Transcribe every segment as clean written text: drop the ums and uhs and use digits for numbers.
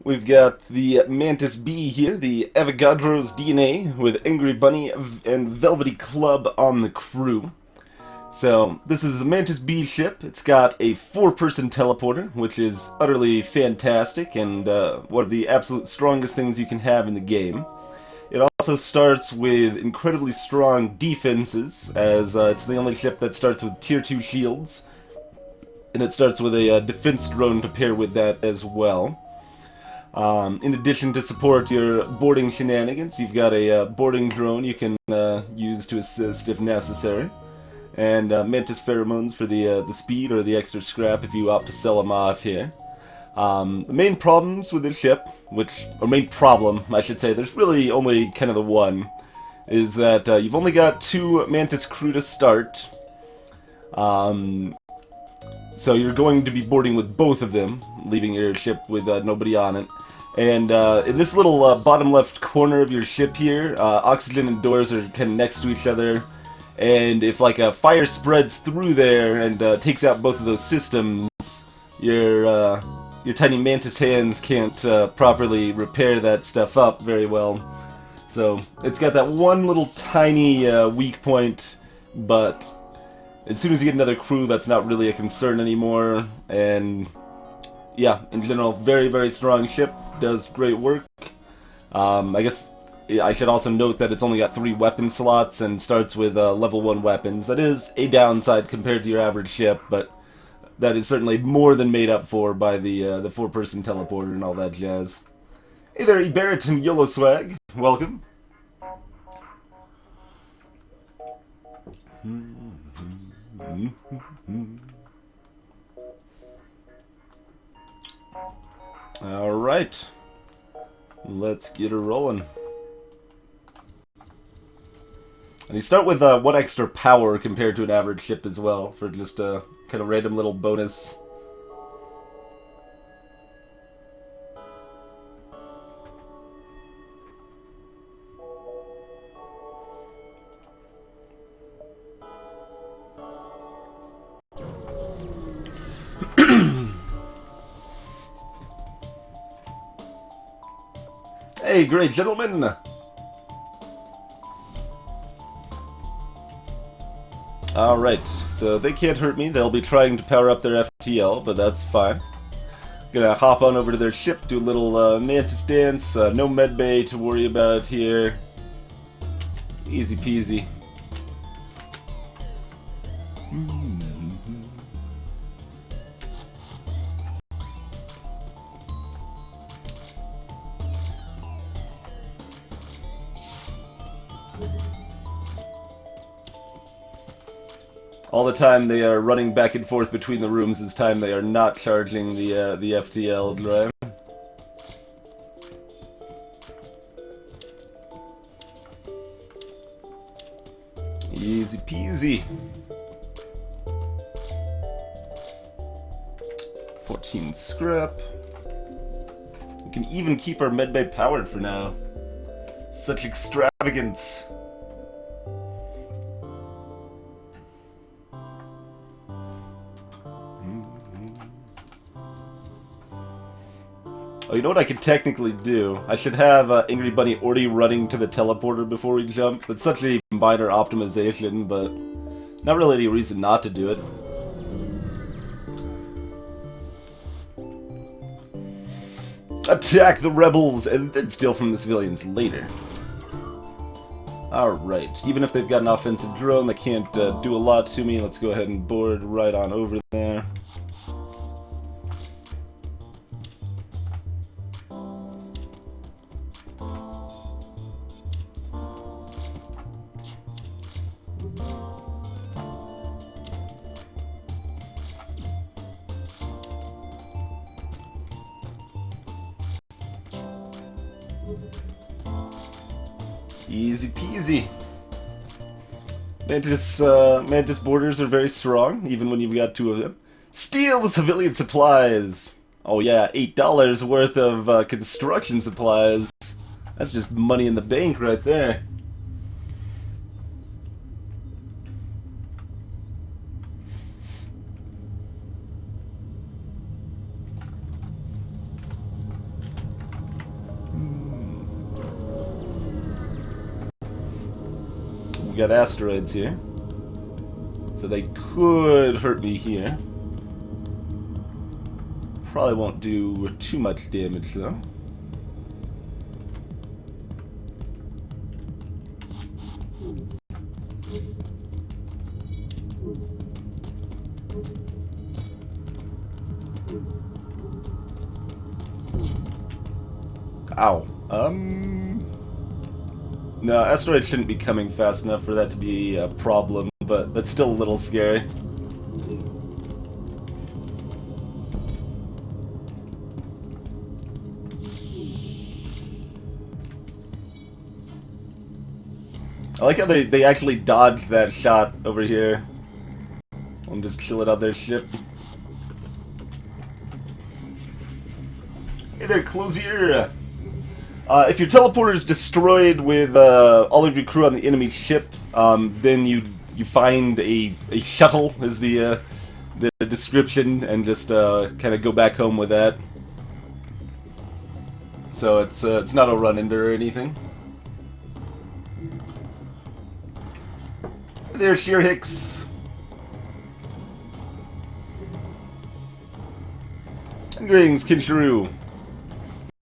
We've got the Mantis B here, the Avogadro's DNA, with Angry Bunny and Velvety Club on the crew. So, this is the Mantis B ship. It's got a 4-person teleporter, which is utterly fantastic and one of the absolute strongest things you can have in the game. It also starts with incredibly strong defenses, as it's the only ship that starts with Tier 2 shields, and it starts with a defense drone to pair with that as well. In addition to support your boarding shenanigans, you've got a boarding drone you can use to assist if necessary, and Mantis pheromones for the speed or the extra scrap if you opt to sell them off here. The main problems with this ship, or main problem, I should say, there's really only kind of the one, is that you've only got 2 Mantis crew to start. So you're going to be boarding with both of them, leaving your ship with nobody on it. And in this little bottom left corner of your ship here, oxygen and doors are kind of next to each other. And if like a fire spreads through there and takes out both of those systems, your tiny Mantis hands can't properly repair that stuff up very well. So it's got that one little tiny weak point, but as soon as you get another crew, that's not really a concern anymore. And yeah, in general, very, very strong ship. Does great work. I guess I should also note that it's only got 3 weapon slots and starts with level 1 weapons. That is a downside compared to your average ship, but that is certainly more than made up for by the 4-person teleporter and all that jazz. Hey there, Ibarret and YOLO Swag. Welcome. Alright. Let's get her rolling. And you start with 1 extra power compared to an average ship as well, for just a kind of random little bonus. Hey, great gentlemen! Alright, so they can't hurt me. They'll be trying to power up their FTL, but that's fine. Gonna hop on over to their ship, do a little Mantis dance. No medbay to worry about here. Easy peasy. All the time they are running back and forth between the rooms is time they are not charging the FTL drive. Easy peasy. 14 scrap. We can even keep our medbay powered for now. Such extravagance. Oh, you know what I could technically do? I should have Angry Bunny already running to the teleporter before we jump. That's such a minor optimization, but not really any reason not to do it. Attack the rebels and then steal from the civilians later. Alright, even if they've got an offensive drone that can't do a lot to me, let's go ahead and board right on over there. Easy peasy. Mantis borders are very strong, even when you've got 2 of them. Steal the civilian supplies! Oh yeah, $8 worth of construction supplies. That's just money in the bank right there. got asteroids here. So they could hurt me here. Probably won't do too much damage though. Ow. No, asteroids shouldn't be coming fast enough for that to be a problem, but that's still a little scary. I like how they actually dodged that shot over here. I'm just chilling on their ship. Hey there, Closier! If your teleporter is destroyed with all of your crew on the enemy ship, then you find a shuttle, is the description, and just kind of go back home with that. So it's not a run-ender or anything. Hey there, Sheer Hicks! And greetings, Kinshiroo.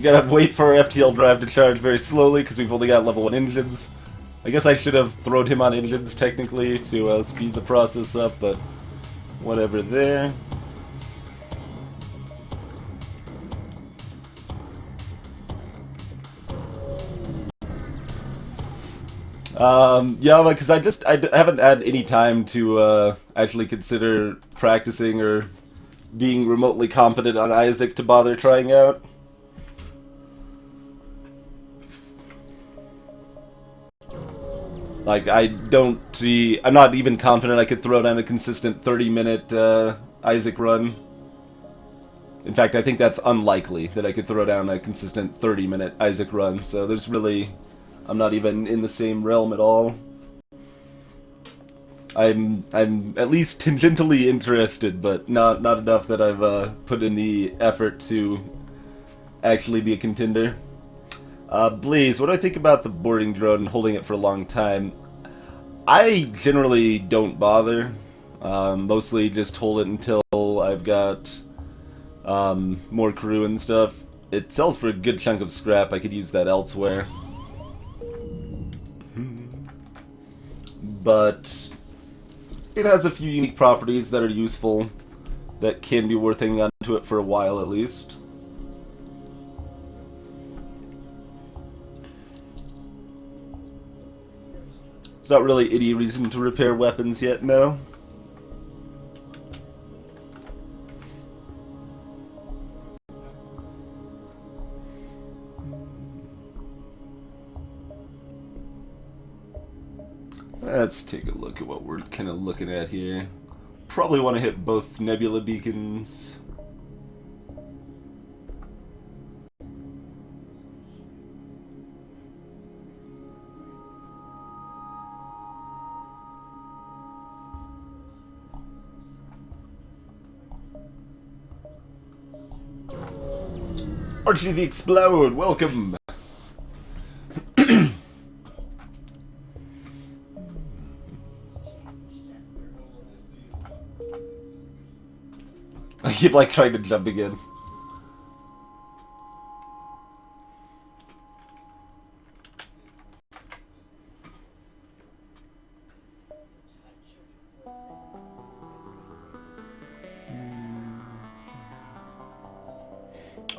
We gotta wait for our FTL drive to charge very slowly because we've only got level 1 engines. I guess I should have thrown him on engines technically to speed the process up, but whatever there. Yeah, because I haven't had any time to actually consider practicing or being remotely competent on Isaac to bother trying out. Like, I'm not even confident I could throw down a consistent 30-minute Isaac run. In fact, I think that's unlikely that I could throw down a consistent 30-minute Isaac run, so I'm not even in the same realm at all. I'm at least tangentially interested, but not enough that I've put in the effort to actually be a contender. Blaze, what do I think about the boarding drone and holding it for a long time? I generally don't bother. Mostly just hold it until I've got more crew and stuff. It sells for a good chunk of scrap. I could use that elsewhere. But it has a few unique properties that are useful that can be worth hanging on to it for a while at least. It's not really any reason to repair weapons yet, no. Let's take a look at what we're kind of looking at here. Probably want to hit both nebula beacons. Archie the Explode, welcome! I keep like trying to jump again.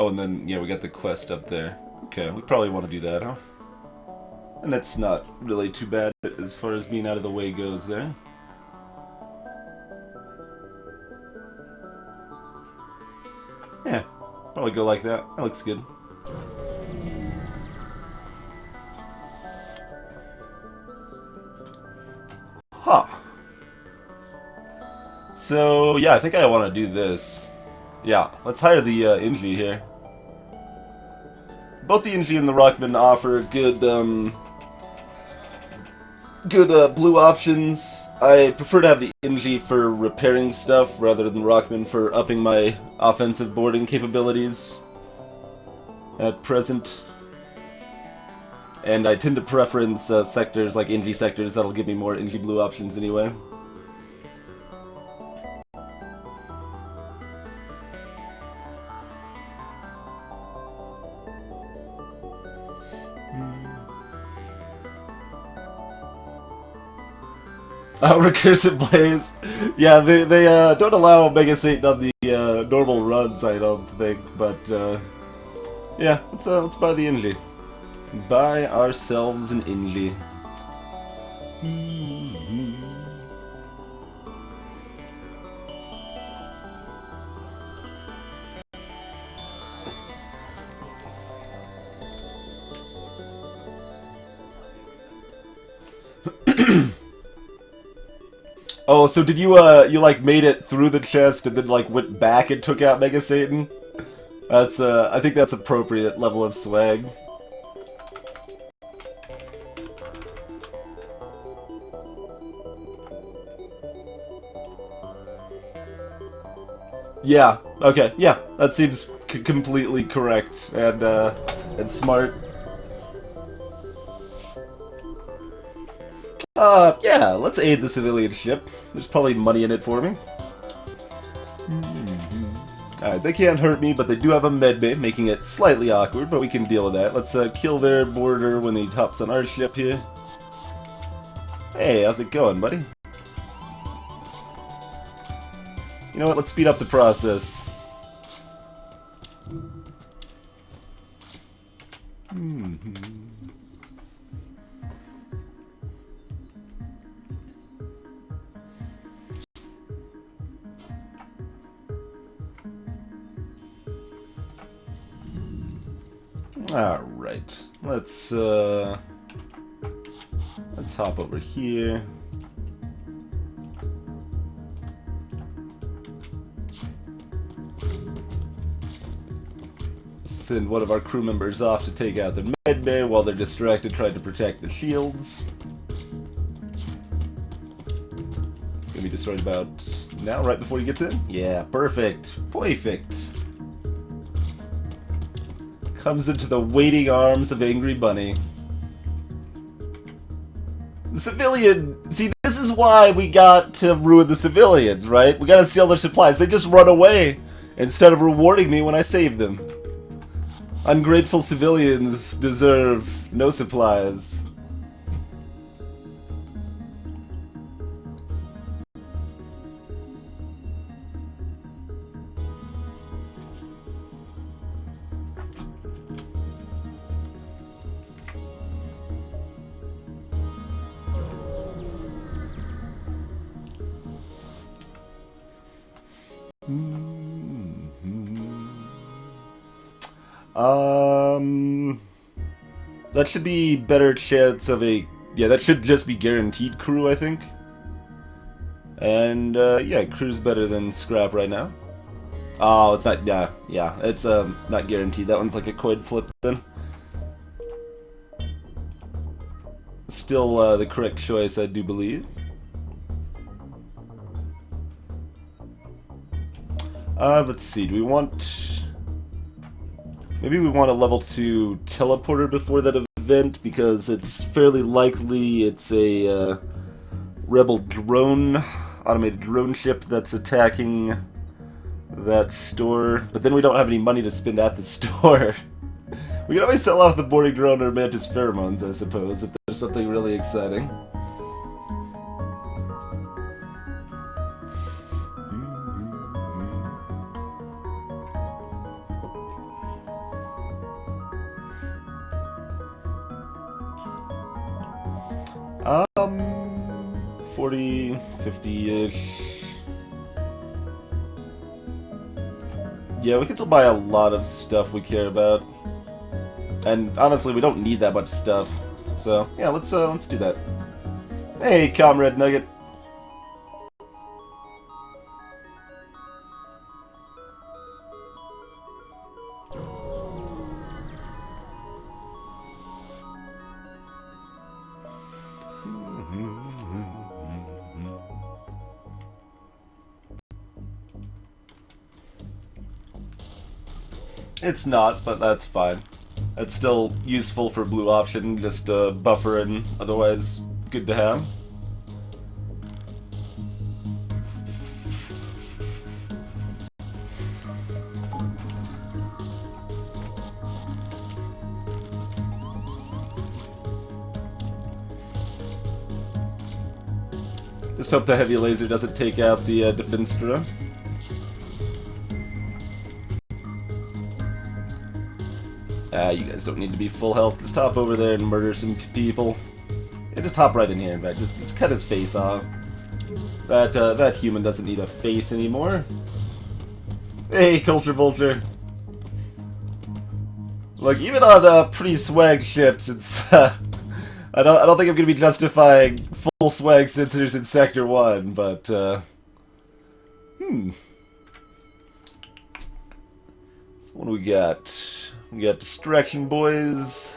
Oh, and then, yeah, we got the quest up there. Okay, we probably want to do that, huh? And that's not really too bad as far as being out of the way goes there. Yeah, probably go like that. That looks good. Huh. So, yeah, I think I want to do this. Yeah, let's hire the Inji here. Both the Inji and the Rockman offer good blue options. I prefer to have the Inji for repairing stuff rather than Rockman for upping my offensive boarding capabilities at present. And I tend to preference sectors like Inji sectors that'll give me more Inji blue options anyway. Recursive Blaze. Yeah, they don't allow Mega Satan on the normal runs, I don't think, but yeah, let's buy the Inji. Buy ourselves an Inji. Oh, so did you you like made it through the chest and then like went back and took out Mega Satan? That's I think that's appropriate level of swag. Yeah. Okay. Yeah. That seems completely correct and smart. Yeah. Let's aid the civilian ship. There's probably money in it for me. Alright, they can't hurt me, but they do have a medbay, making it slightly awkward, but we can deal with that. Let's kill their boarder when he hops on our ship here. Hey, how's it going, buddy? You know what, let's speed up the process. Alright, let's hop over here. Send one of our crew members off to take out the medbay while they're distracted trying to protect the shields. Gonna be destroyed about now, right before he gets in? Yeah, perfect. Perfect. Comes into the waiting arms of Angry Bunny. The civilian... See, this is why we got to ruin the civilians, right? We gotta steal their supplies. They just run away instead of rewarding me when I save them. Ungrateful civilians deserve no supplies. That should be better chance of a... Yeah, that should just be guaranteed crew, I think. And, yeah, crew's better than scrap right now. Oh, it's not... Yeah, it's, not guaranteed. That one's like a coin flip then. Still, the correct choice, I do believe. Let's see, do we want... Maybe we want a level 2 teleporter before that event, because it's fairly likely it's a rebel drone, automated drone ship that's attacking that store. But then we don't have any money to spend at the store. We can always sell off the boarding drone or Mantis pheromones, I suppose, if there's something really exciting. Um, 40, 50-ish. Yeah, we can still buy a lot of stuff we care about. And honestly, we don't need that much stuff. So, yeah, let's do that. Hey, Comrade Nugget. It's not, but that's fine. That's still useful for blue option, just buffer and otherwise good to have. Just hope the heavy laser doesn't take out the defense drone. You guys don't need to be full health. Just hop over there and murder some people. Yeah, just hop right in here, in fact. Just cut his face off. That human doesn't need a face anymore. Hey, Culture Vulture. Look, even on pretty swag ships, it's I don't think I'm gonna be justifying full swag sensors in Sector 1, but So what do we got? We got Distraction Boys.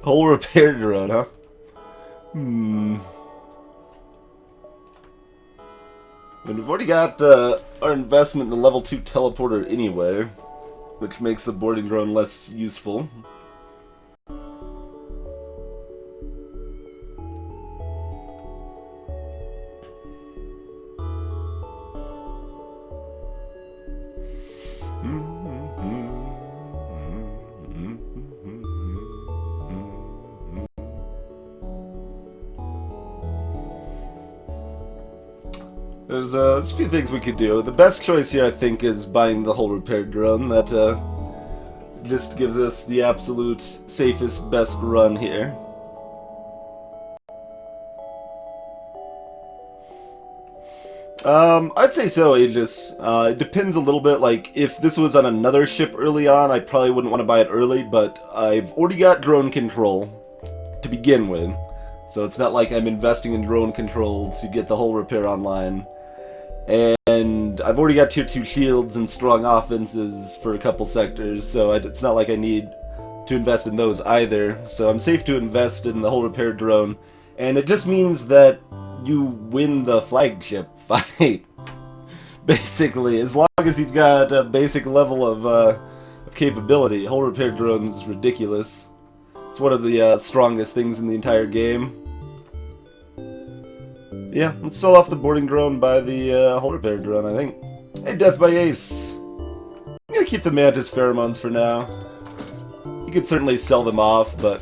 Whole repair drone, huh? And we've already got our investment in the level 2 teleporter anyway, which makes the boarding drone less useful. There's a few things we could do. The best choice here, I think, is buying the whole repair drone. That just gives us the absolute safest, best run here. I'd say so, Aegis. It depends a little bit. Like, if this was on another ship early on, I probably wouldn't want to buy it early, but I've already got drone control to begin with. So it's not like I'm investing in drone control to get the whole repair online. And I've already got tier 2 shields and strong offenses for a couple sectors, so it's not like I need to invest in those either. So I'm safe to invest in the whole repair drone. And it just means that you win the flagship fight. Basically, as long as you've got a basic level of capability. Whole repair drone is ridiculous. It's one of the strongest things in the entire game. Yeah, let's sell off the boarding drone by the whole repair drone, I think. Hey, Death by Ace. I'm gonna keep the Mantis pheromones for now. You could certainly sell them off, but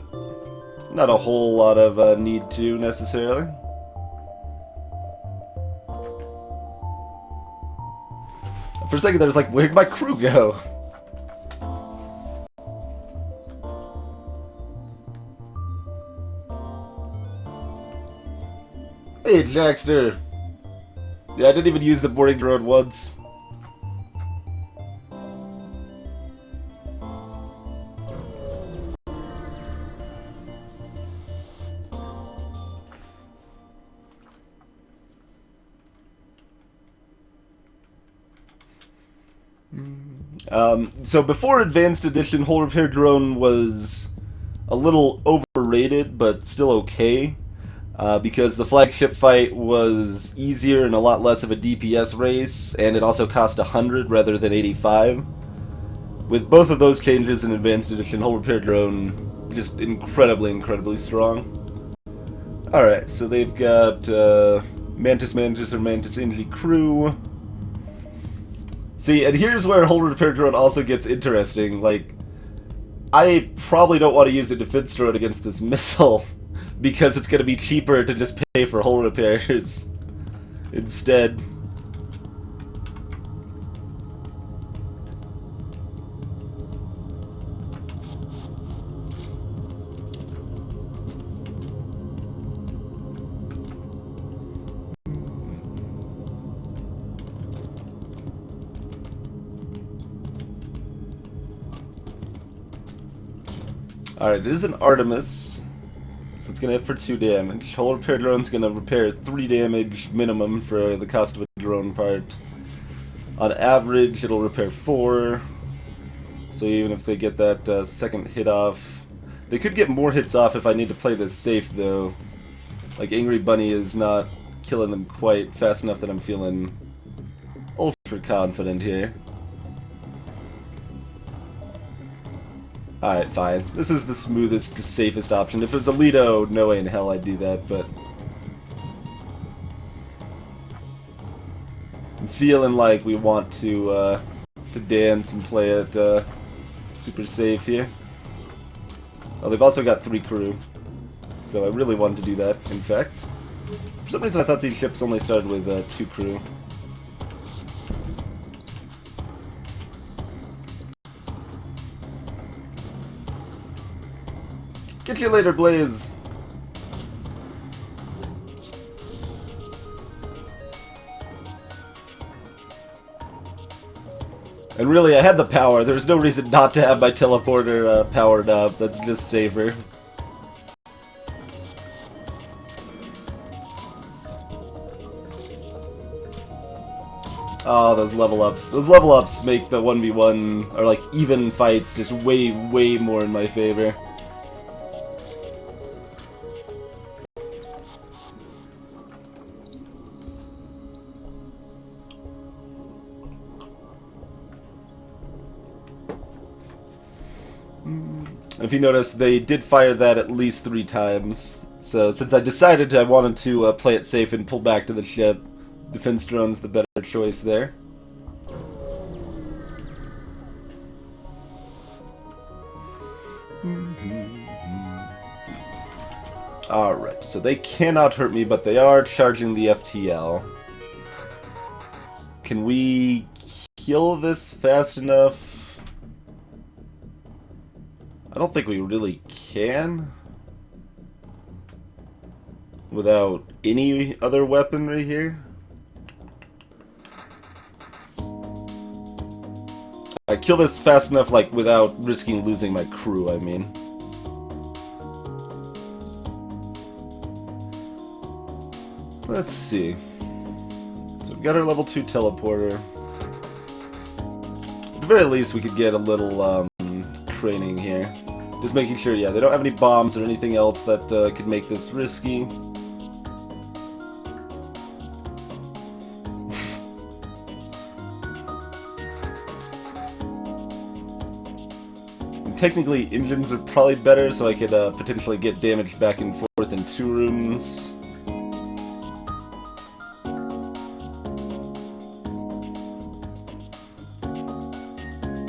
not a whole lot of need to, necessarily. For a second, there's like, where'd my crew go? Hey, Jackster! Yeah, I didn't even use the boarding drone once. So before Advanced Edition, whole repair drone was a little overrated, but still okay. Because the flagship fight was easier and a lot less of a DPS race, and it also cost 100 rather than 85. With both of those changes in Advanced Edition, whole repair drone just incredibly strong. Alright, so they've got Mantis or Mantis Inji crew. See, and here's where whole repair drone also gets interesting. Like, I probably don't want to use a defense drone against this missile. Because it's going to be cheaper to just pay for hull repairs instead. Alright, it is an Artemis. So it's going to hit for 2 damage. Whole repair drone's going to repair 3 damage minimum for the cost of a drone part. On average, it'll repair 4. So even if they get that second hit off... They could get more hits off if I need to play this safe, though. Like, Angry Bunny is not killing them quite fast enough that I'm feeling ultra confident here. Alright, fine. This is the smoothest, safest option. If it was Alito, no way in hell I'd do that, but... I'm feeling like we want to dance and play it super safe here. Oh, they've also got 3 crew. So I really wanted to do that, in fact. For some reason I thought these ships only started with 2 crew. Get you later, Blaze! And really, I had the power. There's no reason not to have my teleporter powered up. That's just safer. Oh, those level ups. Those level ups make the 1v1, or like even fights, just way, way more in my favor. If you notice, they did fire that at least 3 times. So since I decided I wanted to play it safe and pull back to the ship, defense drone's the better choice there. Alright, so they cannot hurt me, but they are charging the FTL. Can we kill this fast enough? I don't think we really can. Without any other weaponry here. I kill this fast enough, like, without risking losing my crew, I mean. Let's see. So we've got our level 2 teleporter. At the very least, we could get a little, training here. Just making sure, yeah, they don't have any bombs or anything else that could make this risky. Technically, engines are probably better, so I could potentially get damage back and forth in 2 rooms.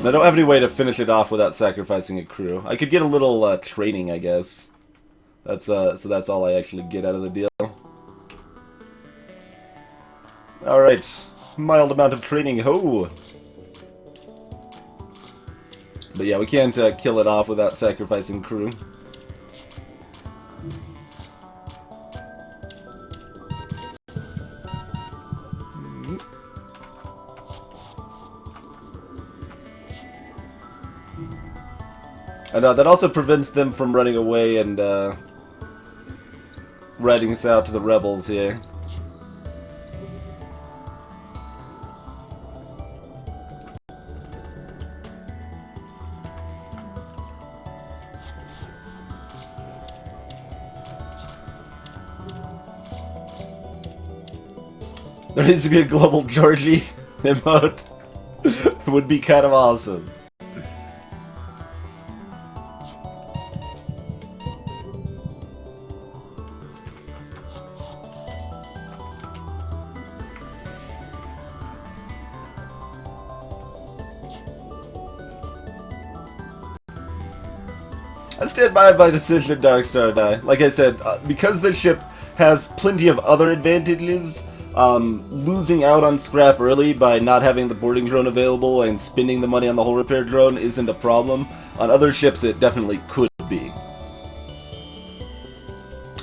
I don't have any way to finish it off without sacrificing a crew. I could get a little training, I guess. That's so that's all I actually get out of the deal. Alright, mild amount of training, ho! But yeah, we can't kill it off without sacrificing crew. And that also prevents them from running away and ratting us out to the rebels here. There needs to be a global Georgie emote. It would be kind of awesome. I stand by my decision, Darkstar and I. Like I said, because the ship has plenty of other advantages, losing out on scrap early by not having the boarding drone available and spending the money on the hull repair drone isn't a problem. On other ships, it definitely could be.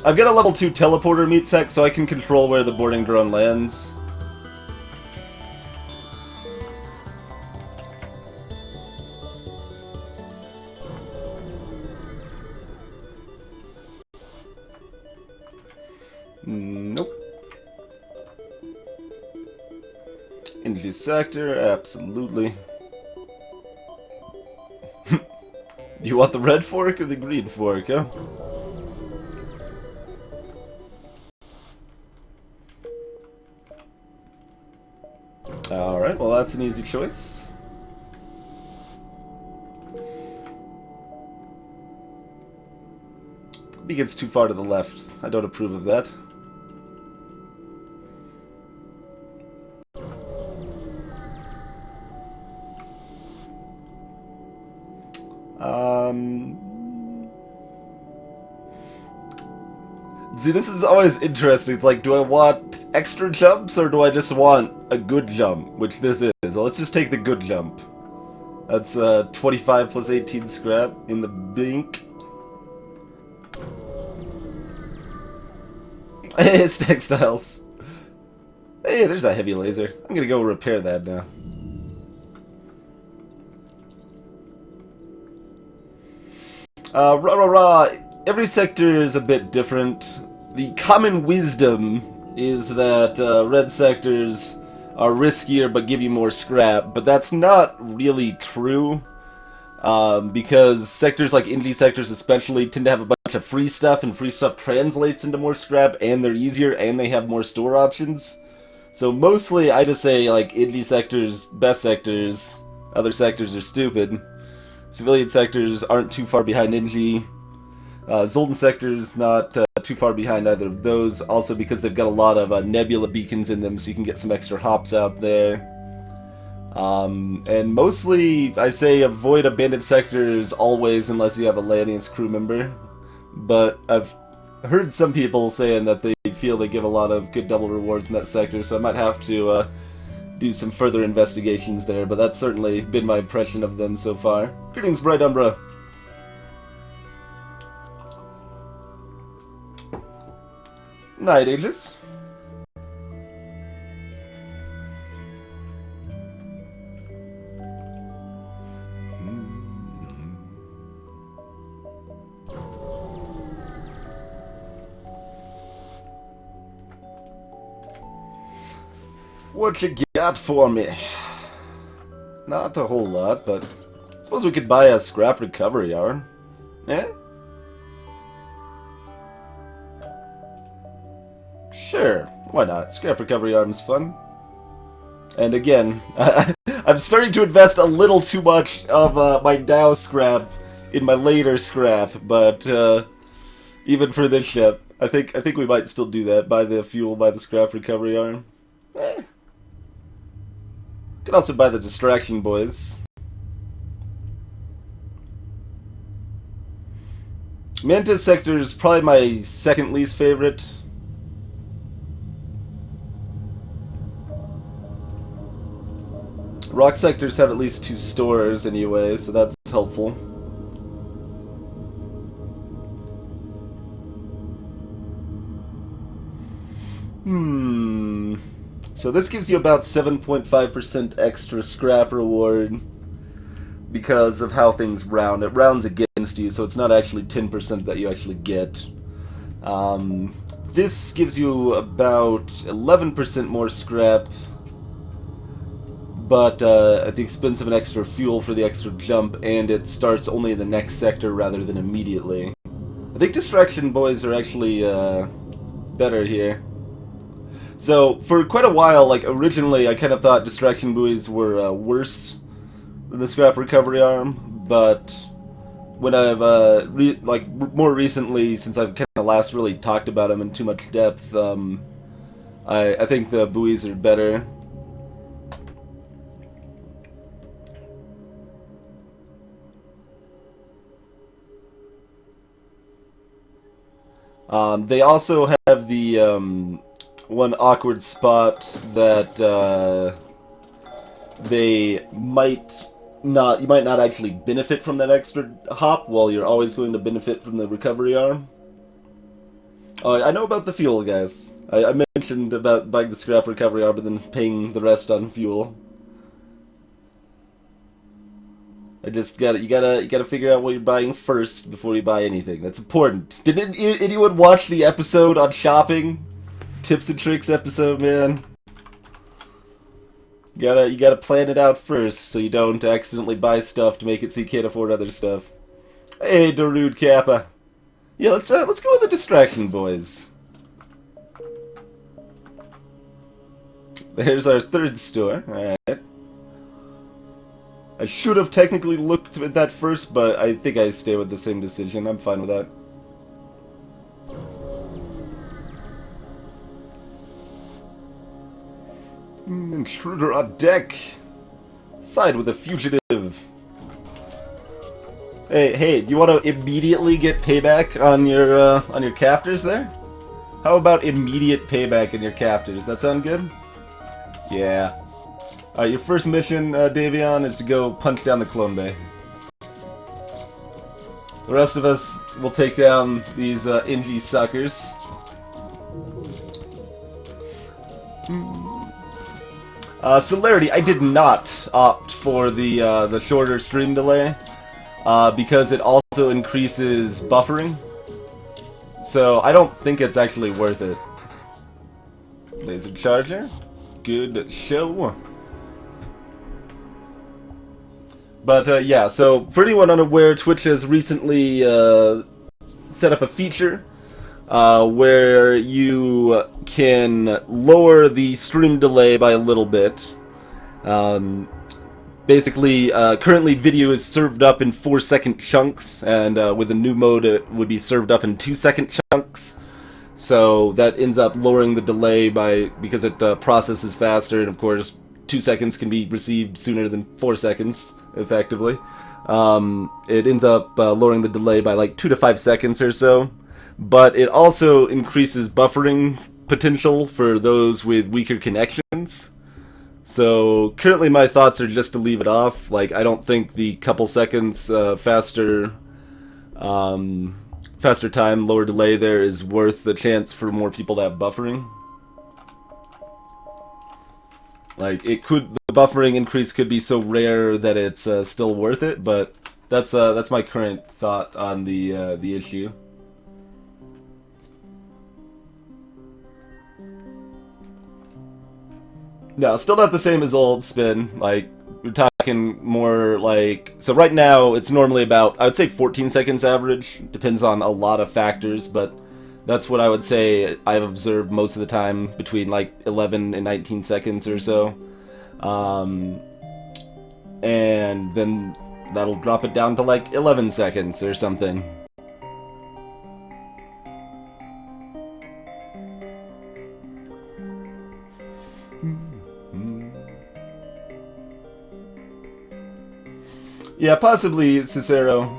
I've got a level 2 teleporter meat sec, so I can control where the boarding drone lands. Nope. Energy sector, absolutely. Do you want the red fork or the green fork, huh? Alright, well that's an easy choice. He gets too far to the left. I don't approve of that. See, this is always interesting. It's like, do I want extra jumps or do I just want a good jump? Which this is. So let's just take the good jump. That's 25 plus 18 scrap in the bink. Hey, it's textiles. Hey, there's that heavy laser. I'm gonna go repair that now. Rah rah rah. Every sector is a bit different. The common wisdom is that red sectors are riskier but give you more scrap, but that's not really true. Because sectors like indie sectors especially tend to have a bunch of free stuff, and free stuff translates into more scrap, and they're easier, and they have more store options. So mostly I just say, like, indie sectors, best sectors, other sectors are stupid. Civilian sectors aren't too far behind indie. Zoltan sectors not too far behind either of those, also because they've got a lot of nebula beacons in them, so you can get some extra hops out there. And mostly, I say avoid abandoned sectors always unless you have a Lanius crew member. But I've heard some people saying that they feel they give a lot of good double rewards in that sector, so I might have to do some further investigations there, but that's certainly been my impression of them so far. Greetings, Bright Umbra. Night, Aegis. What you got for me? Not a whole lot, but I suppose we could buy a scrap recovery yarn. Eh? Sure, why not? Scrap recovery yarn's fun. And again, I'm starting to invest a little too much of my now scrap in my later scrap, but even for this ship, I think we might still do that. Buy the fuel, buy the scrap recovery yarn. Eh. Could also buy the distraction boys. Mantis sector is probably my second least favorite. Rock sectors have at least 2 stores anyway, so that's helpful. So this gives you about 7.5% extra scrap reward because of how things round. It rounds against you, so it's not actually 10% that you actually get. This gives you about 11% more scrap, but at the expense of an extra fuel for the extra jump, and it starts only in the next sector rather than immediately. I think distraction boys are actually better here. So, for quite a while, like, originally I kind of thought distraction buoys were worse than the scrap recovery arm, but when I've, more recently, since I've kind of last really talked about them in too much depth, I think the buoys are better. They also have the, one awkward spot that you might not actually benefit from that extra hop, while you're always going to benefit from the recovery arm. I know about the fuel, guys. I mentioned about buying the scrap recovery arm and then paying the rest on fuel. You gotta figure out what you're buying first before you buy anything. That's important. Did anyone watch the episode on shopping? Tips and tricks episode, man. You gotta plan it out first so you don't accidentally buy stuff to make it so you can't afford other stuff. Hey, Darude Kappa. Yeah, let's go with the distraction boys. There's our third store. Alright. I should have technically looked at that first, but I think I stay with the same decision. I'm fine with that. Intruder on deck. Side with a fugitive. Hey, do you want to immediately get payback on your captors there? How about immediate payback on your captors? That sound good? Yeah. Alright, your first mission, Davion, is to go punch down the clone bay. The rest of us will take down these Ingy suckers. Celerity, I did not opt for the shorter stream delay because it also increases buffering. So I don't think it's actually worth it. Laser charger, good show. But yeah, so for anyone unaware, Twitch has recently set up a feature where you can lower the stream delay by a little bit. Basically, currently video is served up in 4-second chunks, and with a new mode it would be served up in 2-second chunks. So that ends up lowering the delay because it processes faster, and of course 2 seconds can be received sooner than 4 seconds, effectively. It ends up lowering the delay by like 2 to 5 seconds or so. But it also increases buffering potential for those with weaker connections. So currently my thoughts are just to leave it off. Like, I don't think the couple seconds faster time, lower delay there is worth the chance for more people to have buffering. Like, the buffering increase could be so rare that it's still worth it, but that's my current thought on the issue. No, still not the same as old spin. Like, we're talking more like... So right now, it's normally about, I would say 14 seconds average. Depends on a lot of factors, but that's what I would say I've observed most of the time, between like 11 and 19 seconds or so. And then that'll drop it down to like 11 seconds or something. Yeah, possibly Cicero.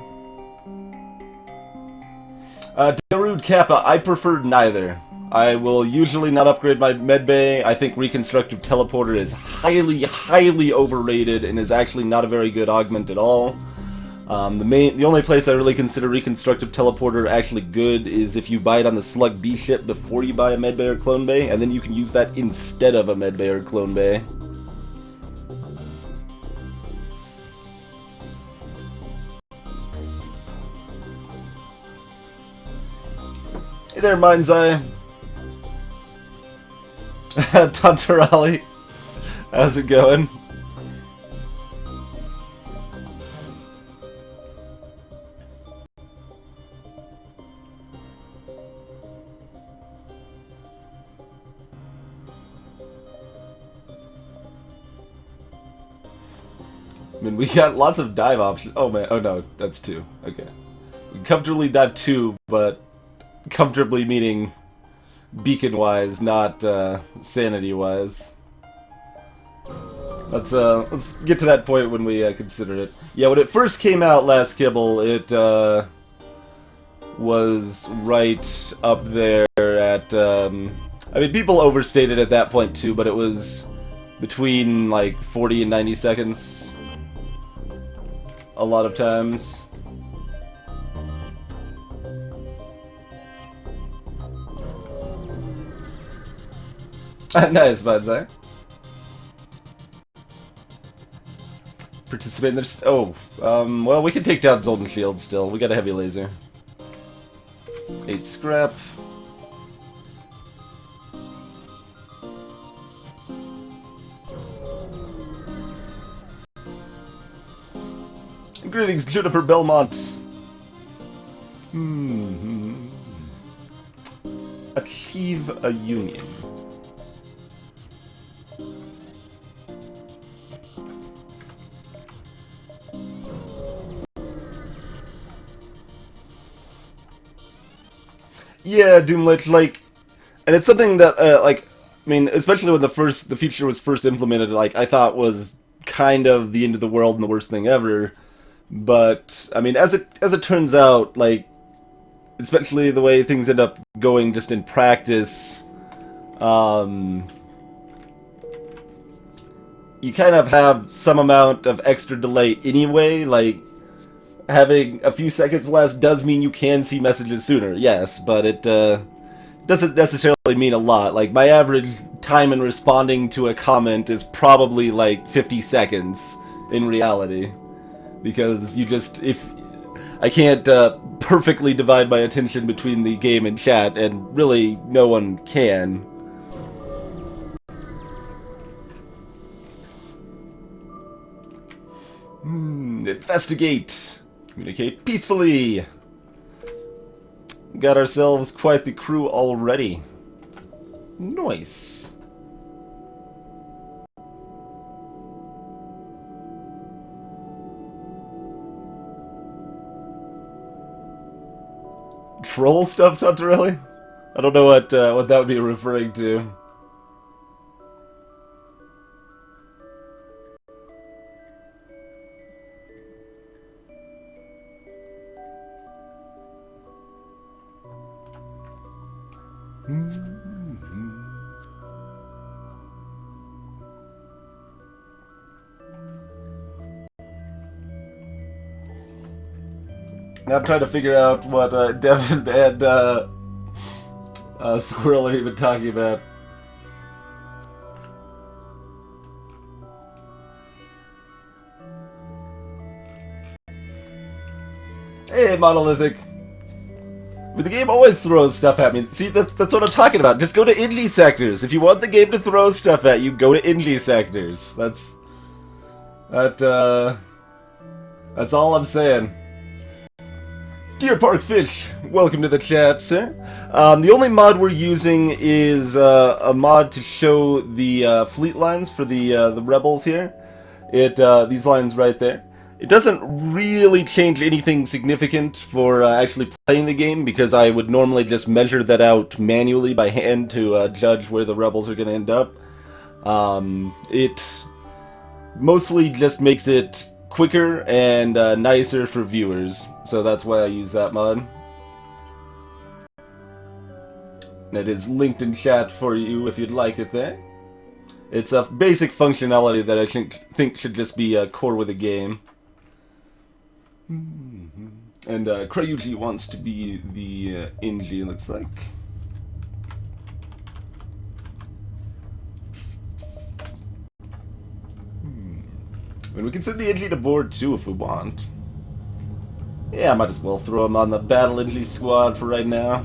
Darude Kappa, I prefer neither. I will usually not upgrade my medbay. I think Reconstructive Teleporter is highly, highly overrated and is actually not a very good augment at all. The only place I really consider Reconstructive Teleporter actually good is if you buy it on the Slug B ship before you buy a medbay or clone bay, and then you can use that instead of a medbay or clone bay. Hey there, Mind's Eye. Tantarali. How's it going? I mean, we got lots of dive options. Oh man, oh no, that's 2. Okay. We can comfortably dive 2, but comfortably meaning beacon-wise, not sanity-wise. Let's get to that point when we consider it. Yeah, when it first came out last Kibble, it was right up there at... I mean, people overstated at that point too, but it was between like 40 and 90 seconds a lot of times. Nice, Banzai. Participate in this. Oh, well, we can take down Zolden Shield still. We got a heavy laser. 8 scrap. Greetings, Juniper Belmont. Achieve a union. Yeah, Doomlich, like, and it's something that, like, I mean, especially when the feature was first implemented, like, I thought was kind of the end of the world and the worst thing ever. But I mean, as it turns out, like, especially the way things end up going just in practice, you kind of have some amount of extra delay anyway. Like, having a few seconds less does mean you can see messages sooner, yes, but it doesn't necessarily mean a lot. Like, my average time in responding to a comment is probably like 50 seconds in reality. Because you just, if I can't perfectly divide my attention between the game and chat, and really no one can. Investigate. Communicate peacefully. Got ourselves quite the crew already. Nice. Troll stuff, Tantarelli? I don't know what that would be referring to. Now I'm trying to figure out what Devin and Squirrel are even talking about. Hey, Monolithic. But the game always throws stuff at me. See, that's what I'm talking about. Just go to Indy sectors. If you want the game to throw stuff at you, go to Indy sectors. That's all I'm saying. Deer Park Fish, welcome to the chat, sir. The only mod we're using is a mod to show the fleet lines for the rebels here. These lines right there. It doesn't really change anything significant for actually playing the game, because I would normally just measure that out manually by hand to judge where the rebels are going to end up. It mostly just makes it quicker and nicer for viewers, so that's why I use that mod. It is linked in chat for you if you'd like it there. It's a basic functionality that I think should just be core with the game. And Crayuji wants to be the Inji, it looks like. And we can send the Inji to board too if we want. Yeah, I might as well throw him on the Battle Inji squad for right now.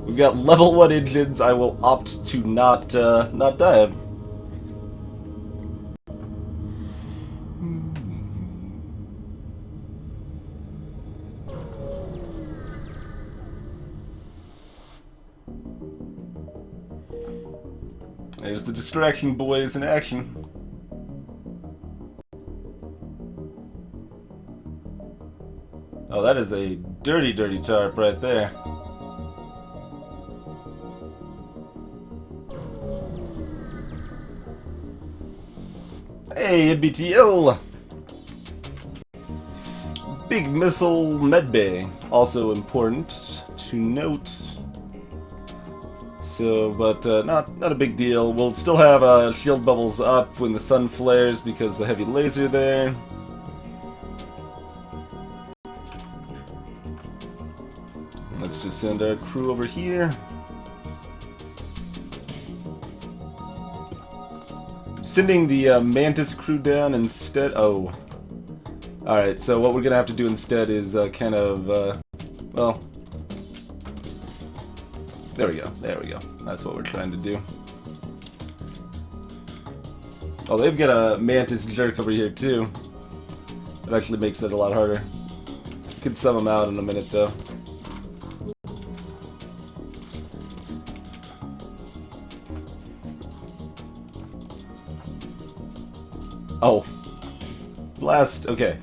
We've got level 1 engines. I will opt to not dive. There's the distraction boys in action. Oh, that is a dirty, dirty tarp right there. Hey, FTL! Big missile medbay, also important to note. So, but not a big deal. We'll still have shield bubbles up when the sun flares because the heavy laser there. Let's just send our crew over here. Sending the Mantis crew down instead. Oh. Alright, so what we're gonna have to do instead is kind of, well. There we go, there we go. That's what we're trying to do. Oh, they've got a Mantis jerk over here too. It actually makes it a lot harder. Could sum them out in a minute though. Oh. Blast, okay.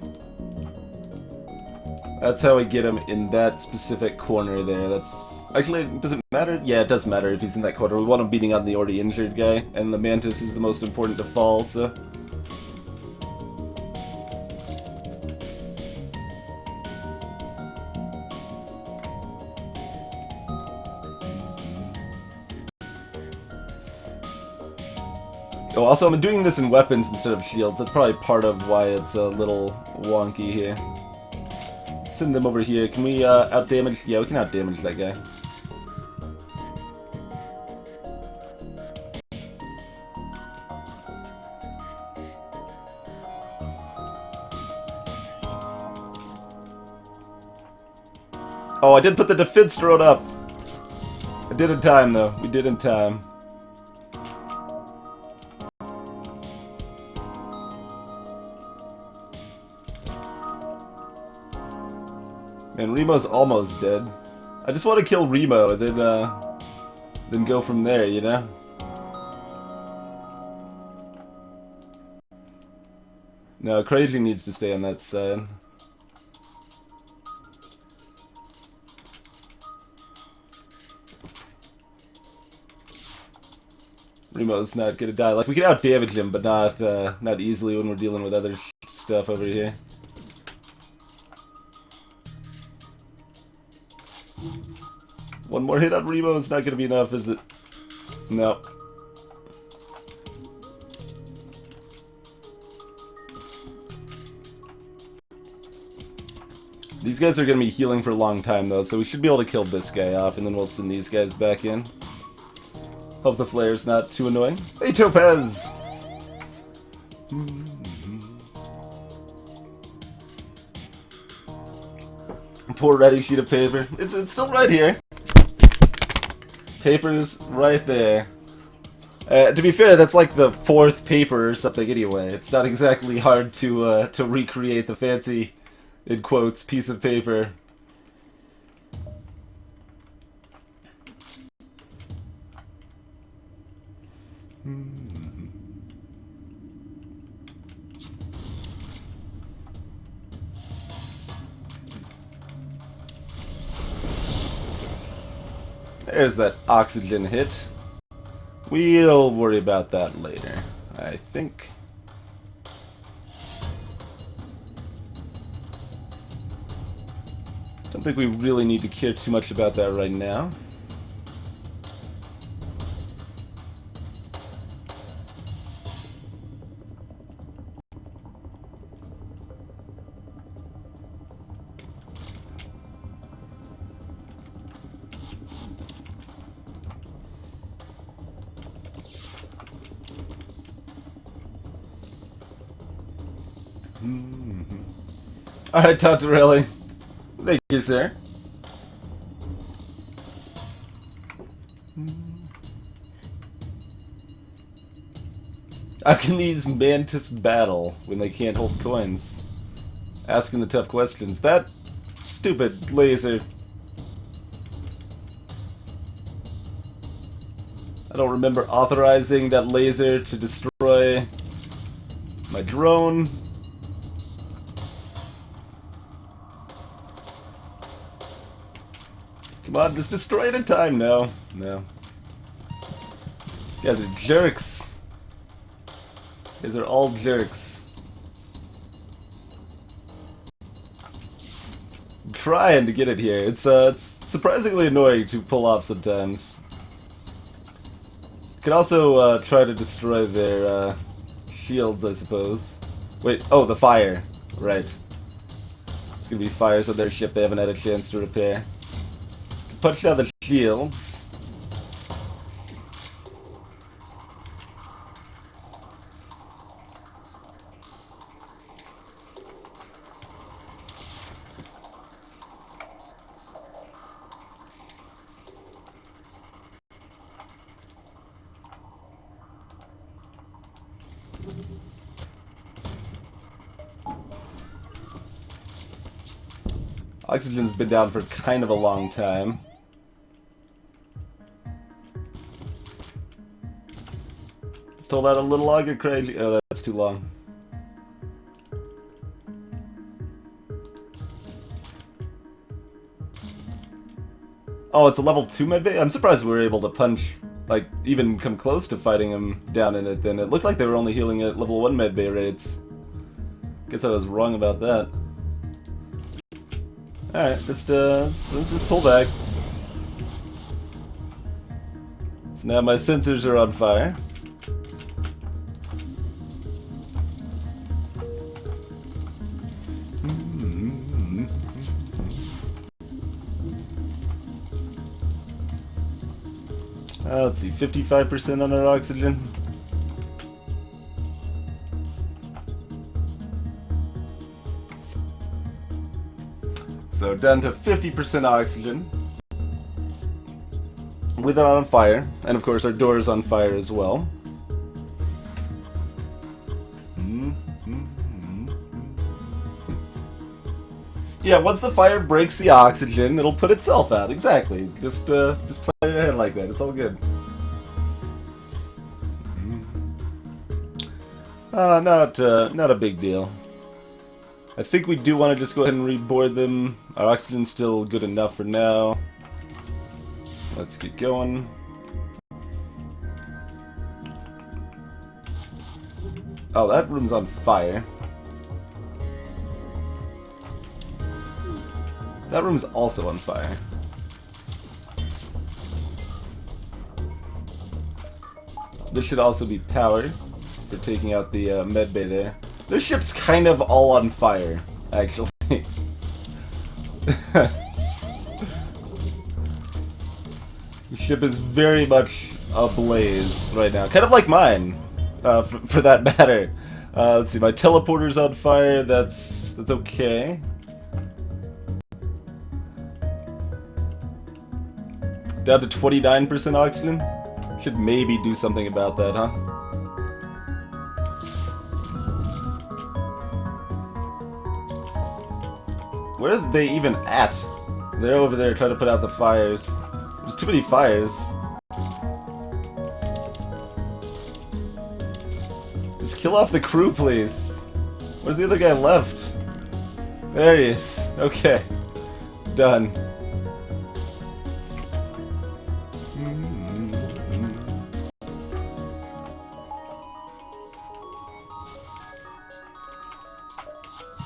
That's how I get him in that specific corner there. That's... Actually, does it matter? Yeah, it does matter if he's in that corner. We want him beating on the already injured guy, and the Mantis is the most important to fall, so... Oh, also, I'm doing this in weapons instead of shields. That's probably part of why it's a little wonky here. Send them over here. Can we out-damage? Yeah, we can out-damage that guy. Oh, I did put the defense road up. I did in time, though. We did in time. Man, Remo's almost dead. I just want to kill Remo and then go from there, you know? No, Crazy needs to stay on that side. Remo's not gonna die. Like, we can out-damage him, but not easily when we're dealing with other stuff over here. One more hit on Remo is not gonna be enough, is it? No. These guys are gonna be healing for a long time, though, so we should be able to kill this guy off, and then we'll send these guys back in. Hope the flare's not too annoying. Hey, Topaz! Poor ready sheet of paper. It's still right here. Paper's right there. To be fair, that's like the 4th paper or something anyway. It's not exactly hard to recreate the fancy, in quotes, piece of paper. There's that oxygen hit. We'll worry about that later, I think. Don't think we really need to care too much about that right now. Alright, Tatarelli. Thank you, sir. How can these Mantis battle when they can't hold coins? Asking the tough questions. That stupid laser. I don't remember authorizing that laser to destroy my drone. Come on, just destroy it in time. No, no. You guys are jerks. You guys are all jerks. I'm trying to get it here. It's surprisingly annoying to pull off sometimes. You could also try to destroy their shields, I suppose. Wait, oh, the fire. Right. It's gonna be fires on their ship they haven't had a chance to repair. Punch down the shields. Oxygen's been down for kind of a long time. Let's hold out a little longer, Crazy. Oh, that's too long. Oh, it's a level 2 medbay? I'm surprised we were able to punch, like, even come close to fighting him down in it then. It looked like they were only healing at level 1 medbay rates. Guess I was wrong about that. Alright, let's just pull back. So now my sensors are on fire. Let's see, 55% on our oxygen. So down to 50% oxygen. With it on fire. And of course our door is on fire as well. Yeah, once the fire breaks the oxygen, it'll put itself out. Exactly. Just play it ahead like that. It's all good. Not a big deal. I think we do want to just go ahead and reboard them. Our oxygen's still good enough for now. Let's get going. Oh, that room's on fire. That room's also on fire. This should also be powered for taking out the medbay there. This ship's kind of all on fire, actually. The ship is very much ablaze right now. Kind of like mine, for that matter. Let's see, my teleporter's on fire. That's okay. Down to 29% oxygen? Should maybe do something about that, huh? Where are they even at? They're over there trying to put out the fires. There's too many fires. Just kill off the crew, please. Where's the other guy left? There he is. Okay. Done.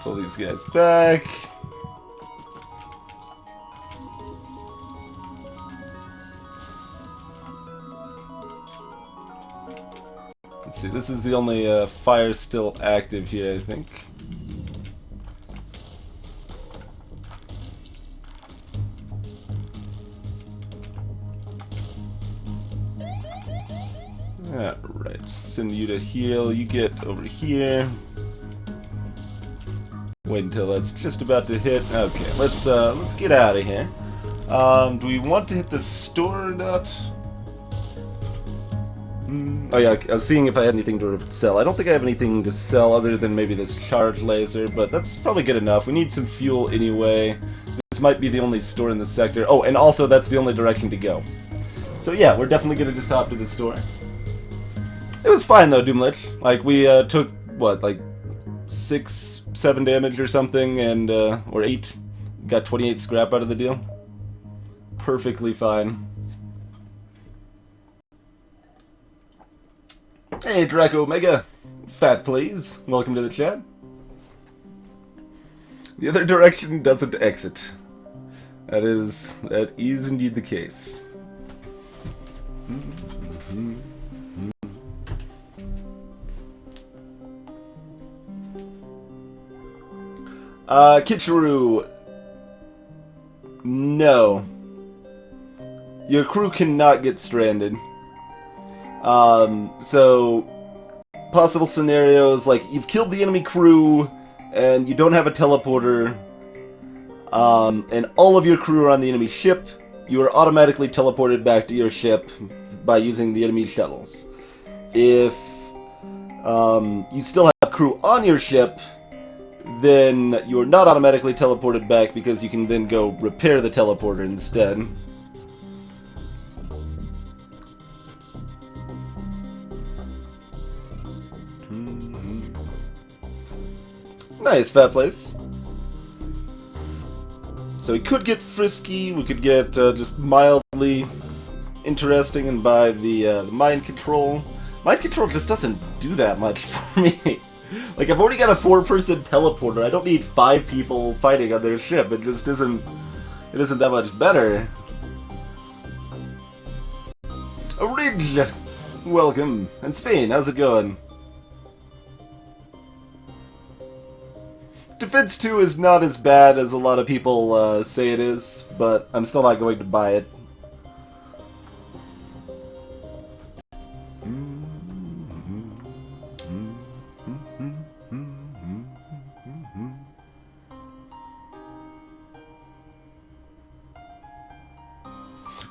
Pull these guys back. Let's see, this is the only fire still active here, I think. Alright, send you to heal. You get over here. Wait until that's just about to hit. Okay, let's get out of here. Do we want to hit the store or not? Oh yeah, I was seeing if I had anything to sell. I don't think I have anything to sell other than maybe this charge laser, but that's probably good enough. We need some fuel anyway. This might be the only store in the sector. Oh, and also that's the only direction to go. So yeah, we're definitely gonna just hop to the store. It was fine though, Doomlich. Like we took what, like 6-7 damage or something, and or 8. Got 28 scrap out of the deal. Perfectly fine. Hey, Draco Omega. Fat, please. Welcome to the chat. The other direction doesn't exit. That is indeed the case. Kitcheru. No. Your crew cannot get stranded. So, possible scenarios, like, you've killed the enemy crew, and you don't have a teleporter, and all of your crew are on the enemy ship, you are automatically teleported back to your ship by using the enemy shuttles. If, you still have crew on your ship, then you are not automatically teleported back because you can then go repair the teleporter instead. Nice, Fat Place. So we could get frisky, we could get just mildly interesting and buy the mind control. Mind control just doesn't do that much for me. Like, I've already got a 4-person teleporter. I don't need 5 people fighting on their ship. It just isn't... It isn't that much better. Ridge! Welcome. And Spain, how's it going? Defense 2 is not as bad as a lot of people say it is, but I'm still not going to buy it.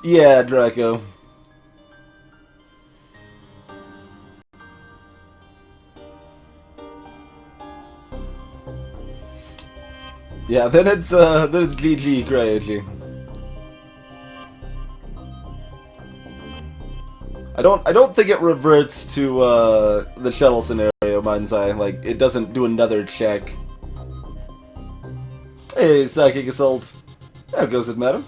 Yeah, Draco. Yeah, then it's GG, crazy. I don't think it reverts to the shuttle scenario, Manzai. Like, it doesn't do another check. Hey, Psychic Assault. How goes it, madam?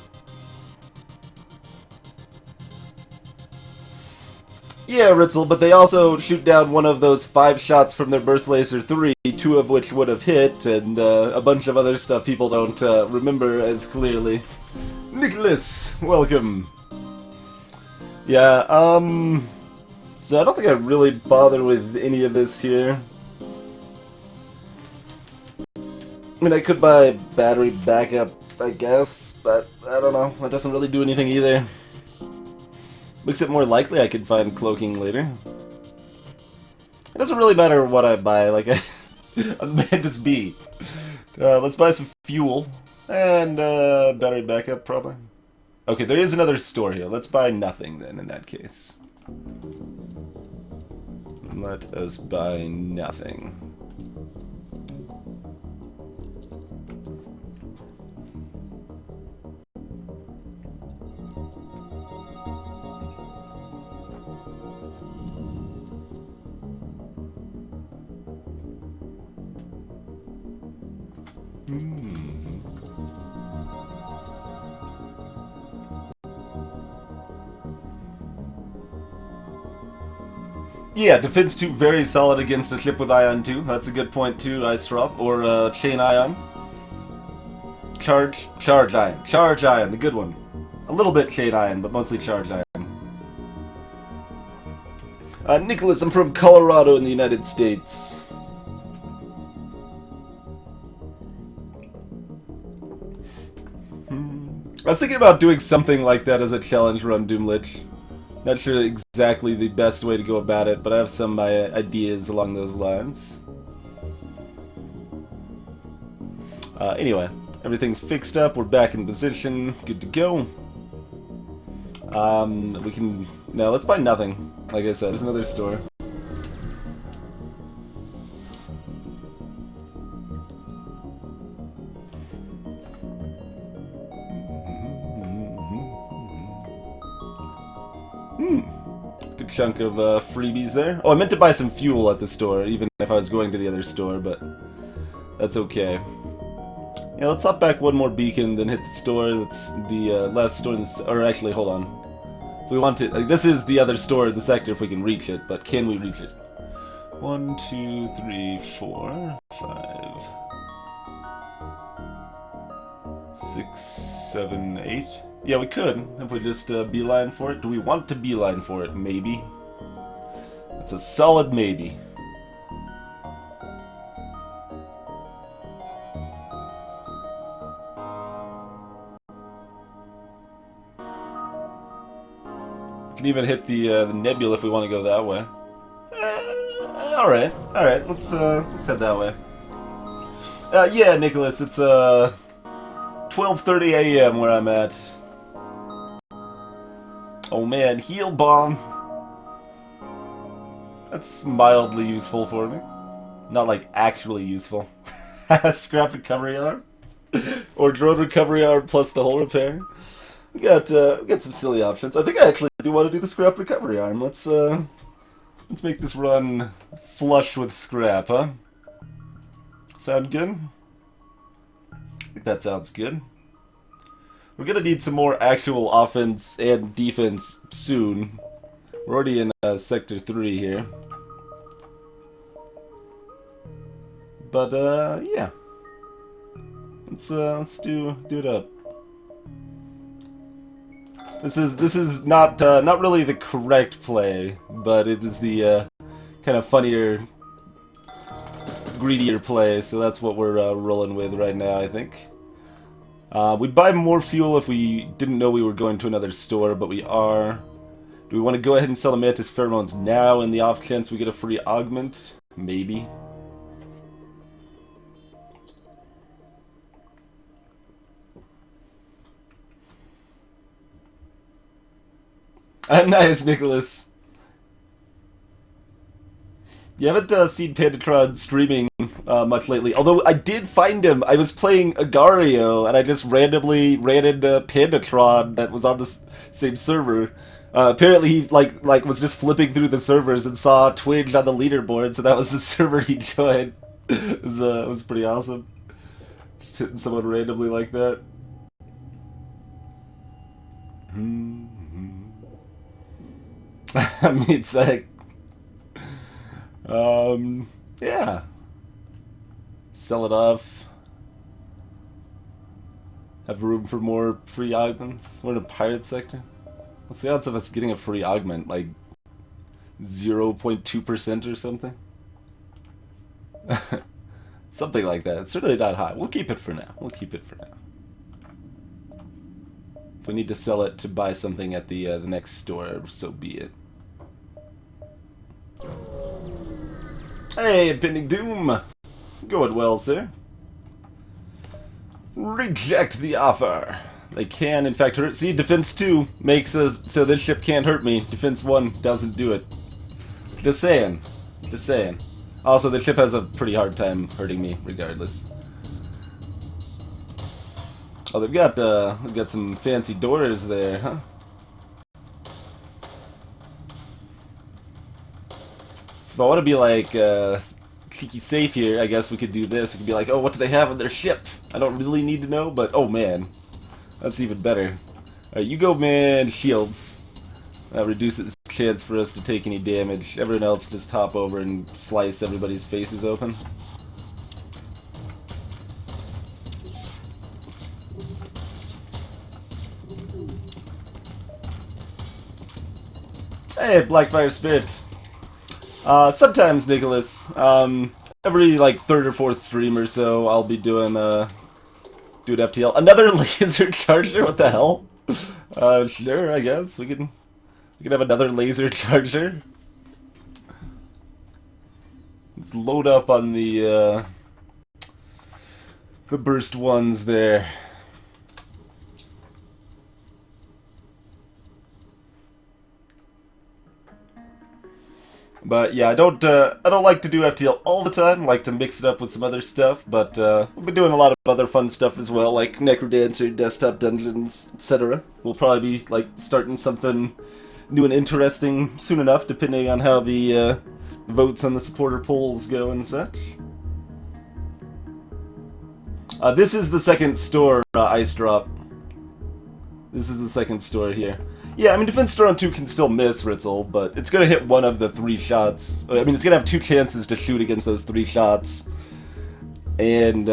Yeah, Ritzel, but they also shoot down one of those 5 shots from their Burst Laser 3, 2 of which would have hit, and a bunch of other stuff people don't remember as clearly. Nicholas, welcome. Yeah, so I don't think I really bother with any of this here. I mean, I could buy battery backup, I guess, but I don't know. That doesn't really do anything either. Makes it more likely I could find cloaking later. It doesn't really matter what I buy, like, a Mantis B. Let's buy some fuel, and battery backup, probably. Okay, there is another store here. Let's buy nothing, then, in that case. Let us buy nothing. Yeah, Defense 2 very solid against a ship with Ion 2. That's a good point too, Ice Drop. Or Chain Ion. Charge Ion. Charge Ion, the good one. A little bit Chain Ion, but mostly Charge Ion. Nicholas, I'm from Colorado in the United States. I was thinking about doing something like that as a challenge run, Doomlich. Not sure exactly the best way to go about it, but I have some ideas along those lines. Anyway, everything's fixed up, we're back in position, good to go. We can... No, let's buy nothing. Like I said, there's another store. Good chunk of freebies there. Oh, I meant to buy some fuel at the store, even if I was going to the other store, but that's okay. Yeah, let's hop back one more beacon, then hit the store. That's the last store in the... Or actually, hold on. If we want to... Like, this is the other store in the sector if we can reach it, but can we reach it? 1, 2, 3, 4, 5... 6, 7, 8... Yeah, we could, if we just beeline for it. Do we want to beeline for it? Maybe. That's a solid maybe. We can even hit the nebula if we want to go that way. Alright, let's head that way. Yeah, Nicholas, it's 12:30 a.m. where I'm at. Oh man, heal bomb. That's mildly useful for me. Not like actually useful. Scrap recovery arm? Or drone recovery arm plus the hull repair? We got some silly options. I think I actually do want to do the scrap recovery arm. Let's make this run flush with scrap, huh? Sound good? I think that sounds good. We're gonna need some more actual offense and defense soon. We're already in Sector 3 here. But, yeah. Let's do it up. This is not really the correct play, but it is the kind of funnier, greedier play, so that's what we're rolling with right now, I think. We'd buy more fuel if we didn't know we were going to another store, but we are. Do we want to go ahead and sell the Mantis pheromones now in the off chance we get a free augment? Maybe. Nice, Nicholas. You haven't seen Pandatron streaming much lately. Although I did find him. I was playing Agario, and I just randomly ran into Pandatron that was on the same server. Apparently he like was just flipping through the servers and saw Twitch on the leaderboard, so that was the server he joined. It was pretty awesome. Just hitting someone randomly like that. I mean, it's like, yeah. Sell it off. Have room for more free augments. We're in a pirate sector. What's the odds of us getting a free augment? Like 0.2% or something? Something like that. It's certainly not high. We'll keep it for now. We'll keep it for now. If we need to sell it to buy something at the next store, so be it. Hey, Impending Doom! Going well, sir. Reject the offer. They can, in fact, hurt. See, Defense 2 makes us so this ship can't hurt me. Defense 1 doesn't do it. Just saying. Just saying. Also, the ship has a pretty hard time hurting me, regardless. Oh, they've got some fancy doors there, huh? So if I want to be like cheeky safe here, I guess we could do this. We could be like, oh, what do they have on their ship? I don't really need to know, but oh man, that's even better. Alright, you go man shields. That reduces chance for us to take any damage. Everyone else just hop over and slice everybody's faces open. Hey, Blackfire Spirit. Sometimes, Nicholas. Every like third or fourth stream or so, I'll be doing FTL. Another laser charger? What the hell? Sure, I guess we can have another laser charger. Let's load up on the burst ones there. But yeah, I don't like to do FTL all the time. I like to mix it up with some other stuff. But we've been doing a lot of other fun stuff as well, like Necrodancer, Desktop Dungeons, etc. We'll probably be like starting something new and interesting soon enough, depending on how the votes on the supporter polls go and such. This is the second store, Ice Drop. This is the second store here. Yeah, I mean, Defense Storm 2 can still miss Ritzel, but it's going to hit one of the 3 shots. I mean, it's going to have 2 chances to shoot against those 3 shots. And,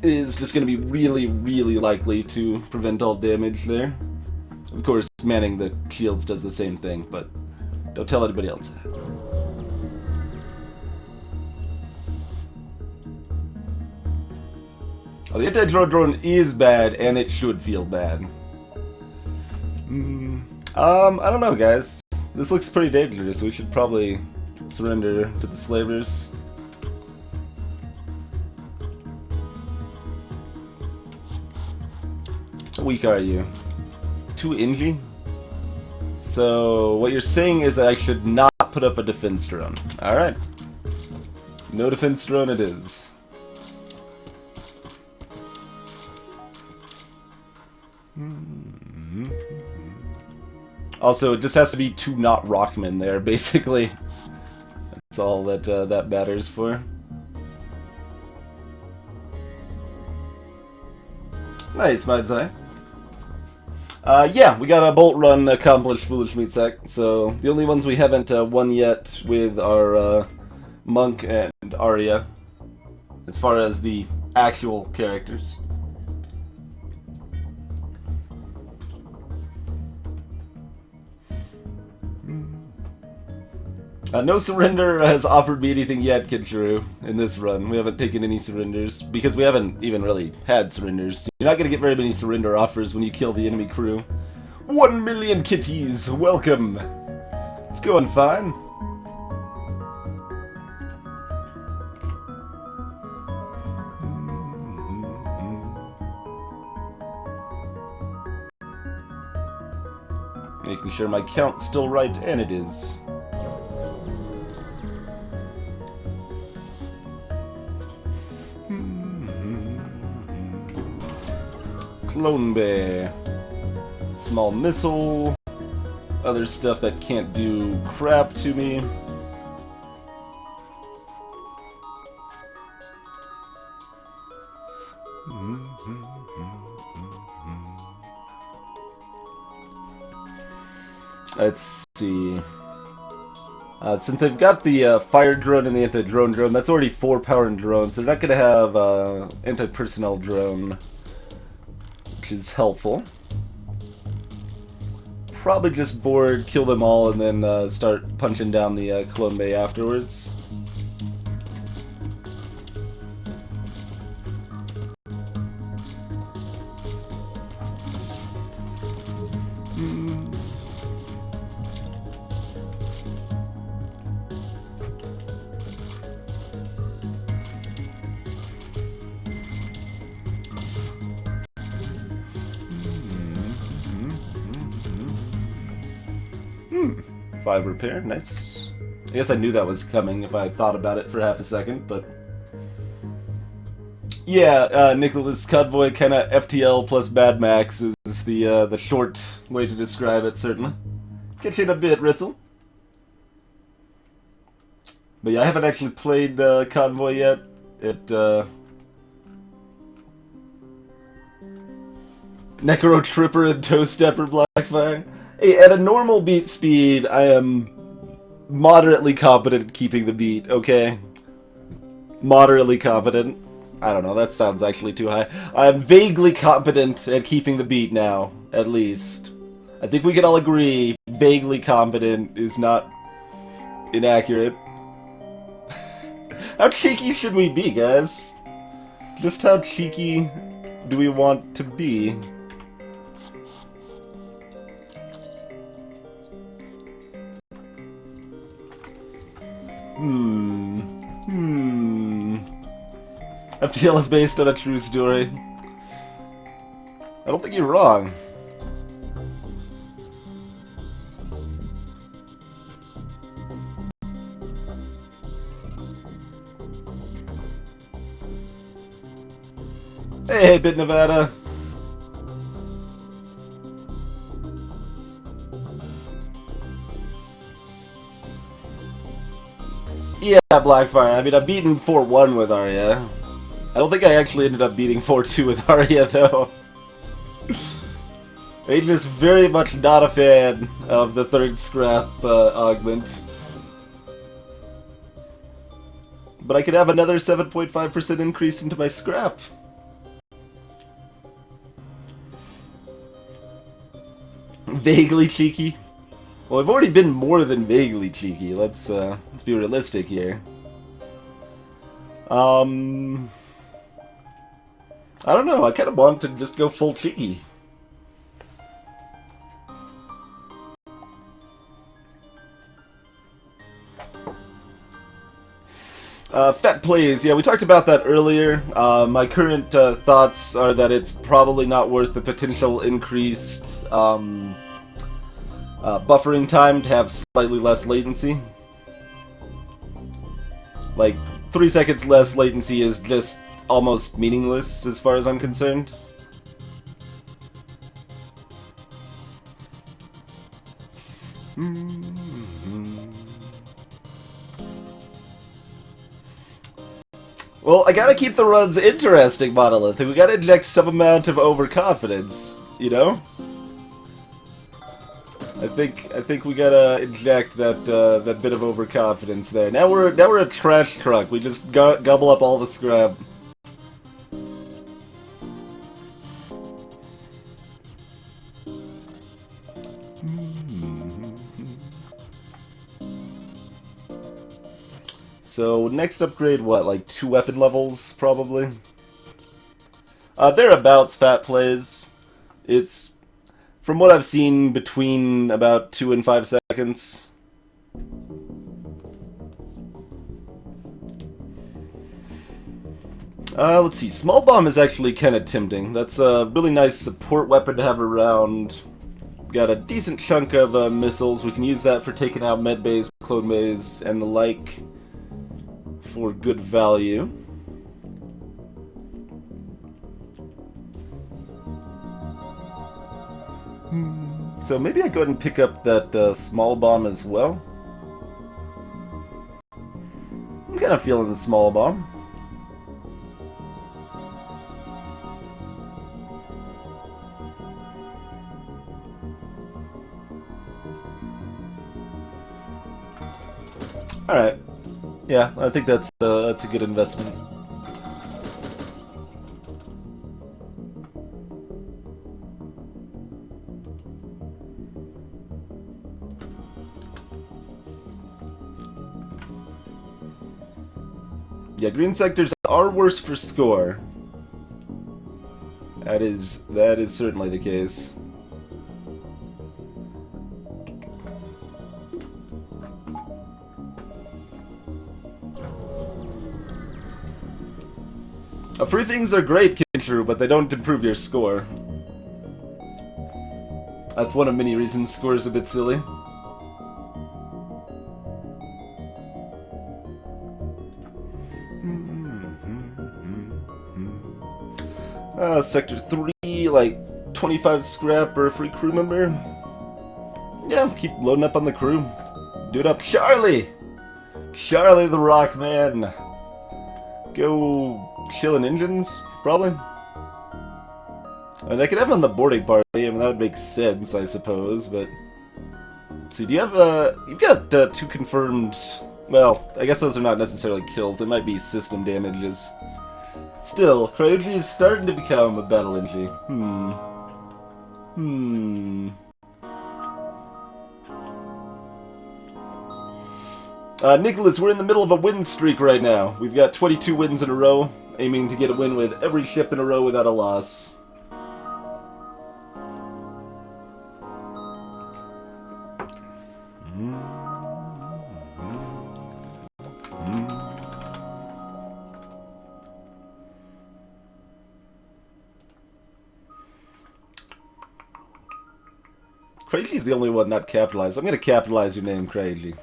is just going to be really, really likely to prevent all damage there. Of course, manning the shields does the same thing, but don't tell anybody else that. Oh, the anti-drone is bad, and it should feel bad. I don't know, guys. This looks pretty dangerous. We should probably surrender to the slavers. How weak are you? 2 ingy? So, what you're saying is I should not put up a defense drone. Alright. No defense drone it is. Also, it just has to be 2 not Rockmen there, basically. That's all that that matters for. Nice, Mind's Eye. Yeah, we got a bolt run accomplished, Foolish Meat Sack. So the only ones we haven't won yet with are Monk and Arya, as far as the actual characters. No surrender has offered me anything yet, Kinshiro, in this run. We haven't taken any surrenders, because we haven't even really had surrenders. You're not going to get very many surrender offers when you kill the enemy crew. 1 million kitties, welcome! It's going fine. Making sure my count's still right, and it is. Clone Bay. Small missile. Other stuff that can't do crap to me. Let's see. Since they've got the fire drone and the anti-drone drone, that's already 4 power and drones. They're not going to have anti-personnel drone, which is helpful. Probably just board, kill them all, and then start punching down the Clone Bay afterwards. Five repair, nice. I guess I knew that was coming if I thought about it for half a second, but... Yeah, Nicholas Convoy, kinda FTL plus Mad Max is the short way to describe it, certainly. Catch you in a bit, Ritzel. But yeah, I haven't actually played Convoy yet. Necro Tripper and Toe Stepper Blackfire. Hey, at a normal beat speed, I am moderately competent at keeping the beat, okay? Moderately competent. I don't know, that sounds actually too high. I'm vaguely competent at keeping the beat now, at least. I think we can all agree, vaguely competent is not inaccurate. How cheeky should we be, guys? Just how cheeky do we want to be? FTL is based on a true story. I don't think you're wrong. Hey, Bit Nevada. Yeah, Blackfire. I mean, I'm beating 4-1 with Arya. I don't think I actually ended up beating 4-2 with Arya, though. I'm just very much not a fan of the third scrap augment. But I could have another 7.5% increase into my scrap. Vaguely cheeky. Well, I've already been more than vaguely cheeky. Let's be realistic here. I don't know, I kind of want to just go full cheeky. Fat plays, yeah, we talked about that earlier. My current thoughts are that it's probably not worth the potential increased buffering time to have slightly less latency. Like, 3 seconds less latency is just almost meaningless as far as I'm concerned. Well, I gotta keep the runs interesting, Monolith. We gotta inject some amount of overconfidence, you know? I think we gotta inject that that bit of overconfidence there. Now we're a trash truck. We just gobble up all the scrap. So next upgrade, what, like 2 weapon levels, probably? Thereabouts, Fat Plays. It's, from what I've seen, between about 2 and 5 seconds. Let's see, Small Bomb is actually kind of tempting. That's a really nice support weapon to have around. Got a decent chunk of missiles. We can use that for taking out med bays, clone bays, and the like for good value. So maybe I go ahead and pick up that small bomb as well. I'm kind of feeling the small bomb. All right. Yeah, I think that's a good investment. Yeah, green sectors are worse for score. That is certainly the case. Free things are great, Kinshuru, but they don't improve your score. That's one of many reasons score is a bit silly. Sector 3, like 25 scrap or a free crew member. Yeah, keep loading up on the crew. Do it up. Charlie! Charlie the Rock Man. Go chillin' engines, probably. And I could have him on the boarding party. I mean, that would make sense, I suppose, but... Let's see, do you have, you've got 2 confirmed... Well, I guess those are not necessarily kills. They might be system damages. Still, Cryogy is starting to become a battle engine. Nicholas, we're in the middle of a win streak right now. We've got 22 wins in a row, aiming to get a win with every ship in a row without a loss. Crazy's the only one not capitalized. I'm going to capitalize your name, Crazy.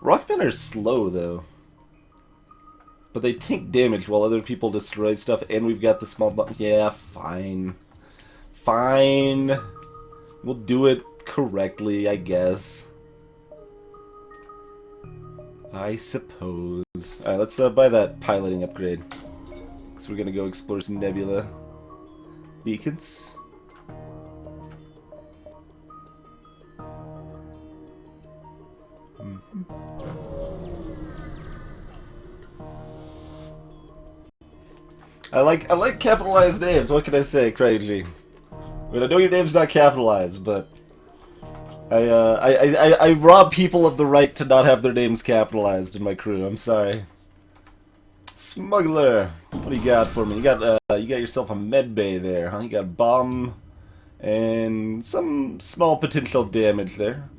Rockmen are slow, though. But they take damage while other people destroy stuff, and we've got the small bomb. Yeah, fine. Fine. We'll do it correctly, I guess. I suppose. Alright, let's buy that piloting upgrade. Because we're going to go explore some nebula beacons. I like capitalized names. What can I say, Crazy? I mean, I know your name's not capitalized, but I rob people of the right to not have their names capitalized in my crew. I'm sorry. Smuggler, what do you got for me? You got yourself a med bay there, huh? You got a bomb and some small potential damage there.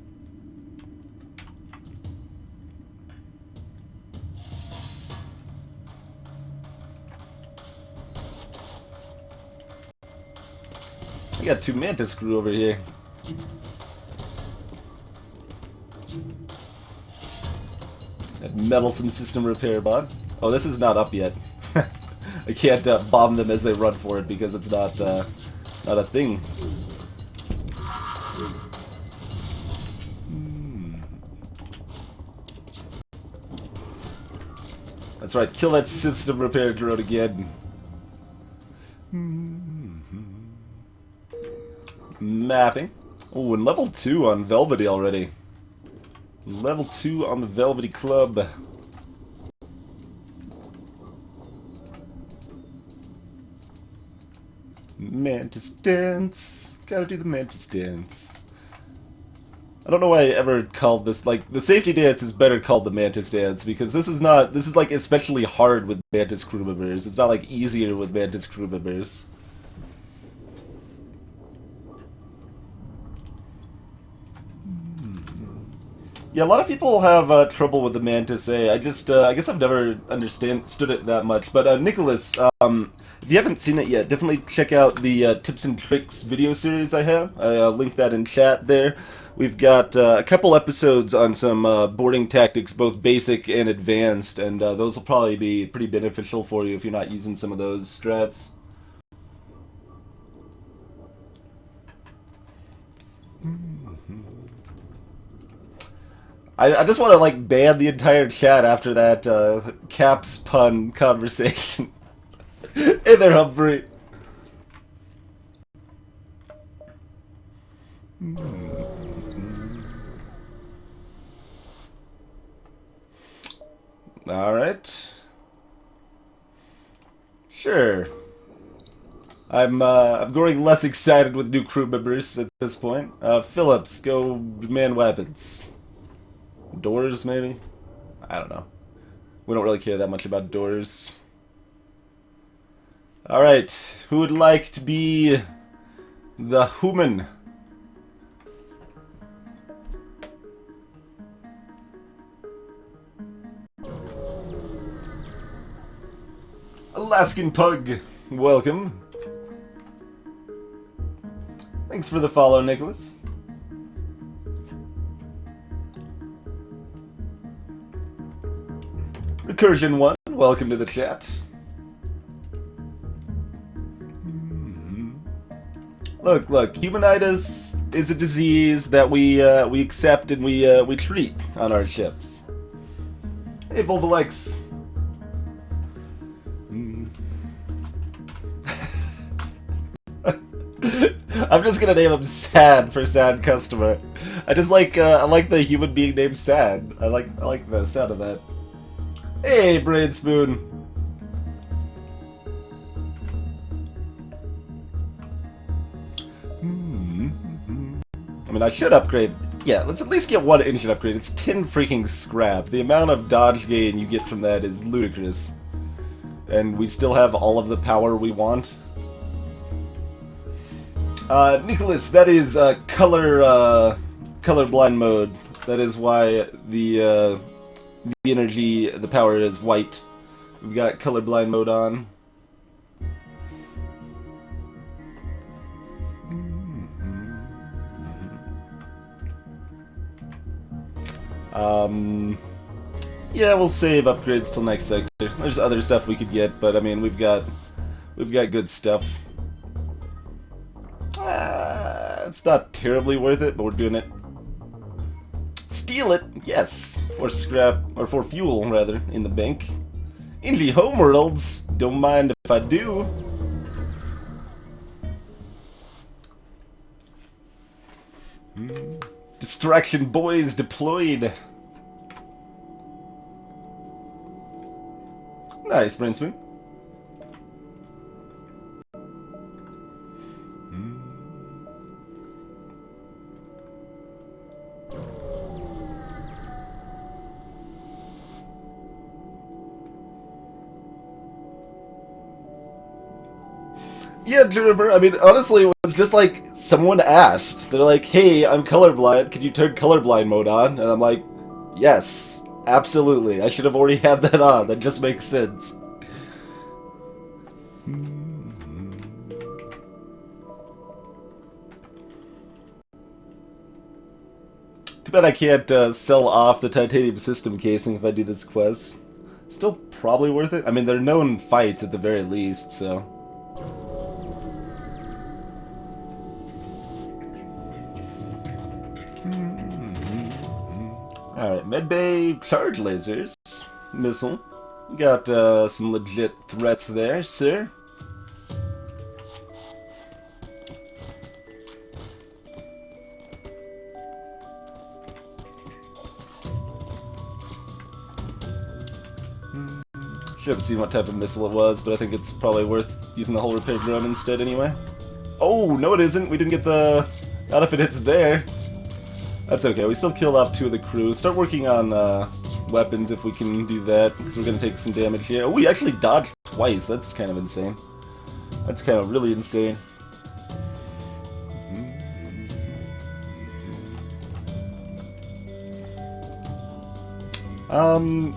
I got 2 Mantis crew over here. That meddlesome system repair bot. Oh, this is not up yet. I can't bomb them as they run for it because it's not a thing. That's right, kill that system repair drone again. Mapping. Oh, and level 2 on Velvety already. Level 2 on the Velvety Club. Mantis dance. Gotta do the Mantis dance. I don't know why I ever called this, like, the safety dance is better called the Mantis dance, because this is like especially hard with Mantis crew members. It's not like easier with Mantis crew members. Yeah, a lot of people have trouble with the Mantis A. I guess I've never understood it that much. But Nicholas, if you haven't seen it yet, definitely check out the tips and tricks video series I have. I'll link that in chat there. We've got a couple episodes on some boarding tactics, both basic and advanced, and those will probably be pretty beneficial for you if you're not using some of those strats. I just want to, like, ban the entire chat after that caps pun conversation. Hey there, Humphrey. Alright. Sure. I'm growing less excited with new crew members at this point. Phillips, go man weapons. Doors, maybe? I don't know. We don't really care that much about doors. Alright, who would like to be the human? Alaskan Pug, welcome. Thanks for the follow, Nicholas. Recursion 1, welcome to the chat. Look, humanitis is a disease that we accept and we treat on our ships. Hey, Volvolex. I'm just gonna name him Sad for Sad Customer. I just like I like the human being named Sad. I like the sound of that. Hey, Brain Spoon. I mean, I should upgrade. Yeah, let's at least get one engine upgrade. It's 10 freaking scrap. The amount of dodge gain you get from that is ludicrous. And we still have all of the power we want. Nicholas, that is colorblind mode. That is why the energy, the power is white. We've got colorblind mode on. Yeah, we'll save upgrades till next sector. There's other stuff we could get, but I mean, we've got good stuff. It's not terribly worth it, but we're doing it. Steal it, yes, for scrap, or for fuel rather, in the bank. Indie Homeworlds, don't mind if I do. Distraction boys deployed. Nice, Brinsman. Yeah, do you remember? I mean, honestly, it was just like someone asked. They're like, "Hey, I'm colorblind. Can you turn colorblind mode on?" And I'm like, "Yes, absolutely. I should have already had that on. That just makes sense." Too bad I can't sell off the titanium system casing if I do this quest. Still probably worth it. I mean, they're known fights at the very least, so. Alright, medbay charge lasers. Missile. Got some legit threats there, sir. Should have seen what type of missile it was, but I think it's probably worth using the hull repair drone instead anyway. Oh, no it isn't. We didn't get the... Not if it hits there. That's okay. We still killed off 2 of the crew. Start working on weapons if we can do that, because we're going to take some damage here. Oh, we actually dodged twice. That's kind of insane. That's kind of really insane.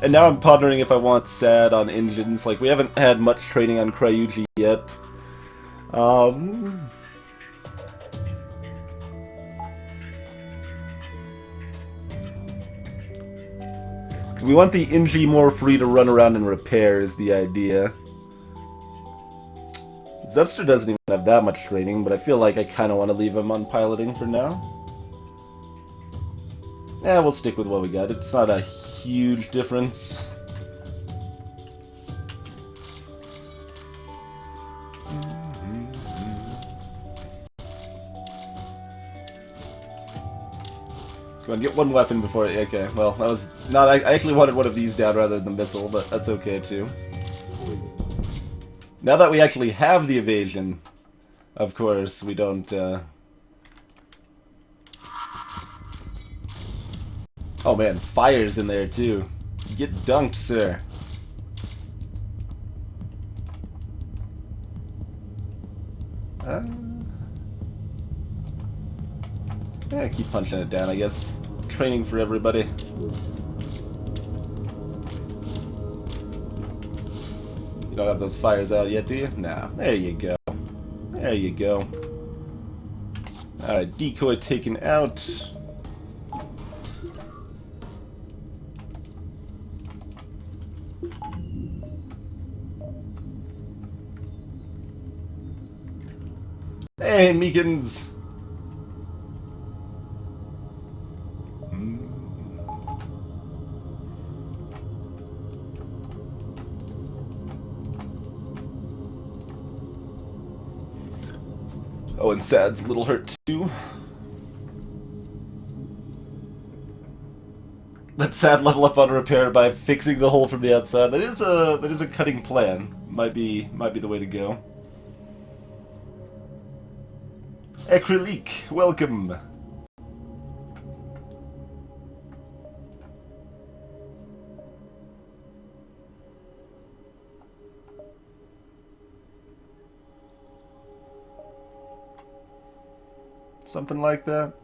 And now I'm pondering if I want SAD on engines. Like, we haven't had much training on Cryuji yet. Because we want the Inji more free to run around and repair is the idea. Zepster doesn't even have that much training, but I feel like I kind of want to leave him on piloting for now. Yeah, we'll stick with what we got. It's not a huge difference. Come on, get one weapon before it. Okay, well, that was not. I actually wanted one of these down rather than the missile, but that's okay too. Now that we actually have the evasion, of course, we don't. Oh man, fire's in there too. Get dunked, sir. Yeah, keep punching it down, I guess. Training for everybody. You don't have those fires out yet, do you? No. There you go. There you go. Alright, decoy taken out. Hey, Meekins! Oh, and Sad's a little hurt too. Let Sad level up on repair by fixing the hole from the outside. That is a cutting plan. Might be the way to go. Acrylic, welcome. Something like that?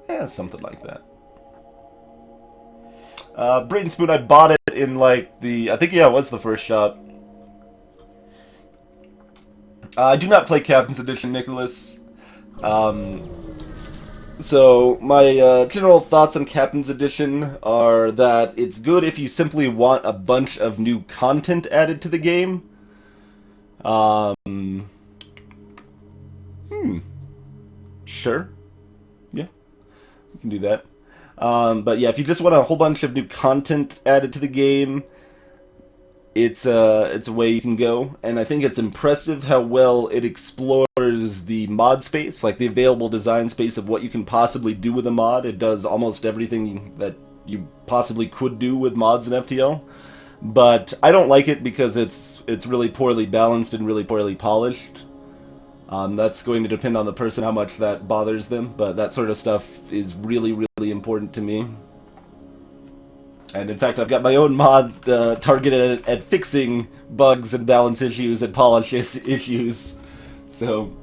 Yeah, something like that. Brain Spoon, I bought it in like the... I think, yeah, it was the first shop. I do not play Captain's Edition, Nicholas. So, my general thoughts on Captain's Edition are that it's good if you simply want a bunch of new content added to the game. Sure. Yeah, you can do that. But yeah, if you just want a whole bunch of new content added to the game, it's a way you can go. And I think it's impressive how well it explores the mod space, like the available design space of what you can possibly do with a mod. It does almost everything that you possibly could do with mods in FTL. But I don't like it because it's really poorly balanced and really poorly polished. That's going to depend on the person how much that bothers them, but that sort of stuff is really, really important to me. And in fact, I've got my own mod targeted at fixing bugs and balance issues and polish issues. So...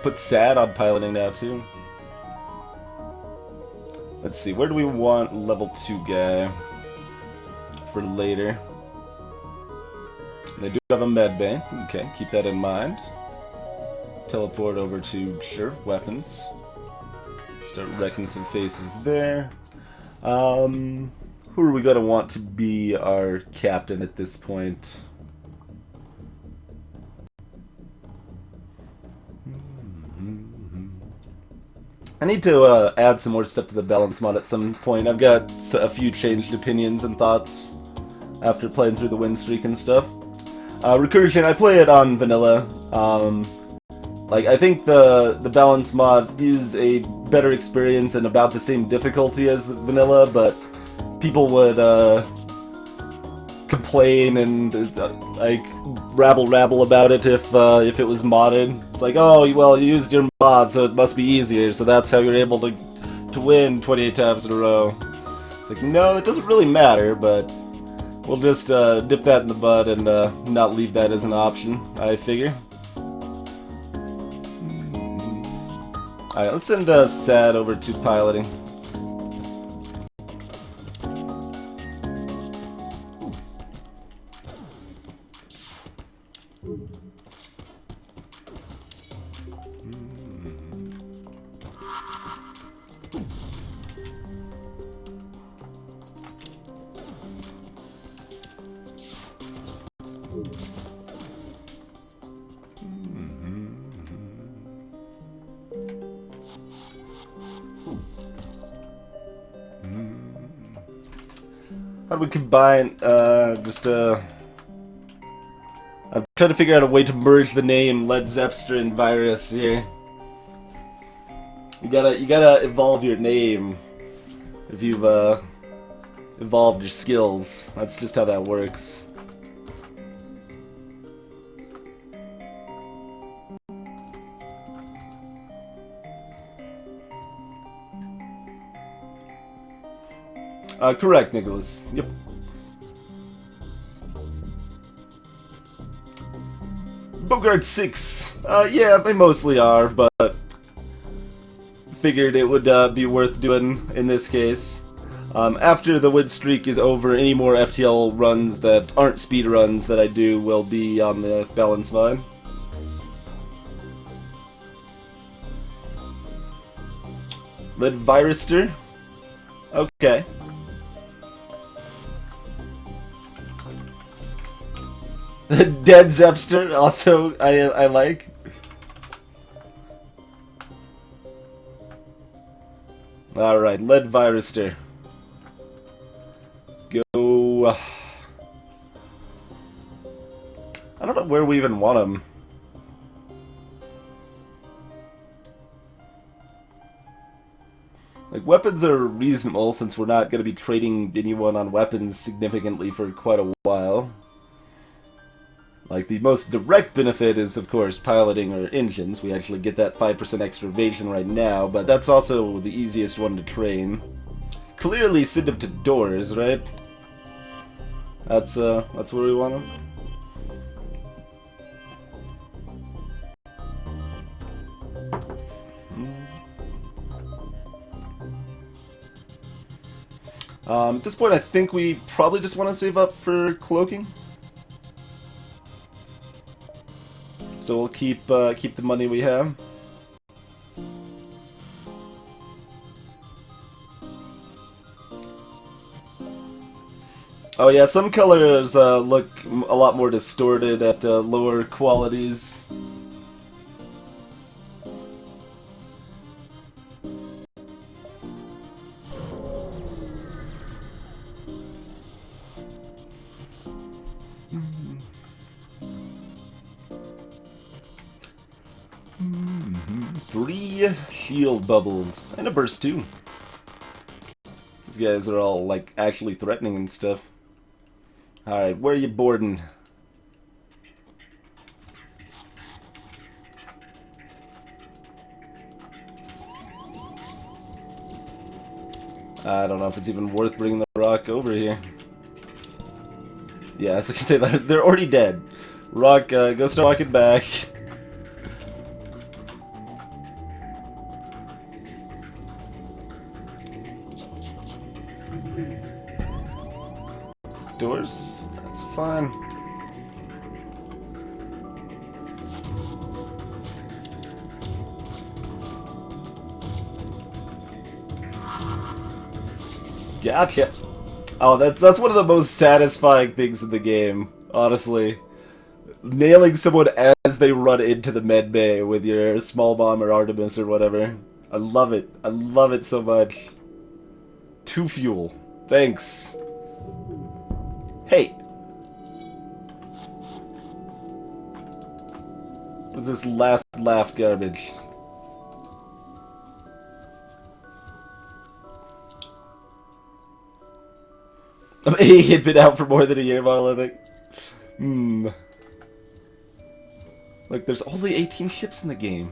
Put Sad on piloting now, too. Let's see, where do we want level 2 guy for later? They do have a med bay. Okay, keep that in mind. Teleport over to, sure, weapons. Start wrecking some faces there. Who are we going to want to be our captain at this point? I need to add some more stuff to the balance mod at some point. I've got a few changed opinions and thoughts after playing through the win streak and stuff. Recursion, I play it on vanilla. Like, I think the balance mod is a better experience and about the same difficulty as the vanilla, but people would complain and like rabble about it if it was modded. It's like, oh, well, you used your mod, so it must be easier, so that's how you're able to win 28 times in a row. It's like, no, it doesn't really matter, but we'll just dip that in the bud and not leave that as an option, I figure. Alright, let's send Sad over to piloting. How do we combine, I'm trying to figure out a way to merge the name Led Zepster and Virus here. You gotta evolve your name if you've, evolved your skills. That's just how that works. Correct, Nicholas. Yep. Bogart 6. Yeah, they mostly are, but figured it would be worth doing in this case. After the win streak is over, any more FTL runs that aren't speed runs that I do will be on the balance mod. Led Viruster. Okay. Dead Zepster, also I like. Alright, Led Viruster. Go. I don't know where we even want him. Like, weapons are reasonable since we're not going to be trading anyone on weapons significantly for quite a while. Like, the most direct benefit is, of course, piloting or engines. We actually get that 5% extra evasion right now, but that's also the easiest one to train. Clearly send him to doors, right? That's where we want him. At this point, I think we probably just want to save up for cloaking. So we'll keep the money we have. Oh yeah, some colors look a lot more distorted at lower qualities. Three shield bubbles and a burst too. These guys are all like actually threatening and stuff. Alright, where are you boarding? I don't know if it's even worth bringing the rock over here. Yeah, I was gonna say that they're already dead. Rock, go start walking back. Doors? That's fine. Gotcha. Oh, that's one of the most satisfying things in the game, honestly. Nailing someone as they run into the med bay with your small bomb or Artemis or whatever. I love it. I love it so much. 2 fuel. Thanks. Hey! What's this last laugh garbage? He had been out for more than a year, monolithic. Look, there's only 18 ships in the game.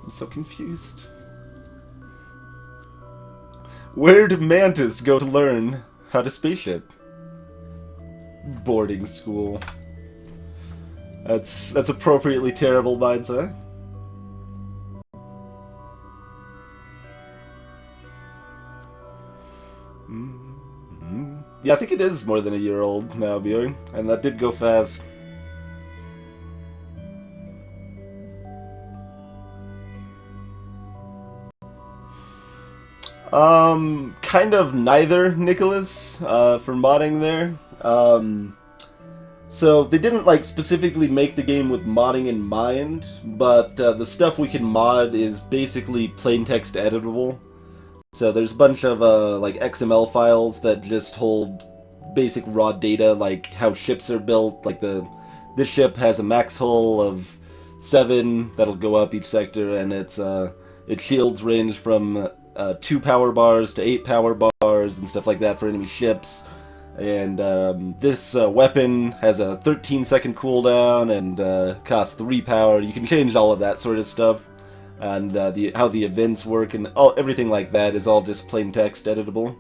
I'm so confused. Where'd Mantis go to learn how to spaceship? Boarding school. That's appropriately terrible, mindset. Yeah, I think it is more than a year old now, Bjorn, and that did go fast. Kind of neither, Nicholas, for modding there. So they didn't like specifically make the game with modding in mind, but the stuff we can mod is basically plain text editable. So there's a bunch of like XML files that just hold basic raw data, like how ships are built. Like this ship has a max hull of 7 that'll go up each sector, and its shields range from 2 power bars to 8 power bars and stuff like that for enemy ships. And this weapon has a 13-second cooldown and costs 3 power. You can change all of that sort of stuff. And how the events work and everything like that is all just plain text editable.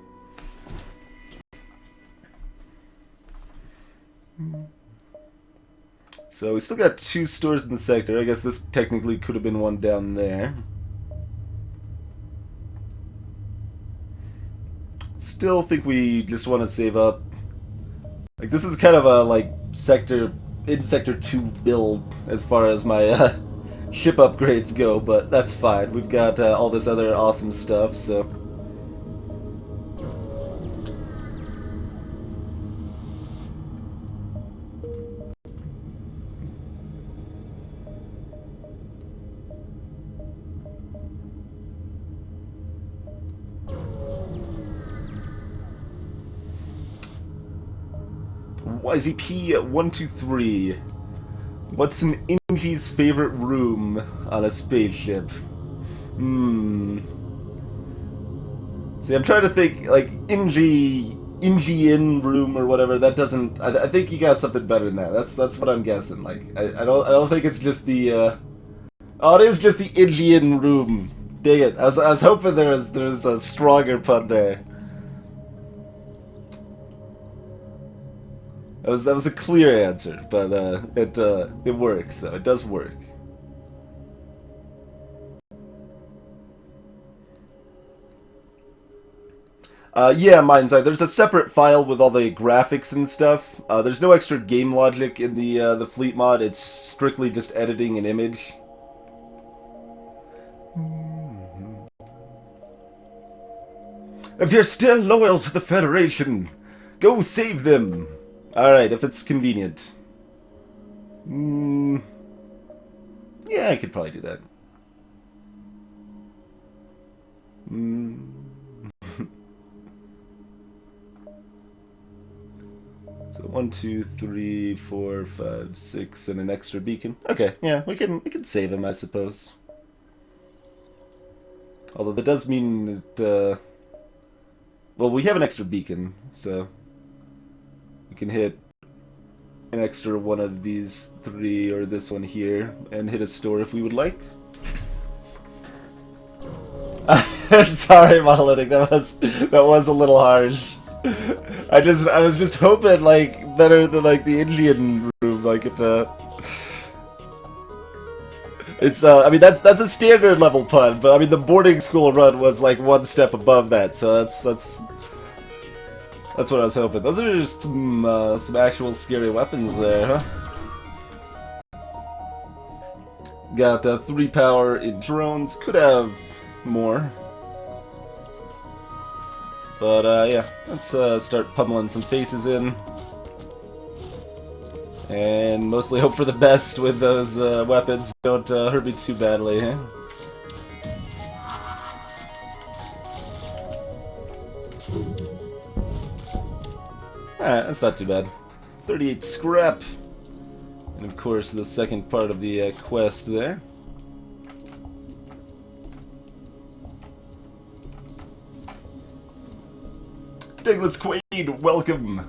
So we still got 2 stores in the sector. I guess this technically could have been one down there. Still think we just want to save up. Like, this is kind of a like sector 2 build as far as my ship upgrades go, but that's fine. We've got all this other awesome stuff, so. YZP123. What's an Inji's favorite room on a spaceship? See, I'm trying to think, like, Injian room or whatever. That doesn't. I think you got something better than that. That's what I'm guessing. Like, I don't think it's just the. Oh, it is just the Injian room. Dang it! I was hoping there was a stronger pun there. That was a clear answer, but it works though. It does work. Yeah, Mind's Eye. There's a separate file with all the graphics and stuff. There's no extra game logic in the fleet mod. It's strictly just editing an image. If you're still loyal to the Federation, go save them. Alright, if it's convenient. Yeah, I could probably do that. So 1, 2, 3, 4, 5, 6, and an extra beacon. Okay, yeah, we can save him, I suppose. Although that does mean that, well, we have an extra beacon, so we can hit an extra one of these 3 or this one here and hit a store if we would like. Sorry, Monolithic, that was a little harsh. I was just hoping like better than like the Indian room, like it's I mean that's a standard level pun, but I mean the boarding school run was like one step above that, so that's what I was hoping. Those are just some actual scary weapons there, huh? Got 3 power in drones, could have more. But yeah, let's start pummeling some faces in. And mostly hope for the best with those weapons. Don't hurt me too badly, huh? Alright, that's not too bad. 38 scrap. And of course, the second part of the quest there. Douglas Quaid, welcome.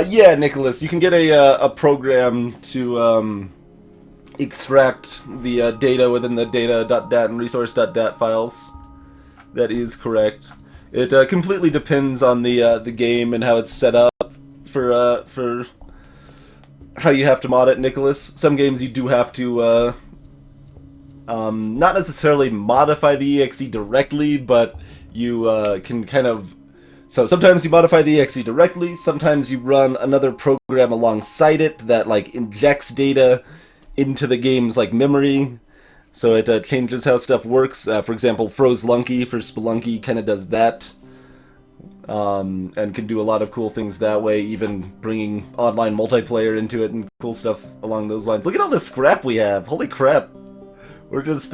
Yeah, Nicholas, you can get a program to extract the data within the data.dat and resource.dat files. That is correct. It completely depends on the game and how it's set up for how you have to mod it, Nicholas. Some games you do have to not necessarily modify the exe directly, but you can kind of. So sometimes you modify the exe directly, sometimes you run another program alongside it that like injects data into the game's like memory, so it changes how stuff works. For example, Frozlunky for Spelunky kind of does that, and can do a lot of cool things that way, even bringing online multiplayer into it and cool stuff along those lines. Look at all the scrap we have! Holy crap! We're just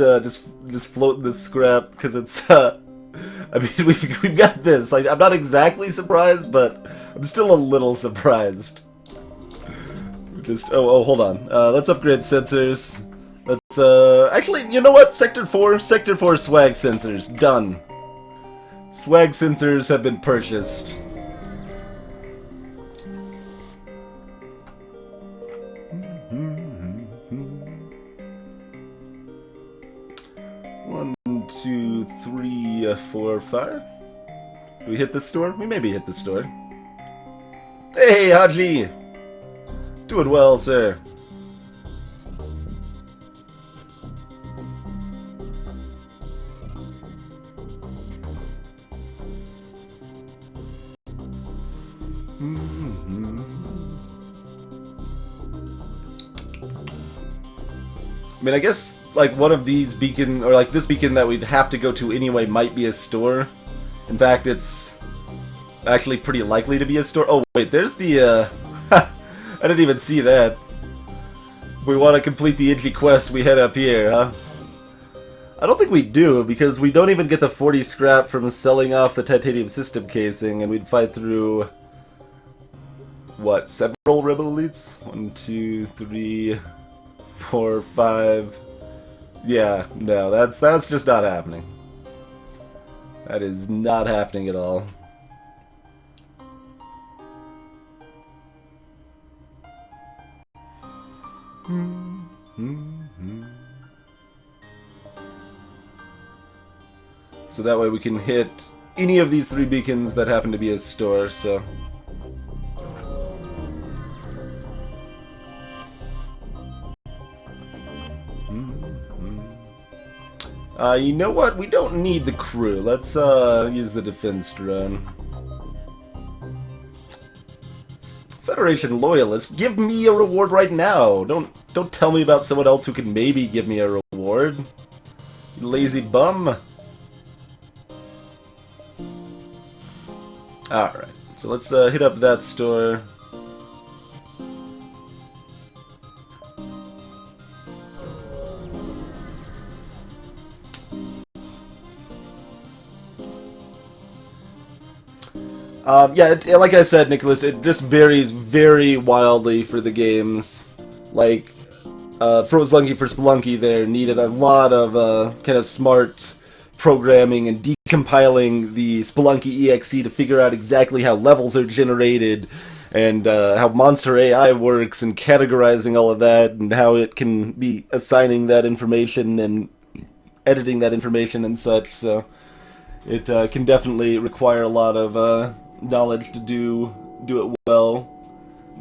floating this scrap because it's I mean, we've got this. I'm not exactly surprised, but I'm still a little surprised. Hold on. Let's upgrade sensors. Let's, actually, you know what? Sector 4 swag sensors. Done. Swag sensors have been purchased. One, two, three, 4, 5. Do we hit the store? We maybe hit the store. Hey, Haji! Doing well, sir. I mean, I guess, like, one of these beacon, or like this beacon that we'd have to go to anyway might be a store. In fact, it's actually pretty likely to be a store. Oh, wait, there's the, I didn't even see that. If we want to complete the Idgy quest, we head up here, huh? I don't think we do, because we don't even get the 40 scrap from selling off the titanium system casing, and we'd fight through, what, several rebel elites? 1, 2, 3, 4, 5. Yeah, no, that's just not happening. That is not happening at all. So that way we can hit any of these 3 beacons that happen to be a store, so... you know what? We don't need the crew. Let's use the defense drone. Federation loyalists, give me a reward right now. Don't tell me about someone else who can maybe give me a reward. You lazy bum. Alright, so let's hit up that store. Yeah, like I said, Nicholas, it just varies very wildly for the games. Like, Frozlunky for Spelunky there needed a lot of kind of smart programming and decompiling the Spelunky EXE to figure out exactly how levels are generated and how monster AI works and categorizing all of that and how it can be assigning that information and editing that information and such, so it can definitely require a lot of knowledge to do it well,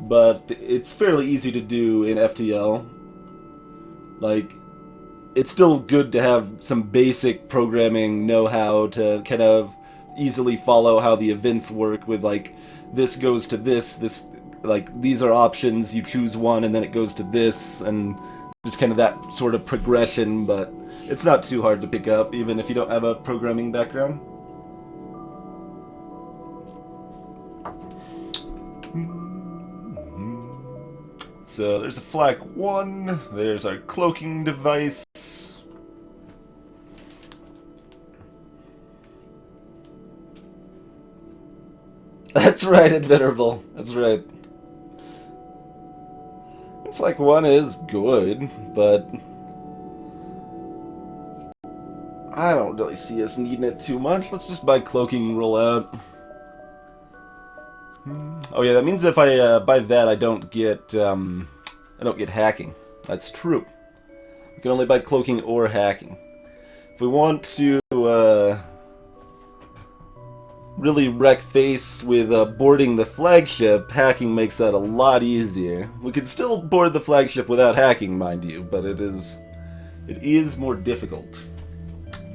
but it's fairly easy to do in FTL. Like, it's still good to have some basic programming know-how to kind of easily follow how the events work with, like, this goes to this, like, these are options, you choose one, and then it goes to this, and just kind of that sort of progression, but it's not too hard to pick up, even if you don't have a programming background. So there's a flak 1. There's our cloaking device. That's right, Invenerable. That's right. Flak 1 is good, but I don't really see us needing it too much. Let's just buy cloaking and roll out. Oh yeah, that means if I buy that, I don't get hacking. That's true. We can only buy cloaking or hacking. If we want to really wreck face with boarding the flagship, hacking makes that a lot easier. We could still board the flagship without hacking, mind you, but it is more difficult.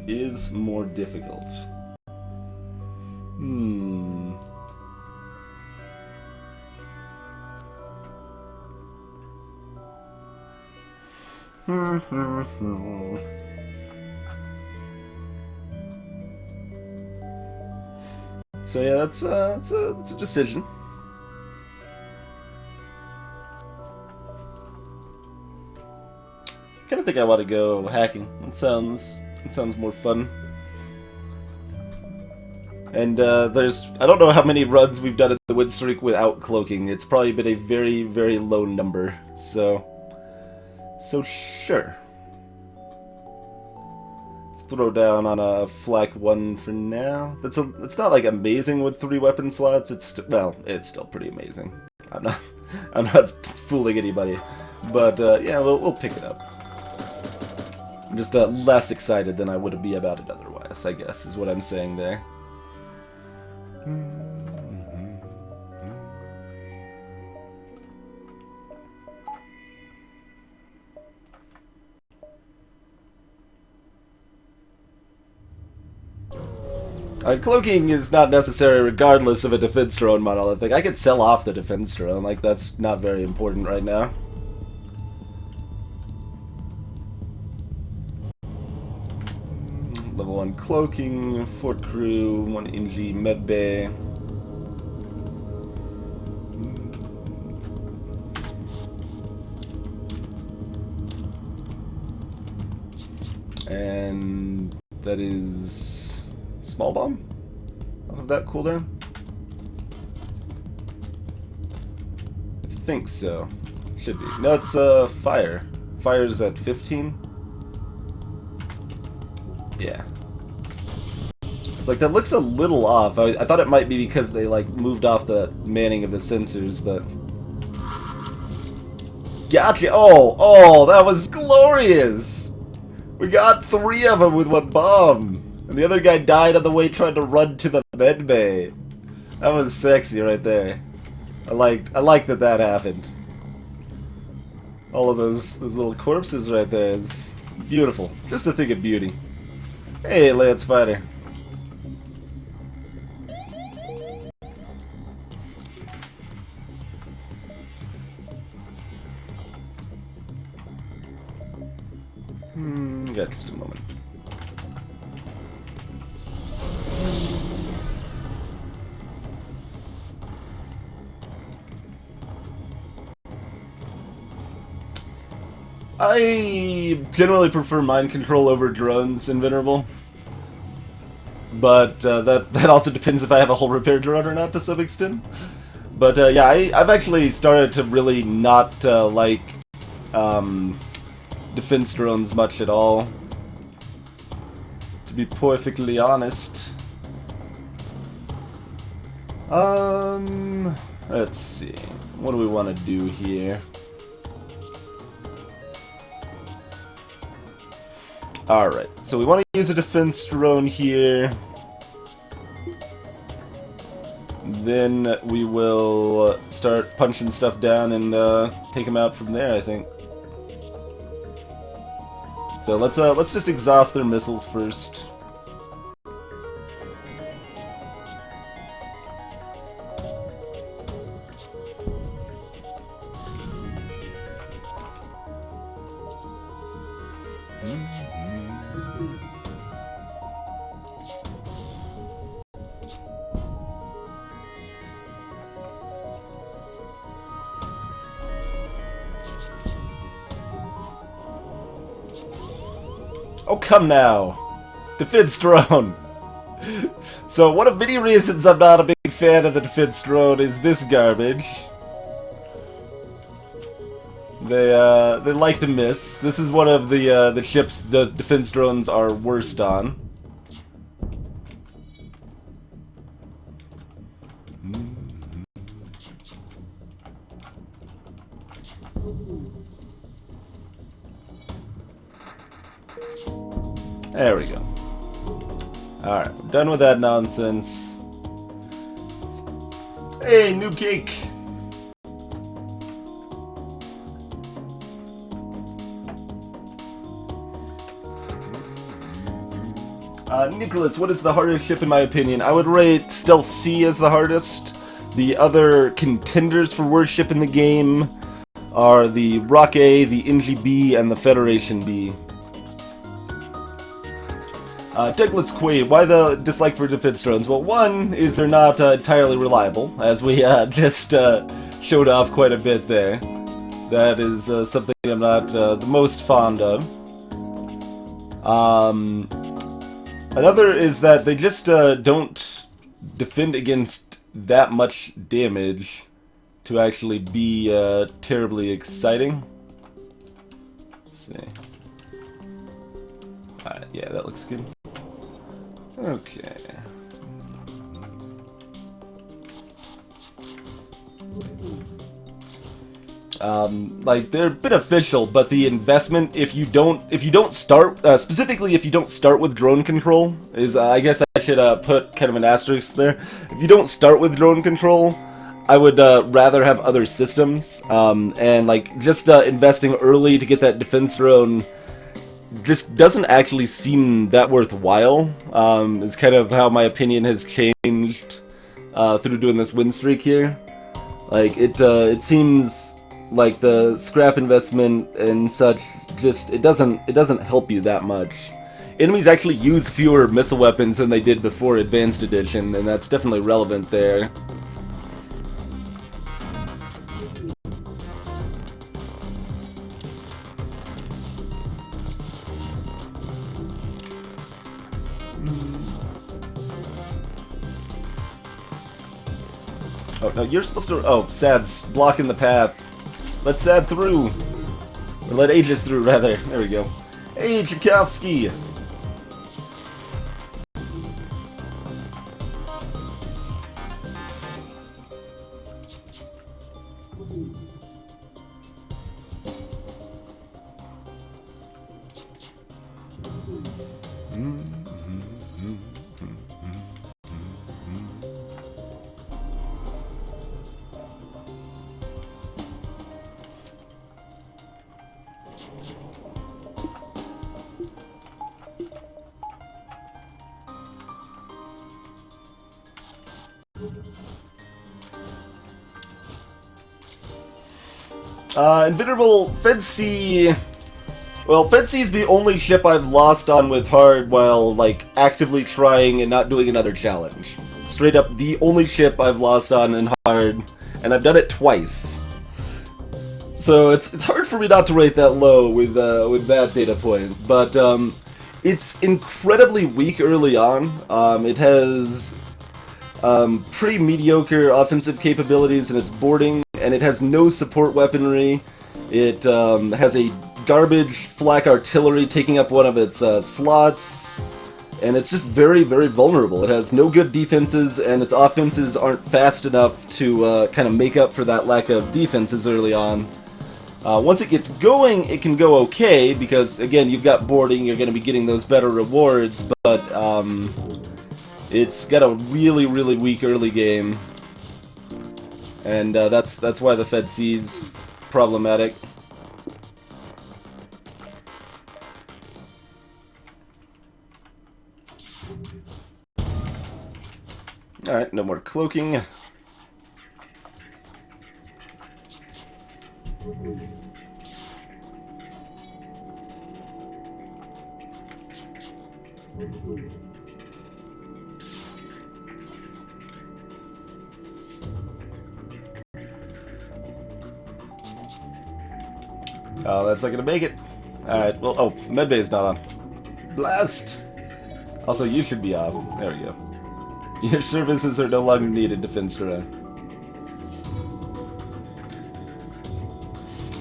Is more difficult. So yeah, that's a decision. Kind of think I want to go hacking. It sounds more fun. And I don't know how many runs we've done at the win streak without cloaking. It's probably been a very, very low number. So sure. Let's throw down on a flak 1 for now. It's not like amazing with 3 weapon slots. It's still pretty amazing. I'm not fooling anybody, but yeah, we'll pick it up. I'm just less excited than I would be about it otherwise, I guess, is what I'm saying there. Cloaking is not necessary regardless of a defense drone model. I think I could sell off the defense drone, like that's not very important right now. Level 1 cloaking, fort crew, 1 NG medbay. And that is small bomb off of that cooldown? I think so. Should be. No, it's fire. Fire's at 15. Yeah. It's like that looks a little off. I thought it might be because they like moved off the manning of the sensors, but gotcha. Oh, that was glorious. We got 3 of them with 1 bomb. And the other guy died on the way trying to run to the med bay. That was sexy right there. I like that happened. All of those little corpses right there is beautiful. Just a thing of beauty. Hey, Lance Fighter. Got just a moment. I generally prefer mind control over drones in Venerable. But that also depends if I have a whole repair drone or not to some extent. But yeah, I've actually started to really not like defense drones much at all. To be perfectly honest. Let's see. What do we want to do here? Alright, so we want to use a defense drone here. Then we will start punching stuff down and take them out from there, I think. So let's just exhaust their missiles first. Oh, come now. Defense drone. So one of many reasons I'm not a big fan of the defense drone is this garbage. They like to miss. This is one of the ships the defense drones are worst on. There we go. Alright, we're done with that nonsense. Hey, new cake! Nicholas, what is the hardest ship in my opinion? I would rate Stealth C as the hardest. The other contenders for worst ship in the game are the Rock A, the Inji B, and the Federation B. Douglas Quaid, why the dislike for defense drones? Well, one is they're not entirely reliable, as we just showed off quite a bit there. That is something I'm not the most fond of. Another is that they just don't defend against that much damage to actually be terribly exciting. Let's see. Yeah, that looks good. Okay. Like they're beneficial, but the investment if you don't start specifically if you don't start with drone control is I guess I should put kind of an asterisk there. If you don't start with drone control, I would rather have other systems, and like just investing early to get that defense drone just doesn't actually seem that worthwhile. Is kind of how my opinion has changed through doing this win streak here. Like it seems like the scrap investment and such just it doesn't help you that much. Enemies actually use fewer missile weapons than they did before Advanced Edition, and that's definitely relevant there. Oh, no, you're supposed to... Oh, Sad's blocking the path. Let Sad through. Or let Aegis through, rather. There we go. Hey, Tchaikovsky! Invincible Fed C. Well, Fed C is the only ship I've lost on with hard while, like, actively trying and not doing another challenge. Straight up, the only ship I've lost on in hard, and I've done it twice. So it's hard for me not to rate that low with that data point. But it's incredibly weak early on. It has pretty mediocre offensive capabilities in its boarding, and it has no support weaponry. It has a garbage flak artillery taking up one of its slots, and it's just very, very vulnerable. It has no good defenses, and its offenses aren't fast enough to kind of make up for that lack of defenses early on. Once it gets going, it can go okay, because, again, you've got boarding, you're going to be getting those better rewards, but it's got a really, really weak early game. And that's why the Fed C's problematic. Alright, no more cloaking. Oh, that's not gonna make it. Alright, well, oh, medbay's not on. Blast! Also, you should be off. There we go. Your services are no longer needed, Defense Terrain.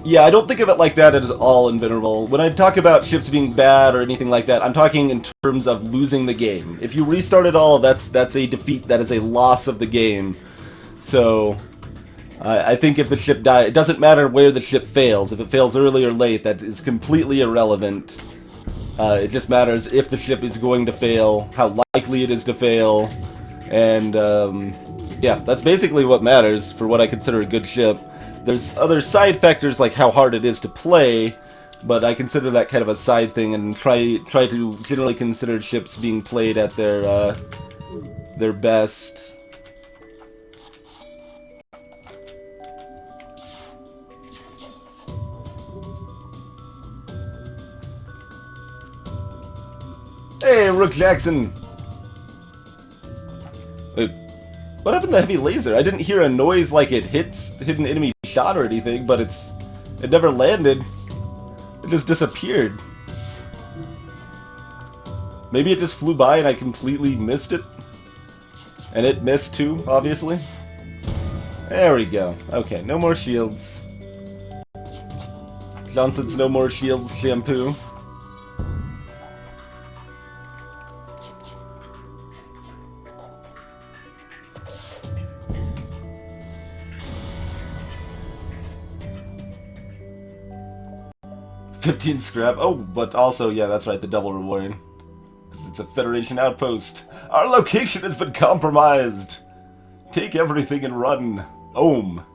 Yeah, I don't think of it like that as all invulnerable. When I talk about ships being bad or anything like that, I'm talking in terms of losing the game. If you restart it all, that's a defeat, that is a loss of the game. So, I think if the ship dies, it doesn't matter where the ship fails. If it fails early or late, that is completely irrelevant. It just matters if the ship is going to fail, how likely it is to fail, and yeah, that's basically what matters for what I consider a good ship. There's other side factors like how hard it is to play, but I consider that kind of a side thing and try to generally consider ships being played at their best. Hey, Rook Jackson! Wait, what happened to the heavy laser? I didn't hear a noise like it hit an enemy shot or anything, but it never landed. It just disappeared. Maybe it just flew by and I completely missed it. And it missed too, obviously. There we go. Okay, no more shields. Johnson's no more shields shampoo. $15 scrap. Oh, but also, yeah, that's right, the double reward. Because it's a Federation outpost. Our location has been compromised. Take everything and run. Ohm.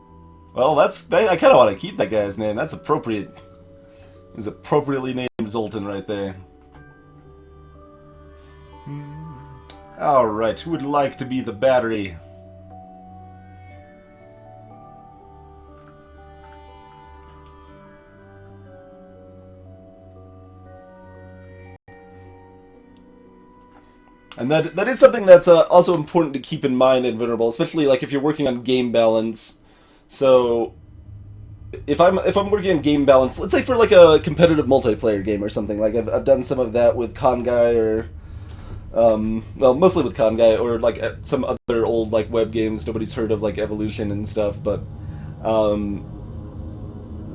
Well, I kind of want to keep that guy's name. That's appropriate. He's appropriately named Zoltan right there. Alright, who would like to be the battery? And that is something that's also important to keep in mind in Vulnerable, especially like if you're working on game balance. So, if I'm working on game balance, let's say for like a competitive multiplayer game or something, like I've done some of that with Conguy or, well, mostly with Conguy or like some other old like web games nobody's heard of, like Evolution and stuff. But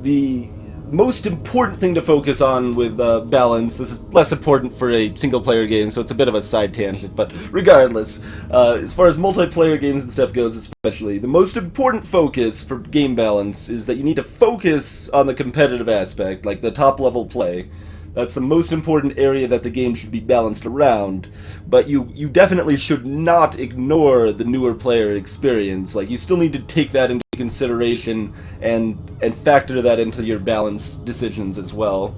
the most important thing to focus on with balance, this is less important for a single-player game, so it's a bit of a side tangent, but regardless, as far as multiplayer games and stuff goes especially, the most important focus for game balance is that you need to focus on the competitive aspect, like the top-level play. That's the most important area that the game should be balanced around, but you definitely should not ignore the newer player experience. Like, you still need to take that into consideration and factor that into your balance decisions as well.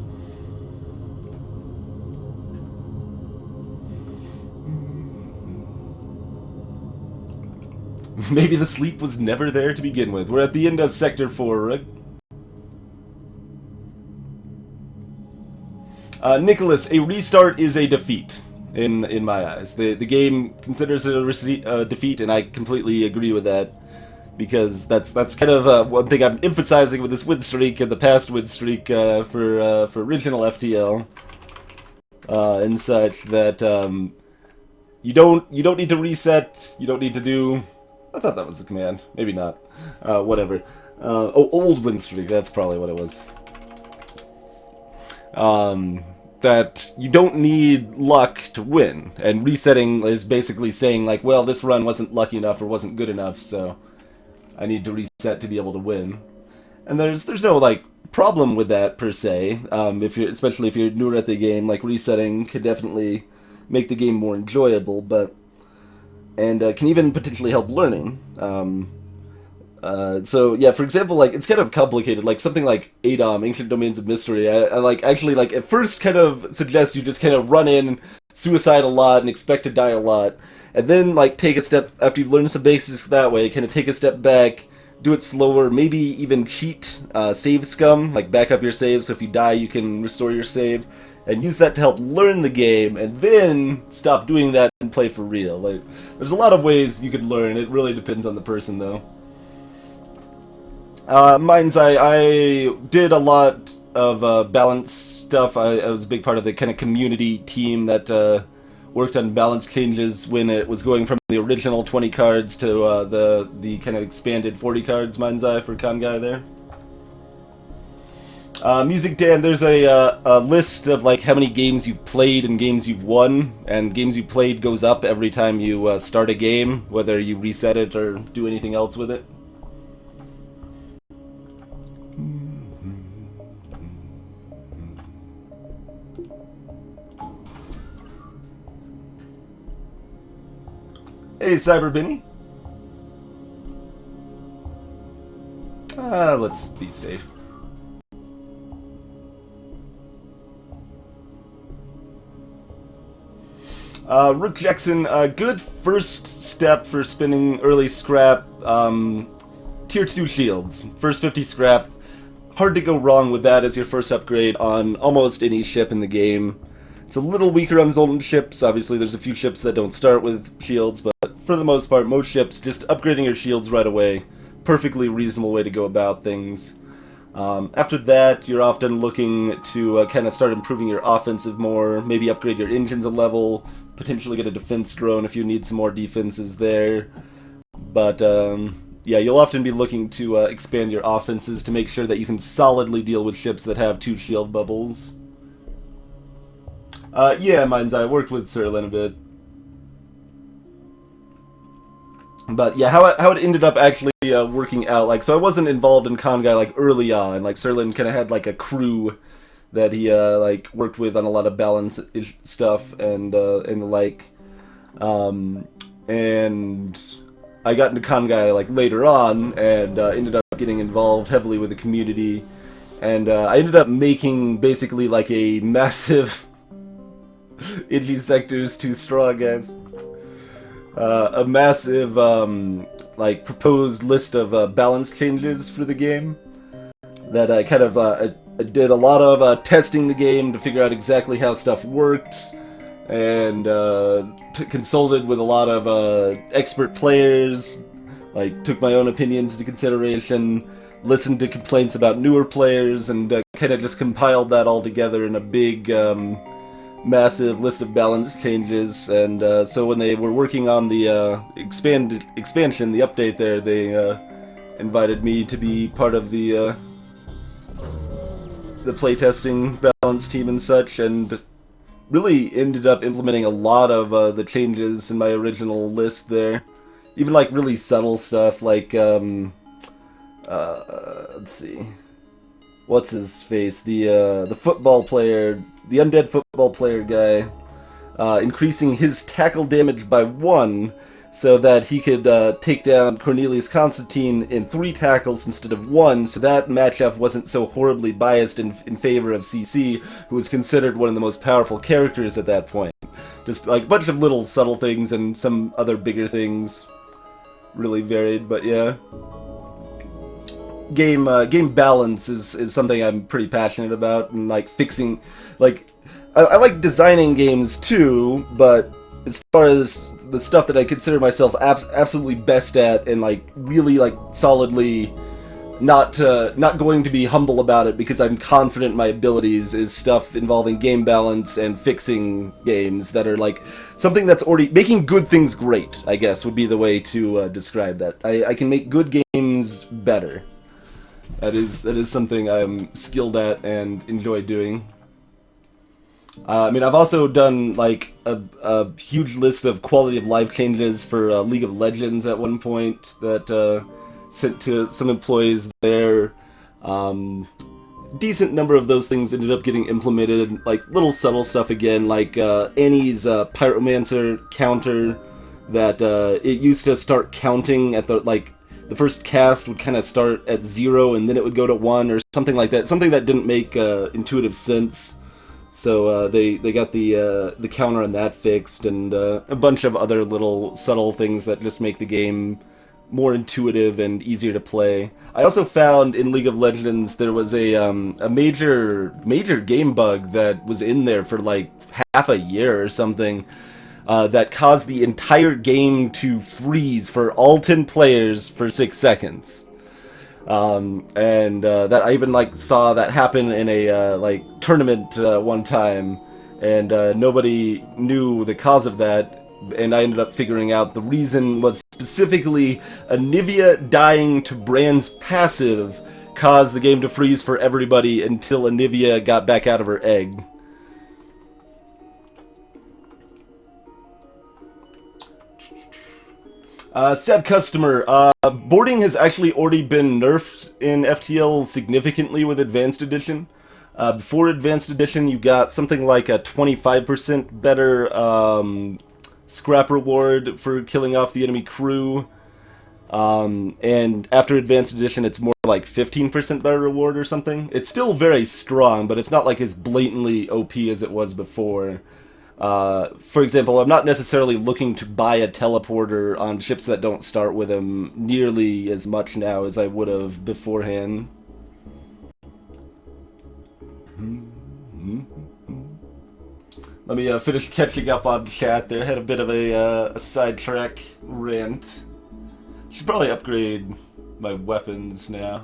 Maybe the sleep was never there to begin with. We're at the end of Sector 4, right? Nicholas, a restart is a defeat, in my eyes. The game considers it a defeat, and I completely agree with that, because that's kind of one thing I'm emphasizing with this win streak and the past win streak for original FTL and such, that you don't need to reset, you don't need to do... I thought that was the command. Maybe not. Whatever. Oh, old win streak, that's probably what it was. That you don't need luck to win, and resetting is basically saying like, well, this run wasn't lucky enough or wasn't good enough, so I need to reset to be able to win. And there's no like problem with that per se. Especially if you're newer at the game, like resetting could definitely make the game more enjoyable, and can even potentially help learning. So yeah, for example, like it's kind of complicated. Like something like ADOM, Ancient Domains of Mystery. I like actually like at first kind of suggest you just kind of run in, suicide a lot, and expect to die a lot, and then like take a step after you've learned some basics that way. Kind of take a step back, do it slower, maybe even cheat, save scum, like back up your save. So if you die, you can restore your save, and use that to help learn the game, and then stop doing that and play for real. Like there's a lot of ways you could learn. It really depends on the person, though. Mine's I did a lot of balance stuff. I was a big part of the kind of community team that worked on balance changes when it was going from the original 20 cards to the kind of expanded 40 cards, mind's eye, for Congai there. Music Dan, there's a list of like how many games you've played and games you've won, and games you played goes up every time you start a game, whether you reset it or do anything else with it. Hey, Cyberbinny. Let's be safe. Rook Jackson, good first step for spinning early scrap. Tier 2 shields. First 50 scrap. Hard to go wrong with that as your first upgrade on almost any ship in the game. It's a little weaker on Zoltan ships. Obviously, there's a few ships that don't start with shields, but for the most part, most ships, just upgrading your shields right away. Perfectly reasonable way to go about things. After that, you're often looking to kind of start improving your offensive more, maybe upgrade your engines a level, potentially get a defense drone if you need some more defenses there. But yeah, you'll often be looking to expand your offenses to make sure that you can solidly deal with ships that have 2 shield bubbles. Yeah, mind's eye, I worked with Serlin a bit. But yeah, how it ended up actually working out, like, so I wasn't involved in Congai like early on. Like Serlin kind of had like a crew that he like worked with on a lot of balance stuff and the like. And I got into Congai like later on and ended up getting involved heavily with the community, and I ended up making basically like a massive Itchy Sectors Too Strong as a massive like proposed list of balance changes for the game that I kind of I did a lot of testing the game to figure out exactly how stuff worked, and consulted with a lot of expert players, like took my own opinions into consideration, listened to complaints about newer players, and kind of just compiled that all together in a big massive list of balance changes. And so when they were working on the expansion, the update there, they invited me to be part of the playtesting balance team and such, and really ended up implementing a lot of the changes in my original list there. Even like really subtle stuff like let's see, what's his face, the football player, the undead football player guy, increasing his tackle damage by 1 so that he could take down Cornelius Constantine in 3 tackles instead of 1, so that matchup wasn't so horribly biased in favor of CC, who was considered one of the most powerful characters at that point. Just like a bunch of little subtle things and some other bigger things. Really varied, but yeah. Game balance is something I'm pretty passionate about, and like fixing, like I like designing games too, but as far as the stuff that I consider myself absolutely best at, and like really like solidly not going to be humble about it because I'm confident in my abilities, is stuff involving game balance and fixing games that are like something that's already making good things great, I guess would be the way to describe that. I can make good games better. That is something I'm skilled at and enjoy doing. I mean, I've also done like a huge list of quality of life changes for League of Legends at one point that sent to some employees there. Decent number of those things ended up getting implemented, like little subtle stuff again, like Annie's Pyromancer counter that it used to start counting at the first cast would kind of start at 0 and then it would go to 1 or something like that. Something that didn't make intuitive sense. So they got the counter on that fixed, and a bunch of other little subtle things that just make the game more intuitive and easier to play. I also found in League of Legends there was a major game bug that was in there for like half a year or something. That caused the entire game to freeze for all 10 players for 6 seconds. And that I even like saw that happen in a like tournament one time, and nobody knew the cause of that. And I ended up figuring out the reason was specifically Anivia dying to Brand's passive caused the game to freeze for everybody until Anivia got back out of her egg. Seb Customer, boarding has actually already been nerfed in FTL significantly with Advanced Edition. Before Advanced Edition, you got something like a 25% better scrap reward for killing off the enemy crew. And after Advanced Edition, it's more like 15% better reward or something. It's still very strong, but it's not like as blatantly OP as it was before. For example, I'm not necessarily looking to buy a teleporter on ships that don't start with him nearly as much now as I would have beforehand. Let me finish catching up on chat there. Had a bit of a sidetrack rant. Should probably upgrade my weapons now.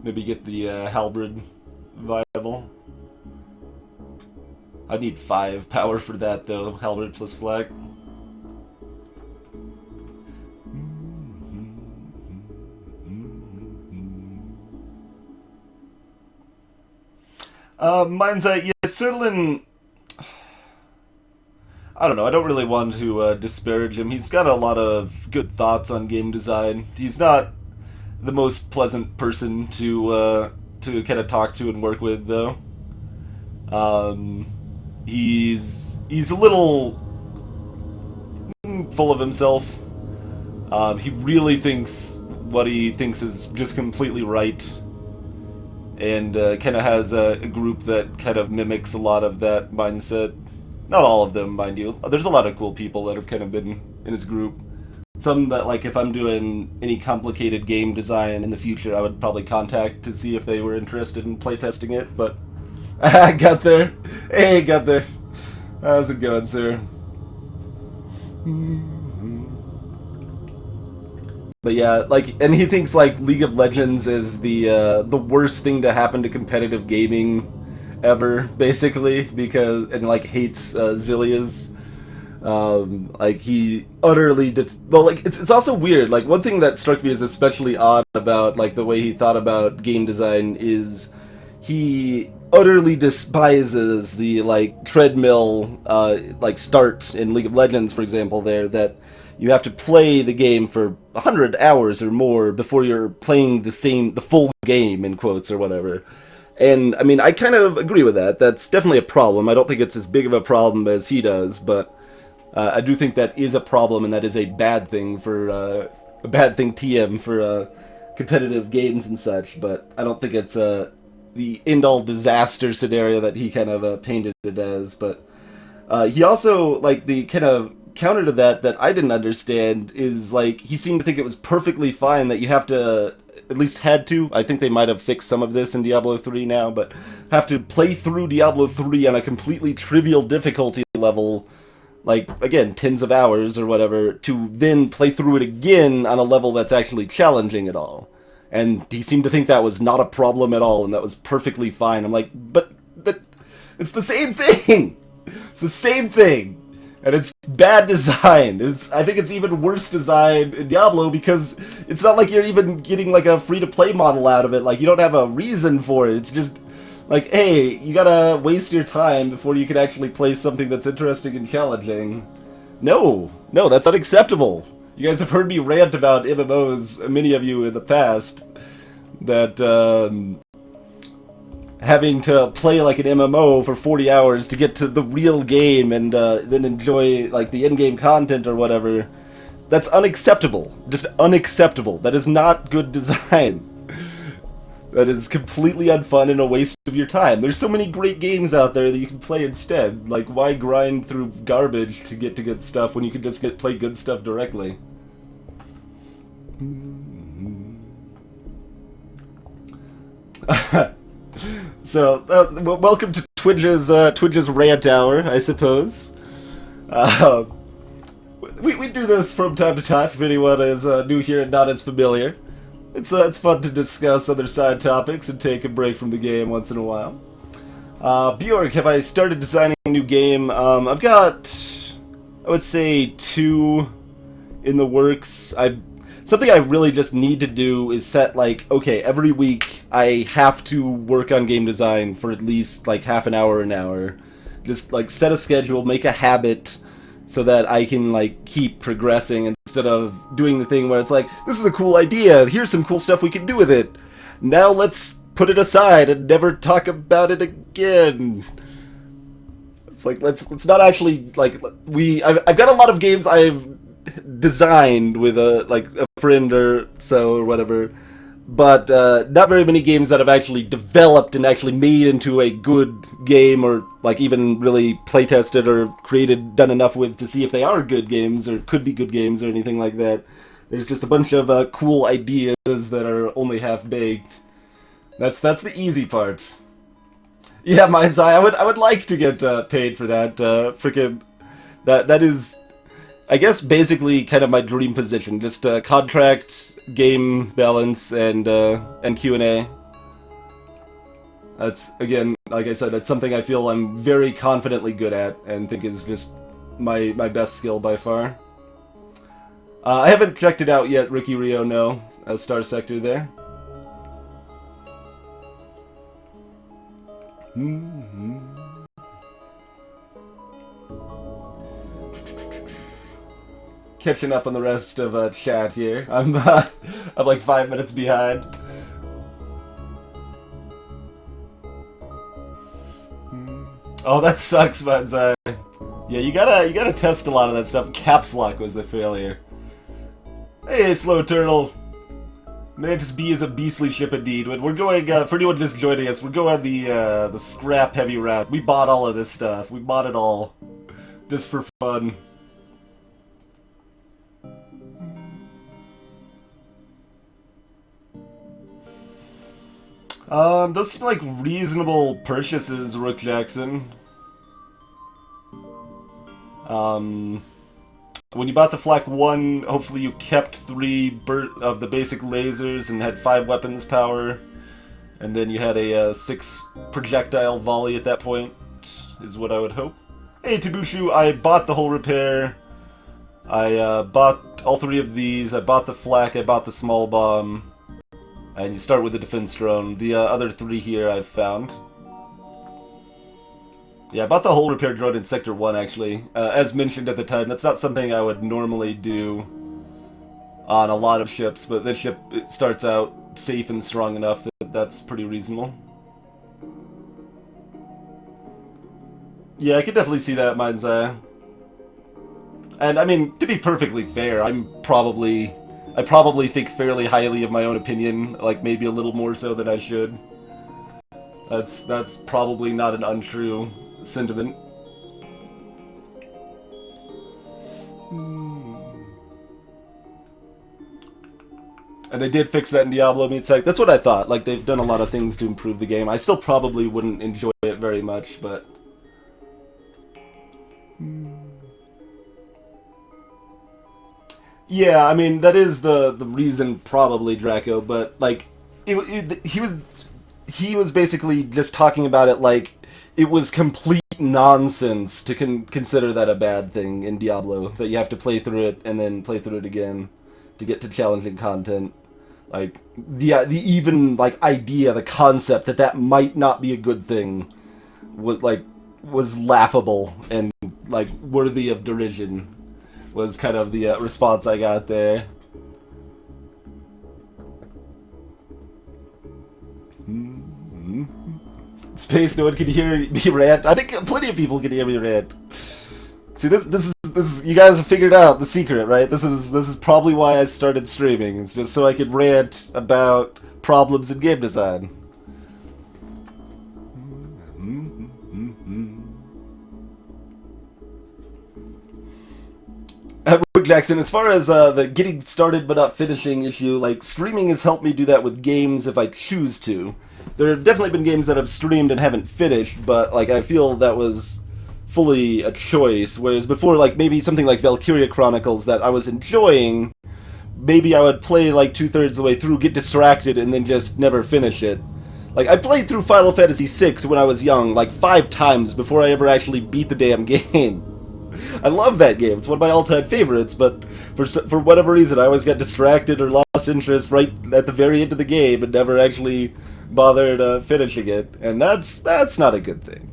Maybe get the halberd viable. I need 5 power for that though, halberd plus flak. Mine's yeah, Serlin. I don't know, I don't really want to disparage him. He's got a lot of good thoughts on game design. He's not the most pleasant person to kind of talk to and work with though. He's a little full of himself. He really thinks what he thinks is just completely right, and kind of has a group that kind of mimics a lot of that mindset. Not all of them, mind you. There's a lot of cool people that have kind of been in his group. Some that, like, if I'm doing any complicated game design in the future, I would probably contact to see if they were interested in playtesting it, but I got there. Hey, got there. How's it going, sir? But yeah, like, and he thinks like League of Legends is the worst thing to happen to competitive gaming ever, basically, because and like hates Zillia's. Like he utterly well, like it's also weird. Like one thing that struck me as especially odd about like the way he thought about game design is he utterly despises the like treadmill like start in League of Legends, for example, there that you have to play the game for 100 hours or more before you're playing the full game, in quotes or whatever. And I mean, I kind of agree with that. That's definitely a problem. I don't think it's as big of a problem as he does, but I do think that is a problem, and that is a bad thing for TM for competitive games and such. But I don't think it's the end-all disaster scenario that he kind of painted it as. But he also, like, the kind of counter to that I didn't understand is, like, he seemed to think it was perfectly fine that you have to, at least had to, I think they might have fixed some of this in Diablo 3 now, but have to play through Diablo 3 on a completely trivial difficulty level, like, again, tens of hours or whatever, to then play through it again on a level that's actually challenging at all. And he seemed to think that was not a problem at all, and that was perfectly fine. I'm like, but it's the same thing! It's the same thing! And it's bad design. I think it's even worse design in Diablo because it's not like you're even getting like a free-to-play model out of it. Like, you don't have a reason for it. It's just like, hey, you gotta waste your time before you can actually play something that's interesting and challenging. No, that's unacceptable. You guys have heard me rant about MMOs, many of you in the past, that having to play like an MMO for 40 hours to get to the real game and then enjoy like the in-game content or whatever, that's unacceptable. Just unacceptable. That is not good design. That is completely unfun and a waste of your time. There's so many great games out there that you can play instead. Like, why grind through garbage to get to good stuff when you can just play good stuff directly? So, welcome to Twitch's rant hour, I suppose. We do this from time to time if anyone is new here and not as familiar. it's fun to discuss other side topics and take a break from the game once in a while. Bjork, have I started designing a new game? I've got, I would say, 2 in the works. Something I really just need to do is set, like, okay, every week I have to work on game design for at least, like, half an hour, an hour. Just, like, set a schedule, make a habit, so that I can, like, keep progressing instead of doing the thing where it's like, this is a cool idea, here's some cool stuff we can do with it. Now let's put it aside and never talk about it again. It's like, let's not actually, like, I've got a lot of games I've designed with a friend or so or whatever, but not very many games that I've actually developed and actually made into a good game, or like even really playtested or done enough with to see if they are good games or could be good games or anything like that. There's just a bunch of cool ideas that are only half baked. That's the easy part. Yeah, Mind's Eye. I would like to get paid for that. That is, I guess, basically kind of my dream position. Just contract, game balance, and Q&A. That's, again, like I said, that's something I feel I'm very confidently good at and think is just my best skill by far. I haven't checked it out yet, Ricky Rio, no. Star Sector there. Catching up on the rest of chat here. I'm like 5 minutes behind. Oh, that sucks, Manzai. Yeah, you gotta test a lot of that stuff. Caps lock was the failure. Hey, Slow Turtle. Mantis B is a beastly ship indeed. We're going, for anyone just joining us, we're going the scrap heavy route. We bought all of this stuff. We bought it all. Just for fun. Those seem like reasonable purchases, Rook Jackson. When you bought the Flak 1, hopefully you kept 3 of the basic lasers and had 5 weapons power. And then you had a 6 projectile volley at that point, is what I would hope. Hey, Tabushu, I bought the whole repair. I bought all 3 of these. I bought the Flak, I bought the small bomb. And you start with the defense drone. The other 3 here I've found. Yeah, I bought the whole repair drone in Sector 1, actually. As mentioned at the time, that's not something I would normally do on a lot of ships, but this ship, it starts out safe and strong enough that that's pretty reasonable. Yeah, I could definitely see that, Mind's Eye. And, I mean, to be perfectly fair, I probably think fairly highly of my own opinion, like maybe a little more so than I should. That's probably not an untrue sentiment. And they did fix that in Diablo Meets Heck. That's what I thought. Like, they've done a lot of things to improve the game. I still probably wouldn't enjoy it very much, but... Yeah, I mean, that is the reason, probably, Draco, but, like, he was basically just talking about it like it was complete nonsense to consider that a bad thing in Diablo, that you have to play through it and then play through it again to get to challenging content. Like, the even, like, idea, the concept that might not be a good thing was laughable and, like, worthy of derision. Was kind of the response I got there. Space, no one can hear me rant. I think plenty of people can hear me rant. See, this is you guys have figured out the secret, right? This is probably why I started streaming. It's just so I could rant about problems in game design. Rick Jackson, as far as the getting started but not finishing issue, like, streaming has helped me do that with games if I choose to. There have definitely been games that I've streamed and haven't finished, but, like, I feel that was fully a choice, whereas before, like, maybe something like Valkyria Chronicles that I was enjoying, maybe I would play like 2/3 of the way through, get distracted, and then just never finish it. Like, I played through Final Fantasy VI when I was young, like 5 times before I ever actually beat the damn game. I love that game. It's one of my all-time favorites, but for whatever reason, I always got distracted or lost interest right at the very end of the game and never actually bothered finishing it, and that's not a good thing.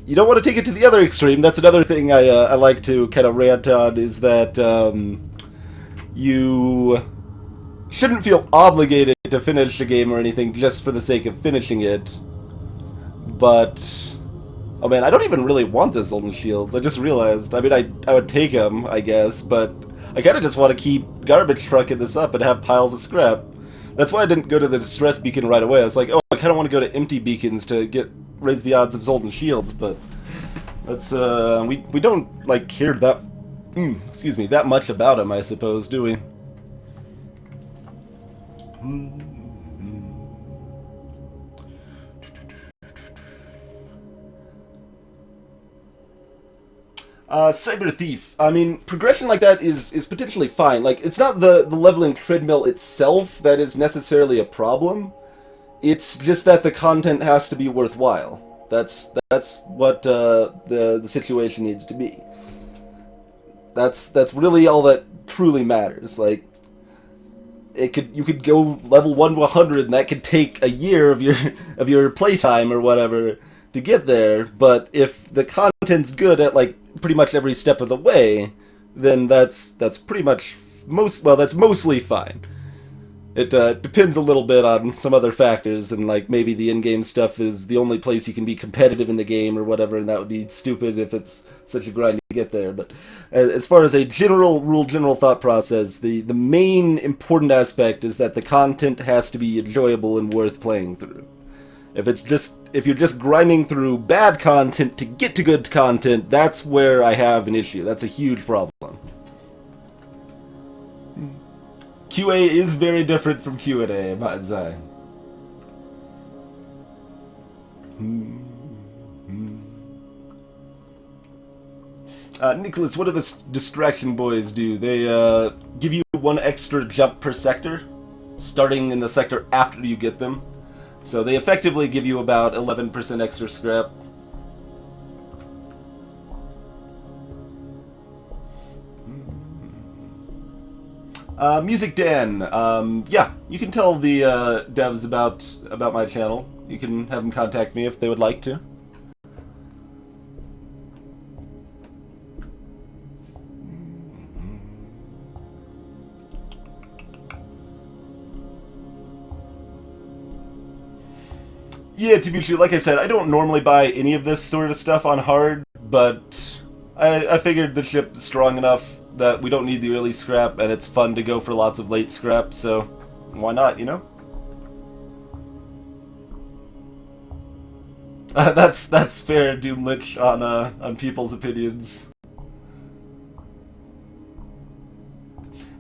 You don't want to take it to the other extreme. That's another thing I like to kind of rant on, is that you shouldn't feel obligated to finish a game or anything just for the sake of finishing it. But, oh man, I don't even really want the Golden Shields. I just realized. I mean, I would take them, I guess, but I kind of just want to keep garbage trucking this up and have piles of scrap. That's why I didn't go to the distress beacon right away. I was like, oh, I kind of want to go to empty beacons to raise the odds of Golden Shields, but that's we don't like care that excuse me, that much about them, I suppose, do we? Cyber Thief. I mean, progression like that is potentially fine. Like, it's not the leveling treadmill itself that is necessarily a problem. It's just that the content has to be worthwhile. That's what the situation needs to be. That's really all that truly matters. Like, you could go level 1 to 100, and that could take a year of your playtime or whatever to get there. But if the content's good at like pretty much every step of the way, then that's pretty much that's mostly fine. It depends a little bit on some other factors, and like maybe the in-game stuff is the only place you can be competitive in the game or whatever, and that would be stupid if it's such a grind to get there. But as far as a general thought process, the main important aspect is that the content has to be enjoyable and worth playing through. If you're just grinding through bad content to get to good content, that's where I have an issue. That's a huge problem. QA is very different from Q&A, might say. Nicholas, what do the distraction boys do? They give you 1 extra jump per sector, starting in the sector after you get them. So they effectively give you about 11% extra scrap. Music Dan, yeah, you can tell the devs about my channel. You can have them contact me if they would like to. Yeah, to be true, like I said, I don't normally buy any of this sort of stuff on hard, but I figured the ship's strong enough that we don't need the early scrap, and it's fun to go for lots of late scrap, so why not, you know? That's fair, Doomlich, on people's opinions.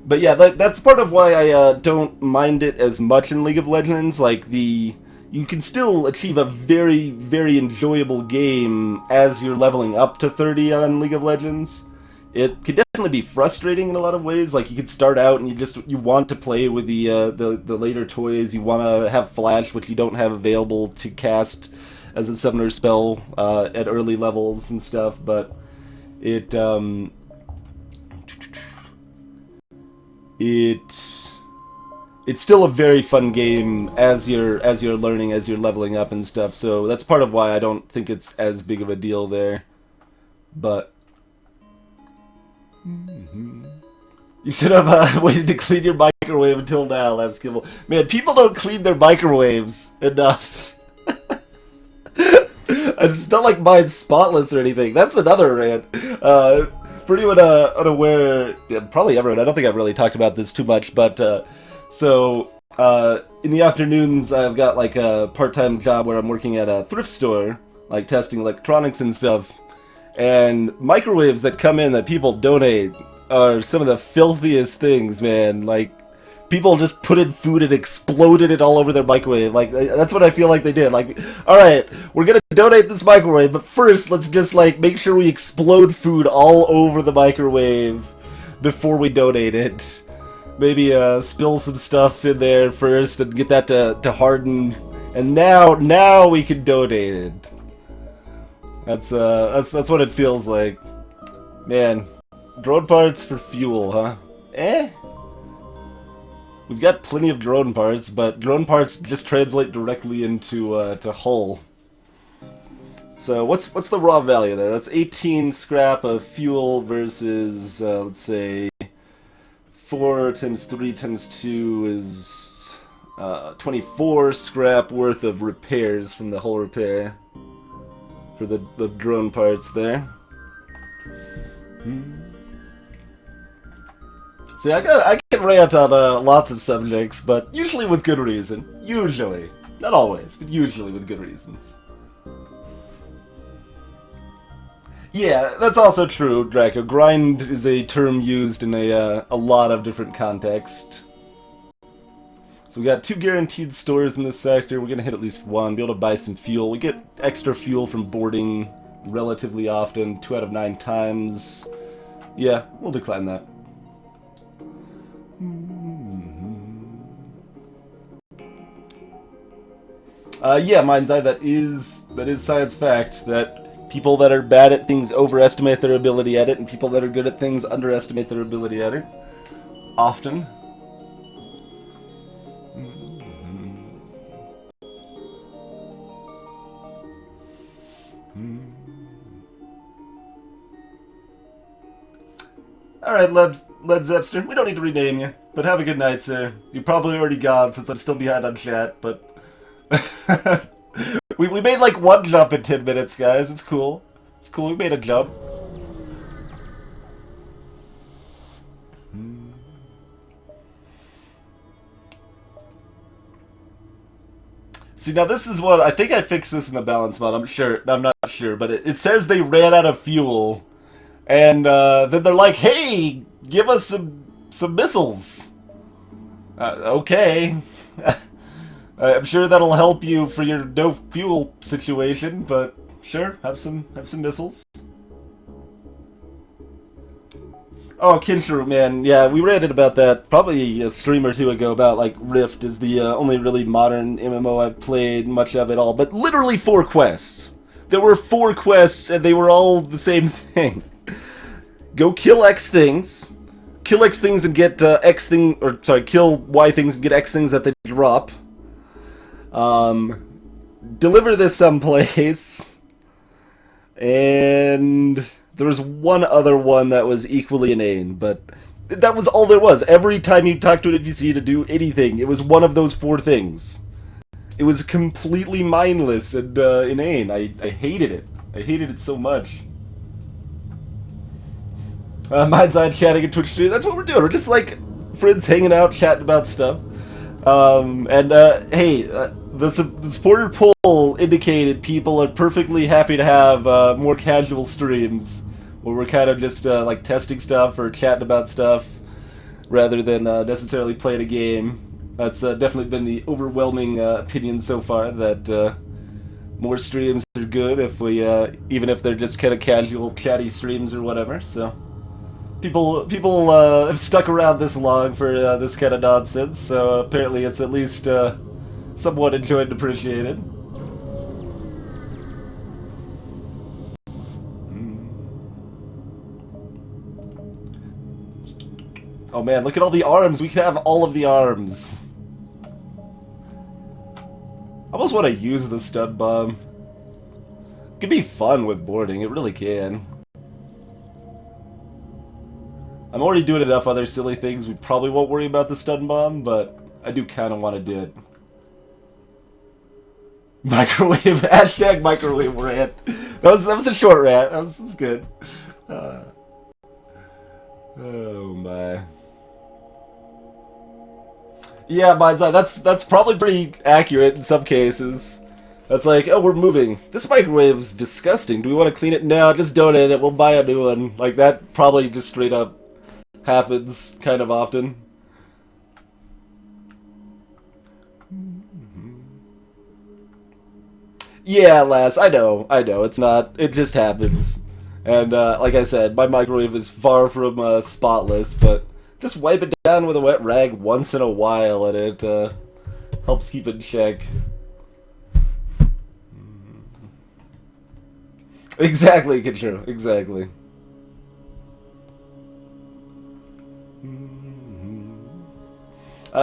But yeah, that's part of why I don't mind it as much in League of Legends. Like, you can still achieve a very, very enjoyable game as you're leveling up to 30 on League of Legends. It could definitely be frustrating in a lot of ways. Like, you could start out and you want to play with the later toys. You want to have Flash, which you don't have available to cast as a summoner spell at early levels and stuff. But it's still a very fun game as you're learning, as you're leveling up and stuff. So that's part of why I don't think it's as big of a deal there. But you should have waited to clean your microwave until now, Lance Kimball. Man, people don't clean their microwaves enough. It's not like mine's spotless or anything. That's another rant. For anyone unaware, probably everyone, I don't think I've really talked about this too much, but so in the afternoons I've got like a part-time job where I'm working at a thrift store, like testing electronics and stuff. And microwaves that come in that people donate are some of the filthiest things, man. Like, people just put in food and exploded it all over their microwave. Like, that's what I feel like they did. Like, alright, we're gonna donate this microwave, but first let's just, like, make sure we explode food all over the microwave before we donate it. maybe spill some stuff in there first and get that to harden, and now we can donate it. That's what it feels like. Man, drone parts for fuel, huh? Eh? We've got plenty of drone parts, but drone parts just translate directly into to hull. So what's the raw value there? That's 18 scrap of fuel versus let's say 4 times 3 times 2 is 24 scrap worth of repairs from the hull repair for the drone parts there. See, I can rant on lots of subjects, but usually with good reason. Usually. Not always, but usually with good reasons. Yeah, that's also true, Draco. Grind is a term used in a lot of different contexts. So we got 2 guaranteed stores in this sector. We're gonna hit at least 1, be able to buy some fuel. We get extra fuel from boarding relatively often, 2 out of 9 times. Yeah, we'll decline that. Yeah, Mind's Eye, that is science fact, that people that are bad at things overestimate their ability at it, and people that are good at things underestimate their ability at it. Often. Alright, Led Zepster, we don't need to rename you, but have a good night, sir. You're probably already gone since I'm still behind on chat, but... we made like 1 jump in 10 minutes, guys. It's cool. It's cool, we made a jump. See, now this is what... I think I fixed this in the balance mod, I'm not sure, but it says they ran out of fuel. And then they're like, hey, give us some missiles. Okay. I'm sure that'll help you for your no fuel situation, but sure, have some missiles. Oh, Kinshiro, man, yeah, we ranted about that probably a stream or 2 ago about, like, Rift is the only really modern MMO I've played much of it all, but literally 4 quests. There were 4 quests, and they were all the same thing. Go kill X things, kill X things and get X thing, or sorry, kill Y things and get X things that they drop. Deliver this someplace, and there was one other one that was equally inane, but that was all there was. Every time you talk to an NPC to do anything, it was one of those 4 things. It was completely mindless and inane. I hated it. I hated it so much. Mind's Eye chatting at Twitch stream. That's what we're doing. We're just like friends hanging out, chatting about stuff. Hey, the supporter poll indicated people are perfectly happy to have more casual streams where we're kind of just like testing stuff or chatting about stuff rather than necessarily playing a game. That's definitely been the overwhelming opinion so far, that more streams are good if we, even if they're just kind of casual, chatty streams or whatever. So people have stuck around this long for this kind of nonsense. So apparently it's at least somewhat enjoyed and appreciated. Oh man, look at all the arms! We can have all of the arms! I almost want to use the stun bomb. It can be fun with boarding, it really can. I'm already doing enough other silly things, we probably won't worry about the stun bomb, but I do kind of want to do it. Microwave, hashtag microwave rant. That was a short rant, that was good. Oh my. Yeah, Mind's Eye, that's probably pretty accurate in some cases. That's like, oh, we're moving. This microwave's disgusting. Do we want to clean it? No, just donate it. We'll buy a new one. Like, that probably just straight up happens kind of often. Yeah, lass, I know. It's not. It just happens. And, like I said, my microwave is far from spotless, but Just wipe it down with a wet rag once in a while, and it helps keep it in check. Exactly, Kitro. Exactly.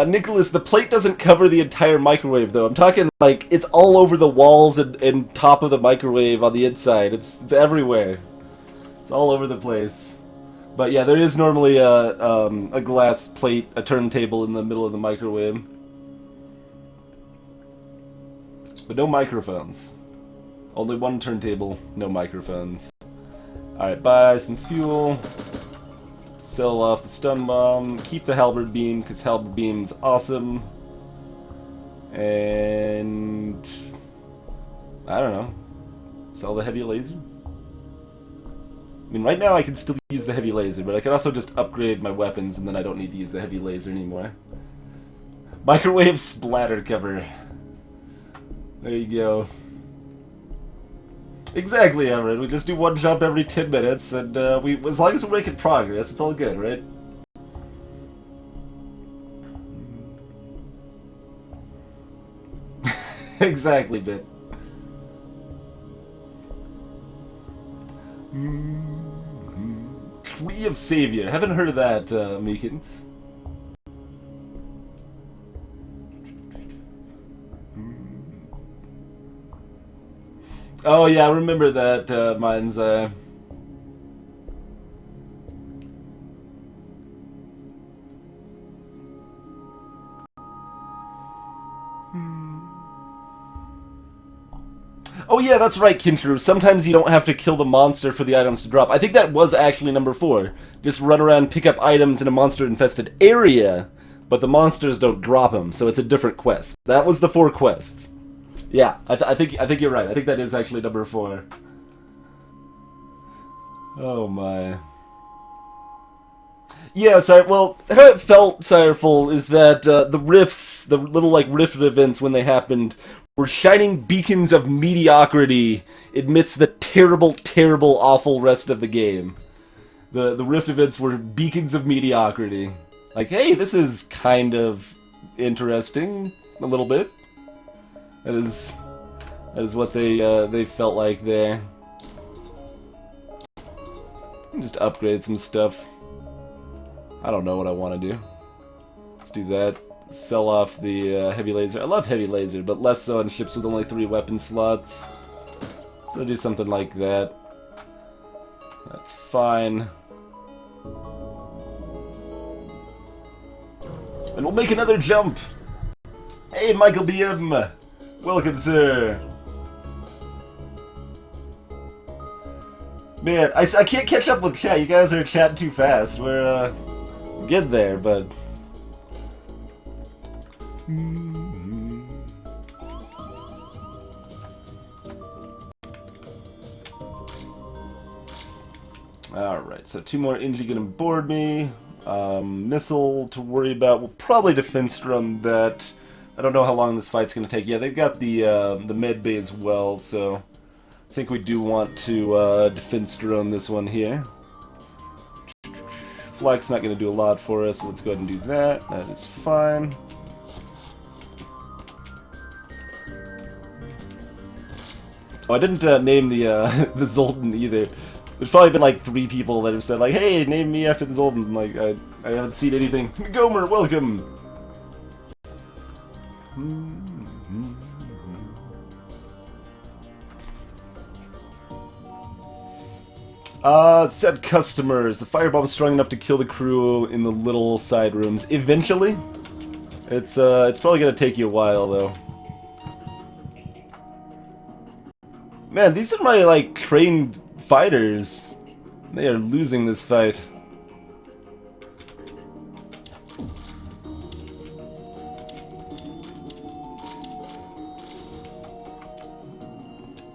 Nicholas, the plate doesn't cover the entire microwave, though. I'm talking, like, it's all over the walls and top of the microwave on the inside. It's everywhere. It's all over the place. But yeah, there is normally a glass plate, a turntable in the middle of the microwave. But no microphones. Only one turntable, no microphones. Alright, buy some fuel. Sell off the stun bomb. Keep the halberd beam, because halberd beam's awesome. And I don't know. Sell the heavy laser? I mean, right now I can still use the heavy laser, but I can also just upgrade my weapons and then I don't need to use the heavy laser anymore. Microwave splatter cover. There you go. Exactly, Everett. We just do one jump every 10 minutes, and as long as we're making progress, it's all good, right? Exactly, Bit. Tree of Savior. Haven't heard of that, Meekins. Oh yeah, I remember that, Mind's Eye. Oh yeah, that's right, Kinshru. Sometimes you don't have to kill the monster for the items to drop. I think that was actually number 4. Just run around, pick up items in a monster-infested area, but the monsters don't drop them, so it's a different quest. That was the 4 quests. Yeah, I think you're right. I think that is actually number 4. Oh my. Yeah, sorry. Well, how it felt, Sireful, is that the rifts, the little like rift events when they happened, were shining beacons of mediocrity amidst the terrible, terrible, awful rest of the game. The rift events were beacons of mediocrity. Like, hey, this is kind of interesting, a little bit. That is what they felt like there. Just upgrade some stuff. I don't know what I want to do. Let's do that. Sell off the heavy laser. I love heavy laser, but less so on ships with only 3 weapon slots. So I'll do something like that. That's fine. And we'll make another jump! Hey, Michael BM! Welcome, sir! Man, I can't catch up with chat. You guys are chatting too fast. We're, getting there, but... Alright, so 2 more Inji gonna board me. Missile to worry about. We'll probably defense drum that. I don't know how long this fight's gonna take. Yeah, they've got the med bay as well, so I think we do want to defense drone this one here. Flak's not gonna do a lot for us, so let's go ahead and do that. That is fine. Oh, I didn't name the the Zoltan either. There's probably been like 3 people that have said like, "Hey, name me after the Zoltan." Like I haven't seen anything. Gomer, welcome. Said customers. The firebomb's strong enough to kill the crew in the little side rooms. Eventually, it's probably gonna take you a while though. Man, these are my like trained fighters. They are losing this fight.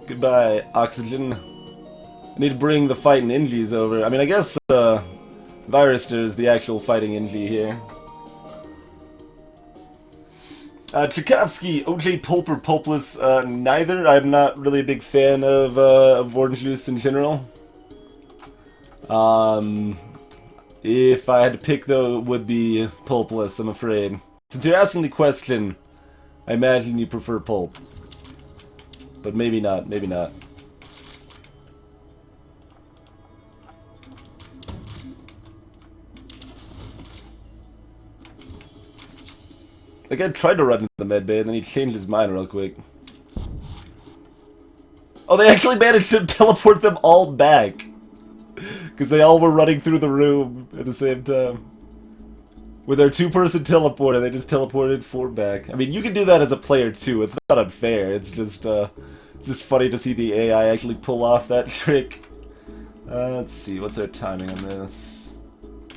Goodbye, oxygen. I need to bring the fighting Injis over. I mean, I guess Viruster is the actual fighting Inji here. Tchaikovsky, OJ Pulp or Pulpless, neither. I'm not really a big fan of orange juice in general. If I had to pick, though, it would be pulpless, I'm afraid. Since you're asking the question, I imagine you prefer pulp. But maybe not, maybe not. The guy tried to run into the medbay, and then he changed his mind real quick. Oh, they actually managed to teleport them all back! Because they all were running through the room at the same time. With their two-person teleporter, they just teleported 4 back. I mean, you can do that as a player, too. It's not unfair. It's just funny to see the AI actually pull off that trick. Let's see. What's our timing on this?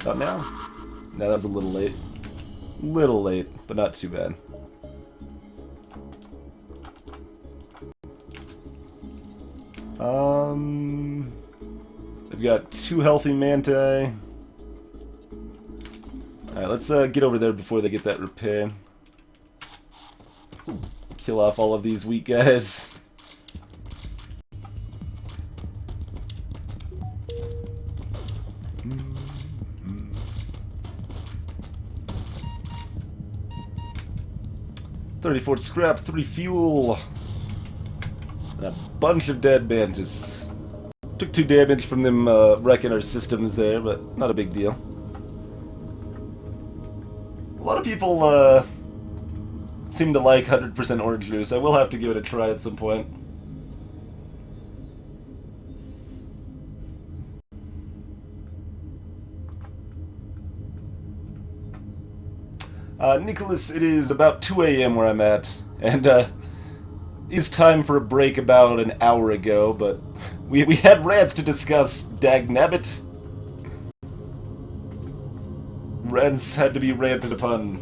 About now? No, that was a little late. Little late, but not too bad. I've got 2 healthy Manti. Alright, let's get over there before they get that repair. Kill off all of these weak guys. $34 scrap, 3 fuel, and a bunch of dead Mantis. Took 2 damage from them wrecking our systems there, but not a big deal. A lot of people seem to like 100% orange juice. I will have to give it a try at some point. Nicholas, it is about 2 a.m. where I'm at, and it's time for a break about an hour ago, but we had rants to discuss, dagnabbit. Rants had to be ranted upon.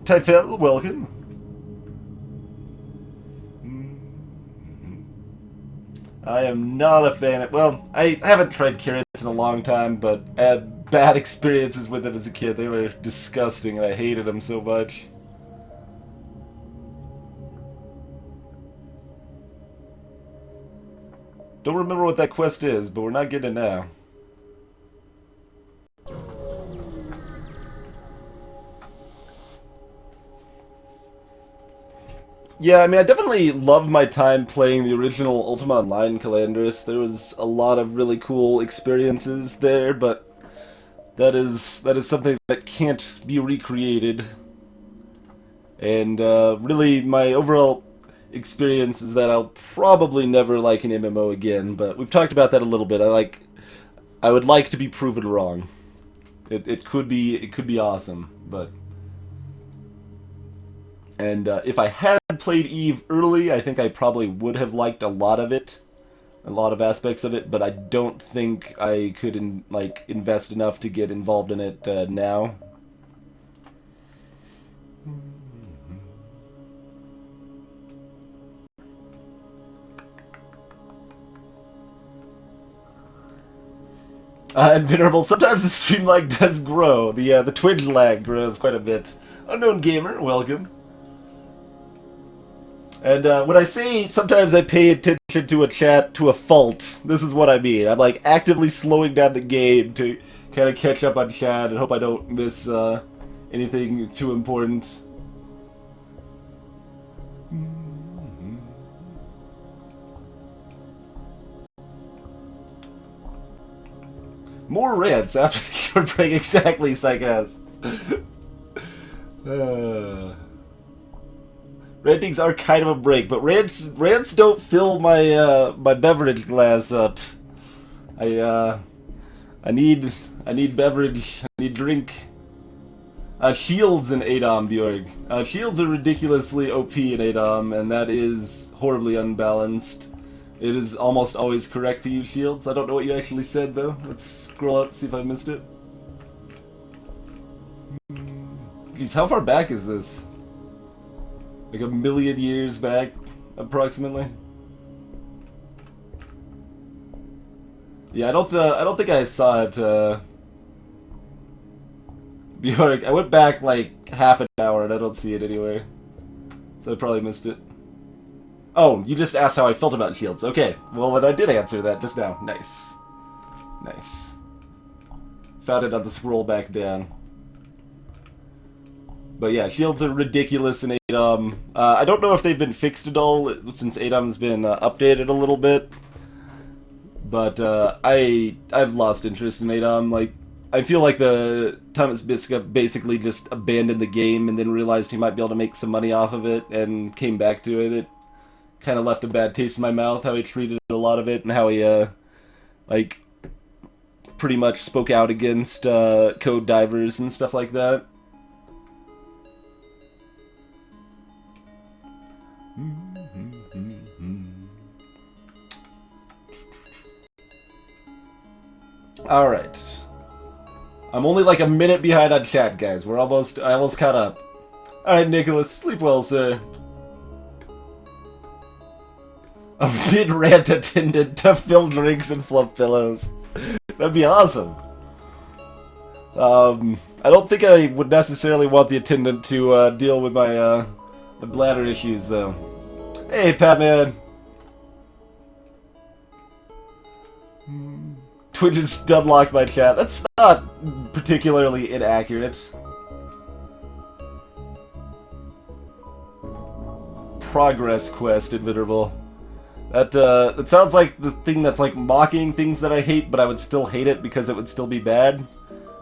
Typhel, welcome. I am not a fan of... Well, I haven't tried carrots in a long time, but I had bad experiences with them as a kid. They were disgusting, and I hated them so much. Don't remember what that quest is, but we're not getting it now. Yeah, I mean, I definitely loved my time playing the original Ultima Online Calandris. There was a lot of really cool experiences there, but that is something that can't be recreated. And really, my overall experience is that I'll probably never like an MMO again. But we've talked about that a little bit. I would like to be proven wrong. It could be awesome, but. And if I had played Eve early, I think I probably would have liked a lot of it, a lot of aspects of it, but I don't think I could invest enough to get involved in it now. And Venerable, sometimes the stream lag does grow. The twitch lag grows quite a bit. Unknown Gamer, welcome. And when I say sometimes I pay attention to a chat to a fault, this is what I mean. I'm actively slowing down the game to kind of catch up on chat and hope I don't miss anything too important. More rants after the short break, exactly, Psychas. Ranting's are kind of a break, but rants don't fill my my beverage glass up. I need beverage. I need drink. Shields in Adom, Bjorg. Shields are ridiculously OP in Adom, and that is horribly unbalanced. It is almost always correct to use shields. I don't know what you actually said though. Let's scroll up, see if I missed it. Jeez, how far back is this? Like 1,000,000 years back, approximately. Yeah, I don't think I saw it. Bjork, I went back like half an hour and I don't see it anywhere, so I probably missed it. Oh, you just asked how I felt about shields. Okay, well then I did answer that just now. Nice. Nice. Found it on the scroll back down. But yeah, shields are ridiculous in ADOM. I don't know if they've been fixed at all since ADOM's been updated a little bit. But I've lost interest in ADOM. Like, I feel like the Thomas Biscup basically just abandoned the game and then realized he might be able to make some money off of it and came back to it. It kind of left a bad taste in my mouth how he treated a lot of it and how he like pretty much spoke out against code divers and stuff like that. Alright. I'm only like a minute behind on chat, guys. I almost caught up. Alright, Nicholas, sleep well, sir. A mid-rant attendant to fill drinks and fluff pillows. That'd be awesome. I don't think I would necessarily want the attendant to deal with my bladder issues, though. Hey, Patman. Twitch has stunlocked my chat. That's not particularly inaccurate. Progress quest, Inveterable. That sounds like the thing that's like mocking things that I hate, but I would still hate it because it would still be bad.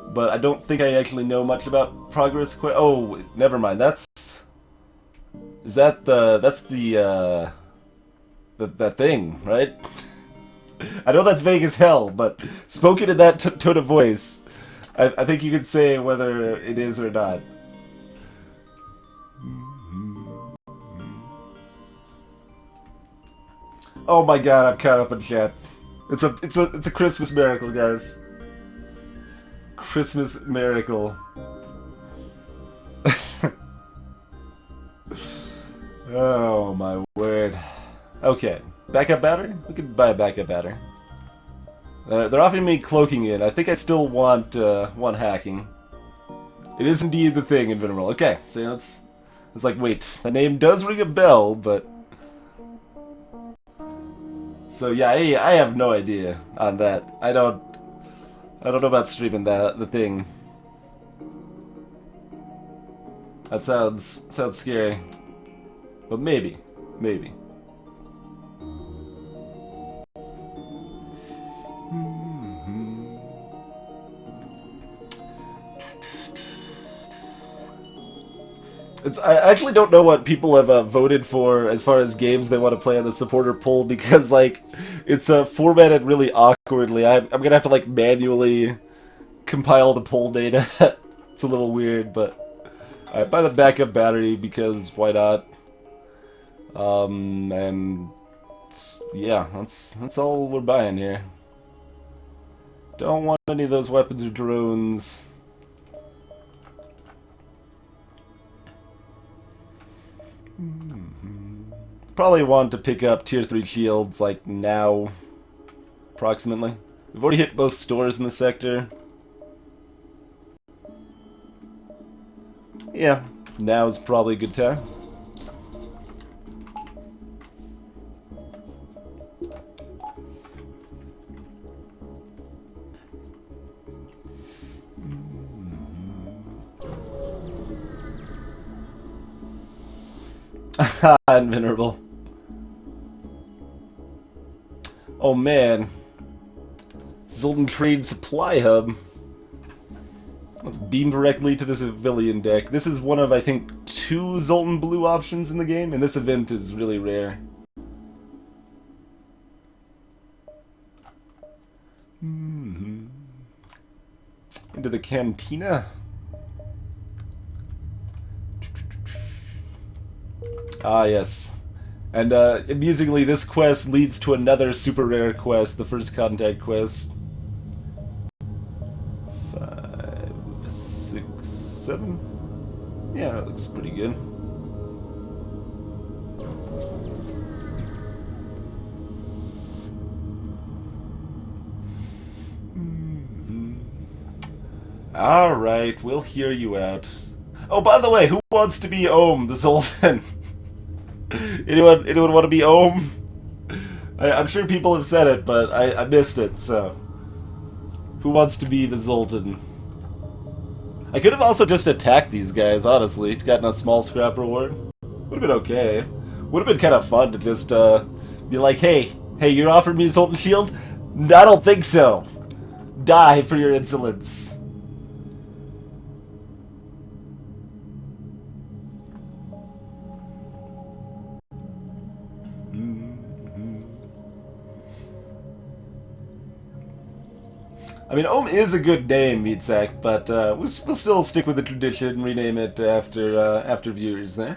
But I don't think I actually know much about progress quest. Oh, never mind. That's the that thing, right? I know that's vague as hell, but spoken in that tone of voice, I think you could say whether it is or not. Oh my god, I'm caught up in chat. It's a Christmas miracle, guys. Christmas miracle. Oh my word. Okay. Backup battery? We could buy a backup battery. They're offering me cloaking in. I think I still want hacking. It is indeed the thing in Venerable. Okay, so it's like, wait, the name does ring a bell, but... So yeah, I have no idea on that. I don't know about streaming the thing. That sounds scary. But maybe. I actually don't know what people have voted for as far as games they want to play on the supporter poll because, like, it's formatted really awkwardly. I'm gonna have to, like, manually compile the poll data. It's a little weird, but I buy the backup battery because why not? And yeah, that's all we're buying here. Don't want any of those weapons or drones. Probably want to pick up tier 3 shields, like, now, approximately. We've already hit both stores in the sector. Yeah, now is probably a good time. Invulnerable. Oh man. Zoltan Trade Supply Hub. Let's beam directly to the civilian deck. This is one of, I think, 2 Zoltan Blue options in the game, and this event is really rare. Into the cantina. Ah, yes. And, amusingly, this quest leads to another super rare quest, the First Contact quest. 5, 6, 7? Yeah, that looks pretty good. Alright, we'll hear you out. Oh, by the way, who wants to be Ohm, the Zoltan? Anyone want to be Ohm? I'm sure people have said it, but I missed it, so... Who wants to be the Zoltan? I could have also just attacked these guys, honestly. Gotten a small scrap reward. Would have been okay. Would have been kind of fun to just be like, hey, you're offering me a Zoltan shield? I don't think so. Die for your insolence. I mean, Ohm is a good name, Meatsack, but we'll still stick with the tradition and rename it after viewers there.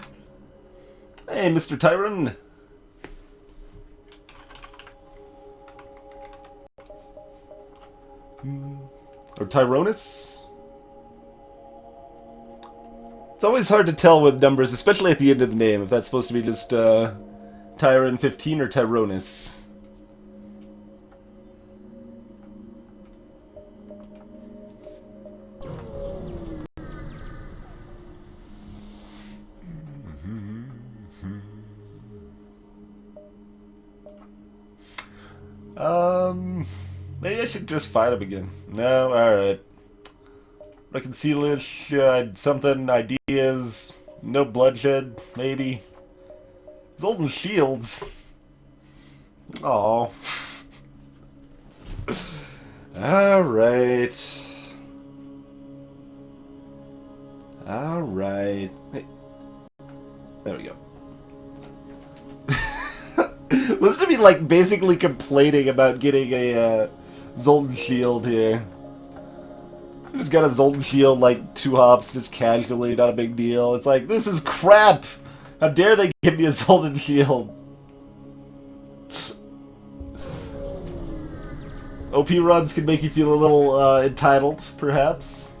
Hey, Mr. Tyron. Or Tyronus? It's always hard to tell with numbers, especially at the end of the name, if that's supposed to be just Tyron 15 or Tyronus. Maybe I should just fight him again. No, alright. Reconciliation, something, ideas, no bloodshed, maybe. Zoltan Shields. Aww. Alright. Alright. Hey. There we go. Listen to me, like, basically complaining about getting a Zoltan Shield here. I just got a Zoltan Shield, like, 2 hops, just casually, not a big deal. It's like, this is crap! How dare they give me a Zoltan Shield? OP runs can make you feel a little entitled, perhaps.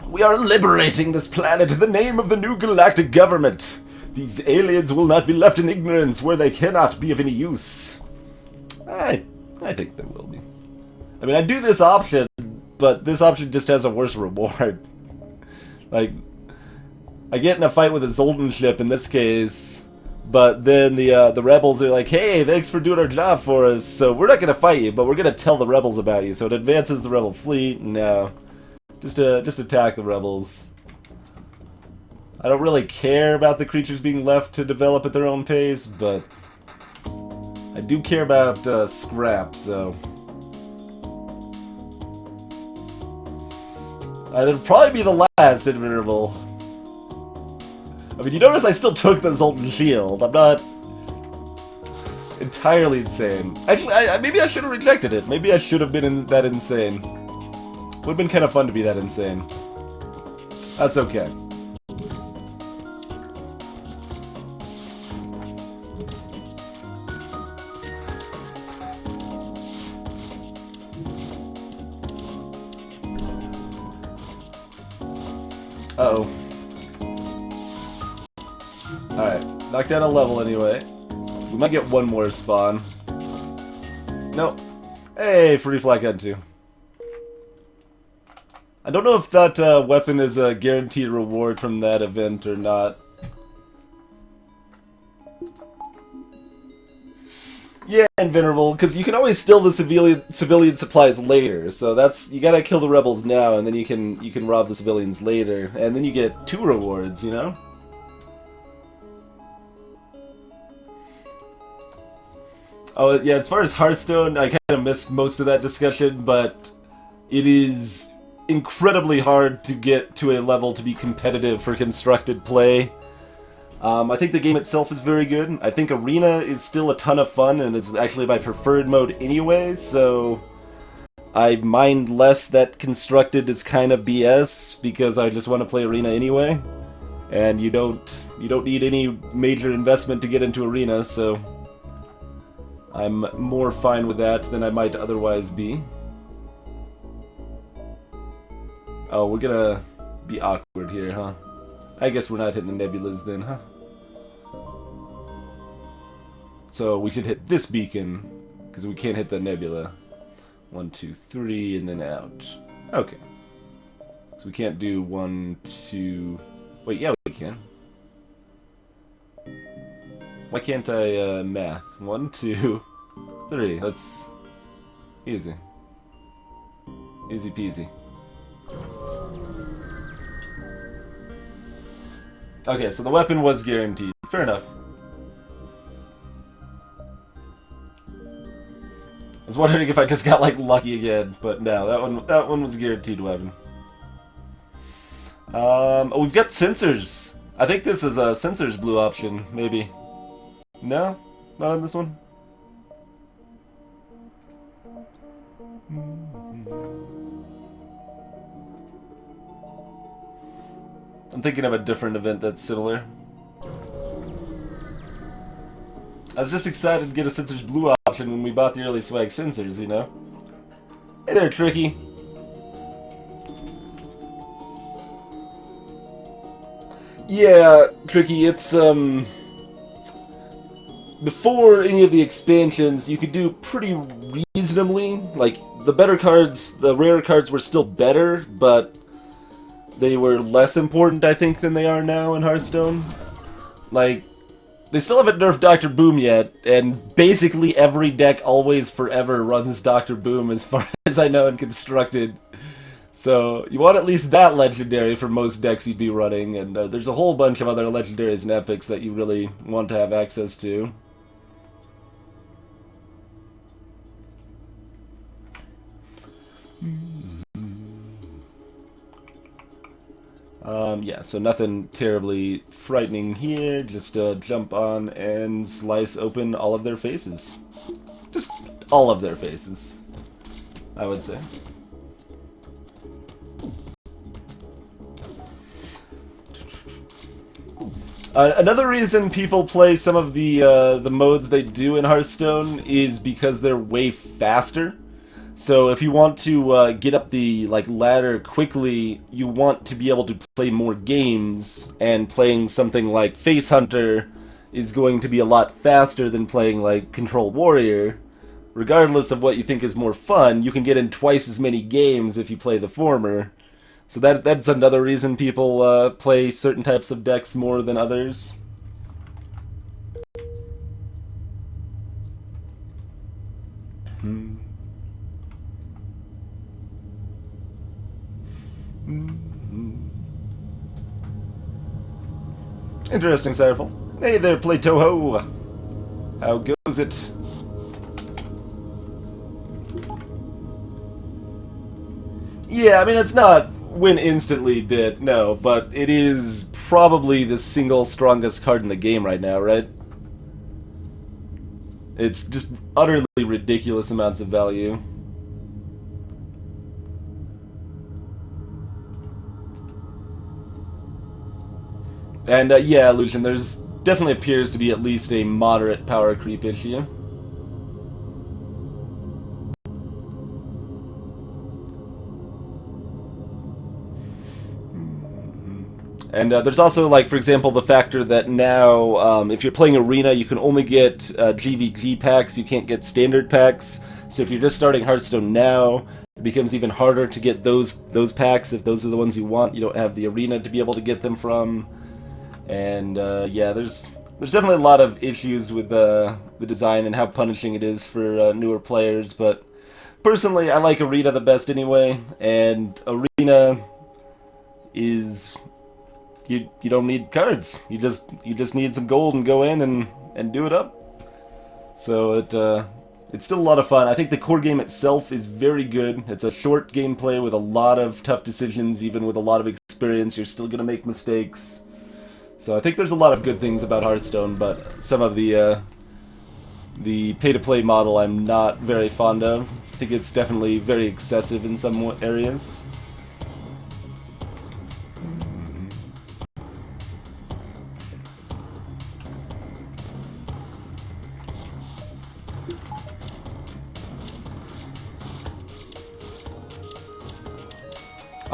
We are liberating this planet in the name of the new galactic government. These aliens will not be left in ignorance where they cannot be of any use. I think they will be. I mean, I do this option, but this option just has a worse reward. Like, I get in a fight with a Zoltan ship in this case, but then the rebels are like, hey, thanks for doing our job for us, so we're not going to fight you, but we're going to tell the rebels about you, so it advances the rebel fleet. No. Just attack the rebels. I don't really care about the creatures being left to develop at their own pace, but I do care about scrap, so it'll probably be the last interval. I mean, you notice I still took the Zoltan Shield. I'm not entirely insane. Actually, maybe I should have rejected it. Maybe I should have been that insane. Would have been kind of fun to be that insane. That's okay. Uh-oh. Alright, knock down a level anyway. We might get one more spawn. Nope. Hey, free flag gun 2. I don't know if that weapon is a guaranteed reward from that event or not. Yeah, Invenerable, because you can always steal the civilian supplies later. So that's, you gotta kill the rebels now, and then you can rob the civilians later, and then you get 2 rewards, you know? Oh yeah, as far as Hearthstone, I kind of missed most of that discussion, but it is incredibly hard to get to a level to be competitive for constructed play. I think the game itself is very good. I think Arena is still a ton of fun and is actually my preferred mode anyway, so I mind less that constructed is kind of BS because I just want to play Arena anyway. And you don't need any major investment to get into Arena, so I'm more fine with that than I might otherwise be. Oh, we're gonna be awkward here, huh? I guess we're not hitting the nebulas then, huh? So we should hit this beacon, because we can't hit the nebula. 1, 2, 3, and then out. Okay. So we can't do 1, 2... Wait, yeah, we can. Why can't I math? 1, 2, 3. That's easy. Easy peasy. Okay, so the weapon was guaranteed. Fair enough. I was wondering if I just got like lucky again, but no, that one was a guaranteed weapon. Oh, we've got sensors. I think this is a sensors blue option, maybe. No? Not on this one? I'm thinking of a different event that's similar. I was just excited to get a sensors blue option when we bought the early swag sensors, you know? Hey there, Tricky. Yeah, Tricky, it's, before any of the expansions, you could do pretty reasonably. Like, the better cards, the rare cards were still better, but they were less important, I think, than they are now in Hearthstone. Like, they still haven't nerfed Dr. Boom yet, and basically every deck always forever runs Dr. Boom as far as I know and constructed. So, you want at least that legendary for most decks you'd be running, and there's a whole bunch of other legendaries and epics that you really want to have access to. Yeah, so nothing terribly frightening here. Just jump on and slice open all of their faces. Just all of their faces, I would say. Another reason people play some of the modes they do in Hearthstone is because they're way faster. So if you want to get up the ladder quickly, you want to be able to play more games, and playing something like Face Hunter is going to be a lot faster than playing like Control Warrior. Regardless of what you think is more fun, you can get in twice as many games if you play the former. So that's another reason people play certain types of decks more than others. Interesting, Sireful. Hey there, Play Toho. How goes it? Yeah, I mean, it's not win instantly bit, no, but it is probably the single strongest card in the game right now, right? It's just utterly ridiculous amounts of value. And yeah, Lucian, there's definitely appears to be at least a moderate power creep issue. And there's also, like, for example, the factor that now, if you're playing Arena, you can only get GVG packs, you can't get standard packs. So if you're just starting Hearthstone now, it becomes even harder to get those packs if those are the ones you want. You don't have the Arena to be able to get them from. And yeah, there's definitely a lot of issues with the design and how punishing it is for newer players. But personally, I like Arena the best anyway, and Arena is... You don't need cards. You just need some gold and go in and do it up. So it's still a lot of fun. I think the core game itself is very good. It's a short gameplay with a lot of tough decisions. Even with a lot of experience, you're still gonna make mistakes. So I think there's a lot of good things about Hearthstone, but some of the pay-to-play model I'm not very fond of. I think it's definitely very excessive in some areas.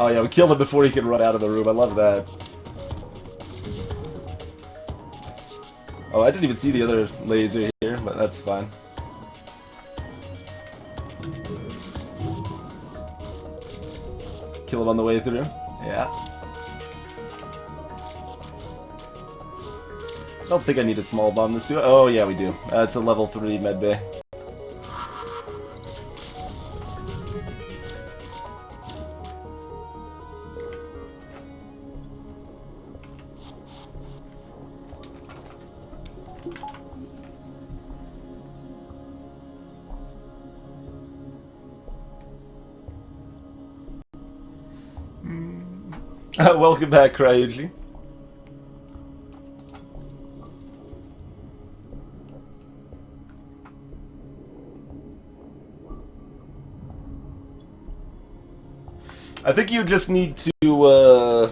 Oh yeah, we killed him before he could run out of the room. I love that. Oh, I didn't even see the other laser here, but that's fine. Kill him on the way through. Yeah. don't think I need a small bomb this duo. Oh yeah, we do. It's a level 3 medbay. Welcome back, Ryuji. I think you just need to,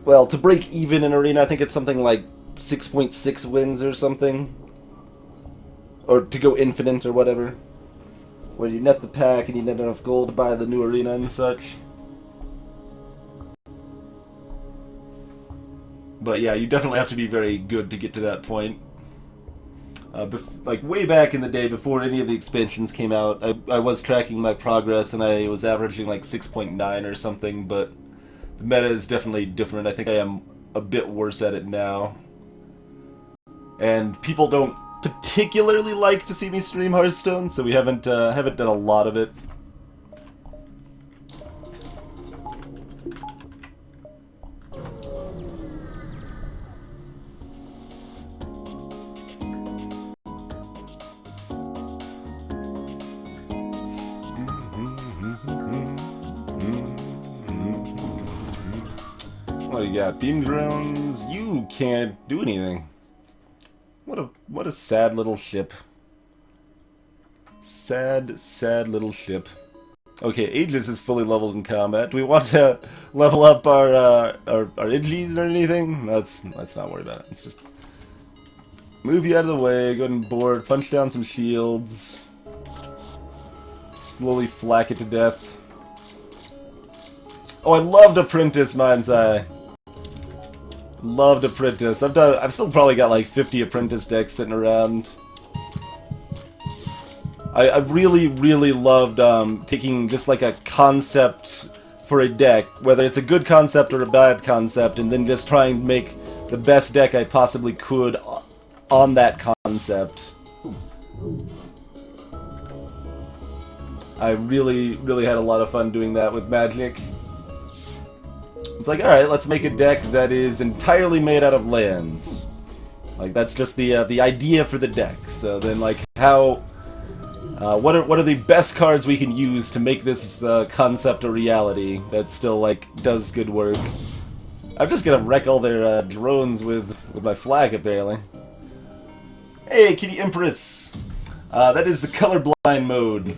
well, to break even in Arena, I think it's something like 6.6 wins or something. Or to go infinite or whatever. Where you net the pack and you net enough gold to buy the new Arena and such. But yeah, you definitely have to be very good to get to that point. Like way back in the day, before any of the expansions came out, I was tracking my progress and I was averaging like 6.9 or something, but the meta is definitely different. I think I am a bit worse at it now. And people don't particularly like to see me stream Hearthstone, so we haven't done a lot of it. What do you got? Beam drones? You can't do anything. What a sad little ship. Sad, sad little ship. Okay, Aegis is fully leveled in combat. Do we want to level up our Aegis or anything? Let's not worry about it. Let's just move you out of the way, go ahead and board, punch down some shields, slowly flack it to death. Oh, I loved Apprentice, Mind's Eye. Loved Apprentice. I've still probably got like 50 Apprentice decks sitting around. I really, really loved taking just like a concept for a deck, whether it's a good concept or a bad concept, and then just trying to make the best deck I possibly could on that concept. I really, really had a lot of fun doing that with Magic. It's like, alright, let's make a deck that is entirely made out of lands. Like, that's just the idea for the deck. So then, like, how... what are the best cards we can use to make this concept a reality that still, like, does good work? I'm just gonna wreck all their drones with my flag, apparently. Hey, Kitty Empress! That is the colorblind mode.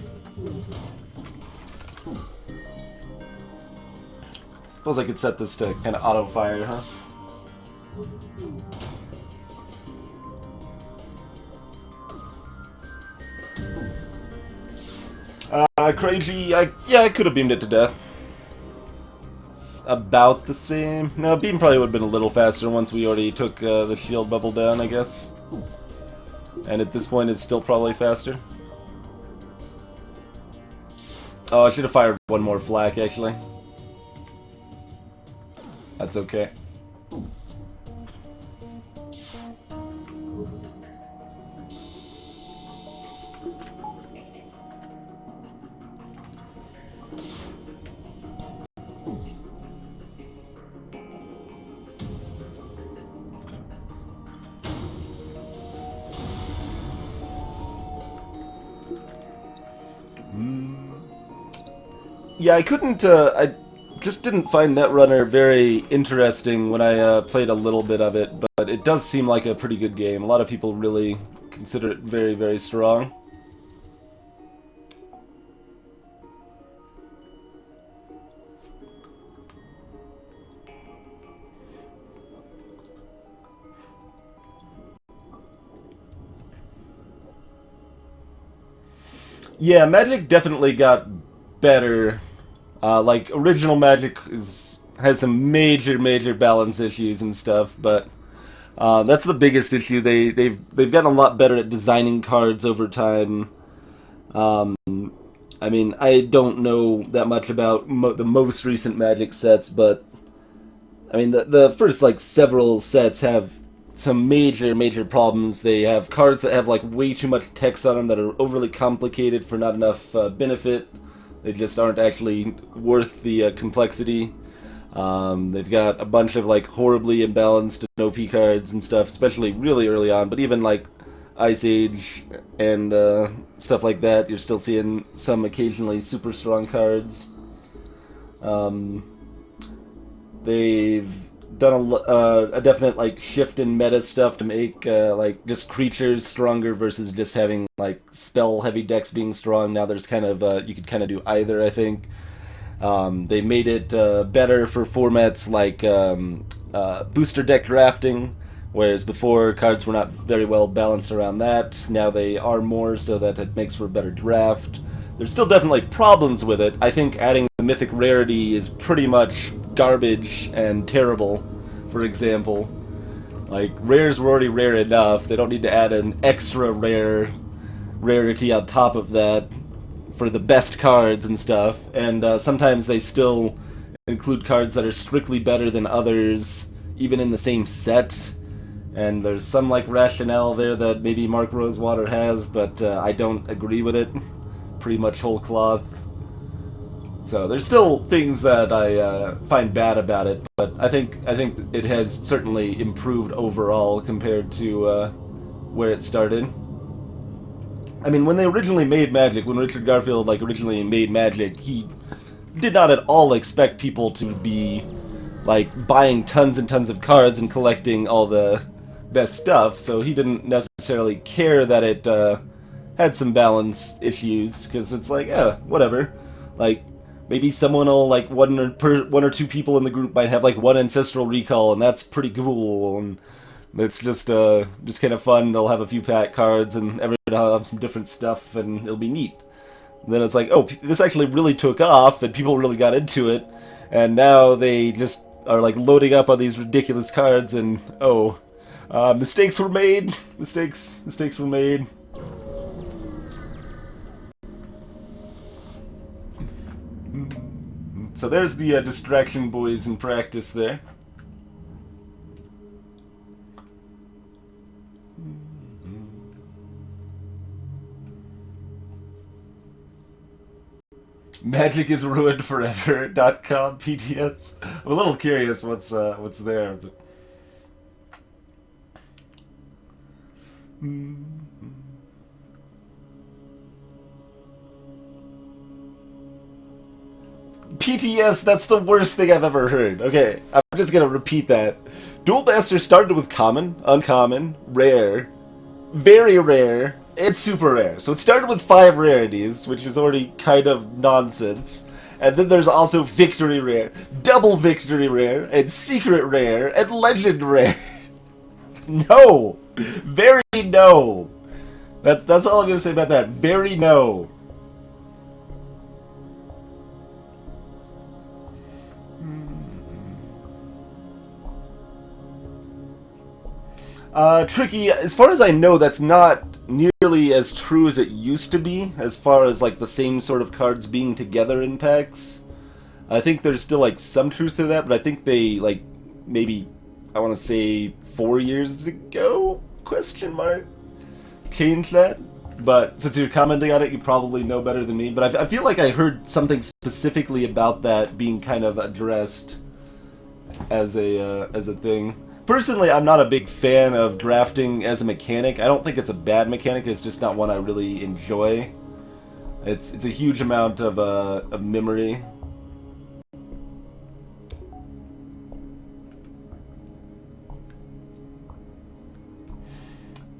Suppose I could set this to kind of auto-fire, huh? Crazy, yeah, I could have beamed it to death. It's about the same. No, beam probably would have been a little faster once we already took the shield bubble down, I guess. And at this point, it's still probably faster. Oh, I should have fired one more flak, actually. That's okay. Yeah, I couldn't, I just didn't find Netrunner very interesting when I played a little bit of it, but it does seem like a pretty good game. A lot of people really consider it very, very strong. Yeah, Magic definitely got better. Like, original Magic has some major balance issues and stuff, but that's the biggest issue. They've gotten a lot better at designing cards over time. I mean, I don't know that much about the most recent Magic sets, but I mean, the first like several sets have some major problems. They have cards that have like way too much text on them that are overly complicated for not enough benefit. They just aren't actually worth the complexity. They've got a bunch of like horribly imbalanced OP cards and stuff, especially really early on. But even like Ice Age and stuff like that, you're still seeing some occasionally super strong cards. They've done a definite like shift in meta stuff to make like just creatures stronger versus just having like spell heavy decks being strong. Now there's kind of you could kind of do either, I think. They made it better for formats like booster deck drafting, whereas before cards were not very well balanced around that. Now they are more, so that it makes for a better draft. There's still definitely problems with it. I think adding the mythic rarity is pretty much garbage and terrible, for example. Like, rares were already rare enough. They don't need to add an extra rarity on top of that for the best cards and stuff. And sometimes they still include cards that are strictly better than others, even in the same set. And there's some like rationale there that maybe Mark Rosewater has, but I don't agree with it. Pretty much whole cloth. So there's still things that I find bad about it, but I think it has certainly improved overall compared to where it started. I mean, when they originally made Magic, when Richard Garfield like originally made Magic, he did not at all expect people to be like buying tons and tons of cards and collecting all the best stuff. So he didn't necessarily care that it had some balance issues, because it's like, yeah, whatever. Like, maybe someone will like one or two people in the group might have like one ancestral recall, and that's pretty cool. And it's just kind of fun. They'll have a few pack cards, and everyone will have some different stuff, and it'll be neat. And then it's like, oh, this actually really took off, and people really got into it, and now they just are like loading up on these ridiculous cards, and mistakes were made. Mistakes were made. So there's the distraction boys in practice there. Magic is ruined forever.com PTS. I'm a little curious what's there, but PTS, that's the worst thing I've ever heard. Okay, I'm just gonna repeat that. Duel Master started with common, uncommon, rare, very rare, and super rare. So it started with 5 rarities, which is already kind of nonsense. And then there's also victory rare, double victory rare, and secret rare, and legend rare. No! Very no! That's all I'm gonna say about that. Very no. Tricky, as far as I know, that's not nearly as true as it used to be, as far as, like, the same sort of cards being together in packs. I think there's still, like, some truth to that, but I think they, like, maybe, I want to say 4 years ago, question mark, changed that. But since you're commenting on it, you probably know better than me. But I feel like I heard something specifically about that being kind of addressed as a thing. Personally, I'm not a big fan of drafting as a mechanic. I don't think it's a bad mechanic. It's just not one I really enjoy. It's a huge amount of memory.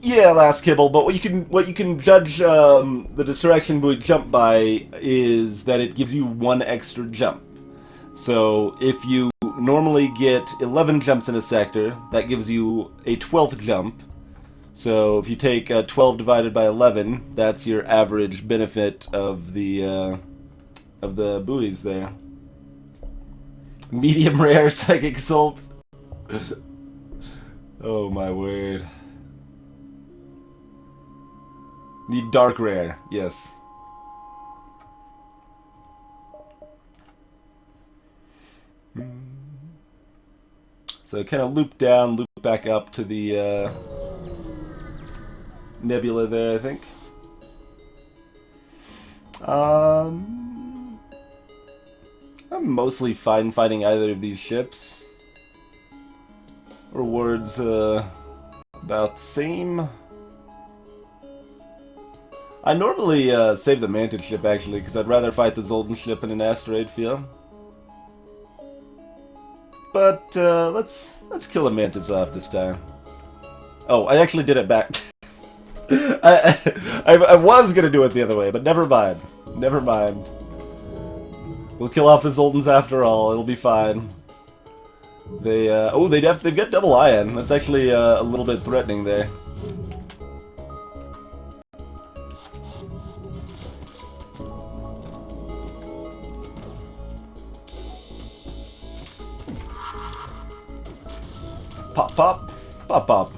Yeah, last kibble. But what you can judge the distraction buoy jump by is that it gives you 1 extra jump. So if you normally get 11 jumps in a sector, that gives you a 12th jump. So if you take 12 divided by 11, that's your average benefit of the buoys there. Medium rare psychic assault. Oh my word. Need dark rare, yes. So kind of loop down, loop back up to the nebula there, I think. I'm mostly fine fighting either of these ships. Rewards about the same. I normally save the Mantis ship actually, because I'd rather fight the Zoltan ship in an asteroid field. But let's kill a Mantis off this time. Oh, I actually did it back. I was gonna do it the other way, but never mind. Never mind. We'll kill off the Zoltans after all. It'll be fine. They've got double ion. That's actually a little bit threatening there. Pop, pop, pop, pop.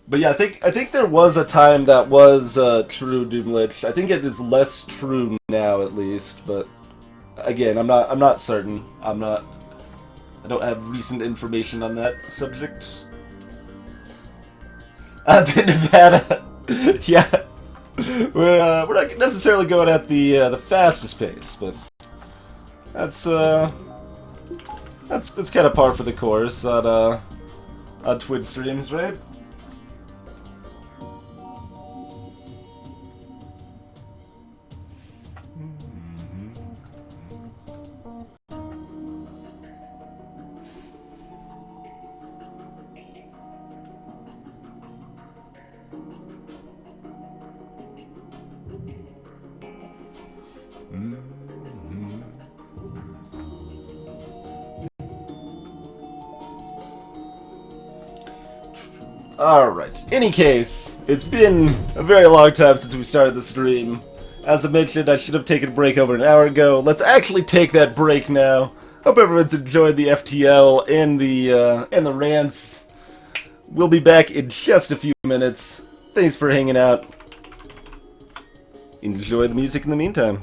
But yeah, I think there was a time that was true Doomlich. I think it is less true now, at least. But again, I'm not certain. I don't have recent information on that subject. I've been Nevada. Yeah, we're not necessarily going at the fastest pace, but that's kind of par for the course on Twitch streams, right? Alright, any case, it's been a very long time since we started the stream. As I mentioned, I should have taken a break over an hour ago. Let's actually take that break now. Hope everyone's enjoyed the FTL and the rants. We'll be back in just a few minutes. Thanks for hanging out. Enjoy the music in the meantime.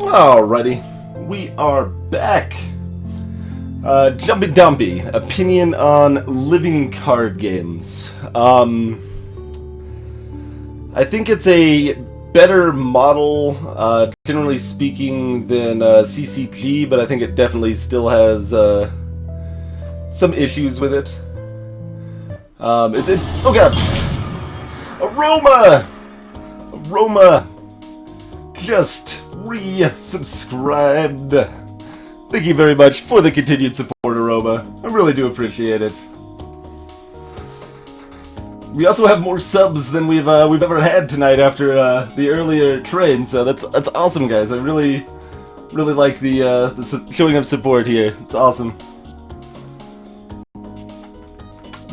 Alrighty, we are back. Jumpy Dumpy, opinion on living card games. I think it's a better model, generally speaking, than CCG, but I think it definitely still has some issues with it. Oh god! Aroma just re-subscribed. Thank you very much for the continued support, Aroma. I really do appreciate it. We also have more subs than we've ever had tonight after the earlier train, so that's awesome, guys. I really like the showing of support here. It's awesome.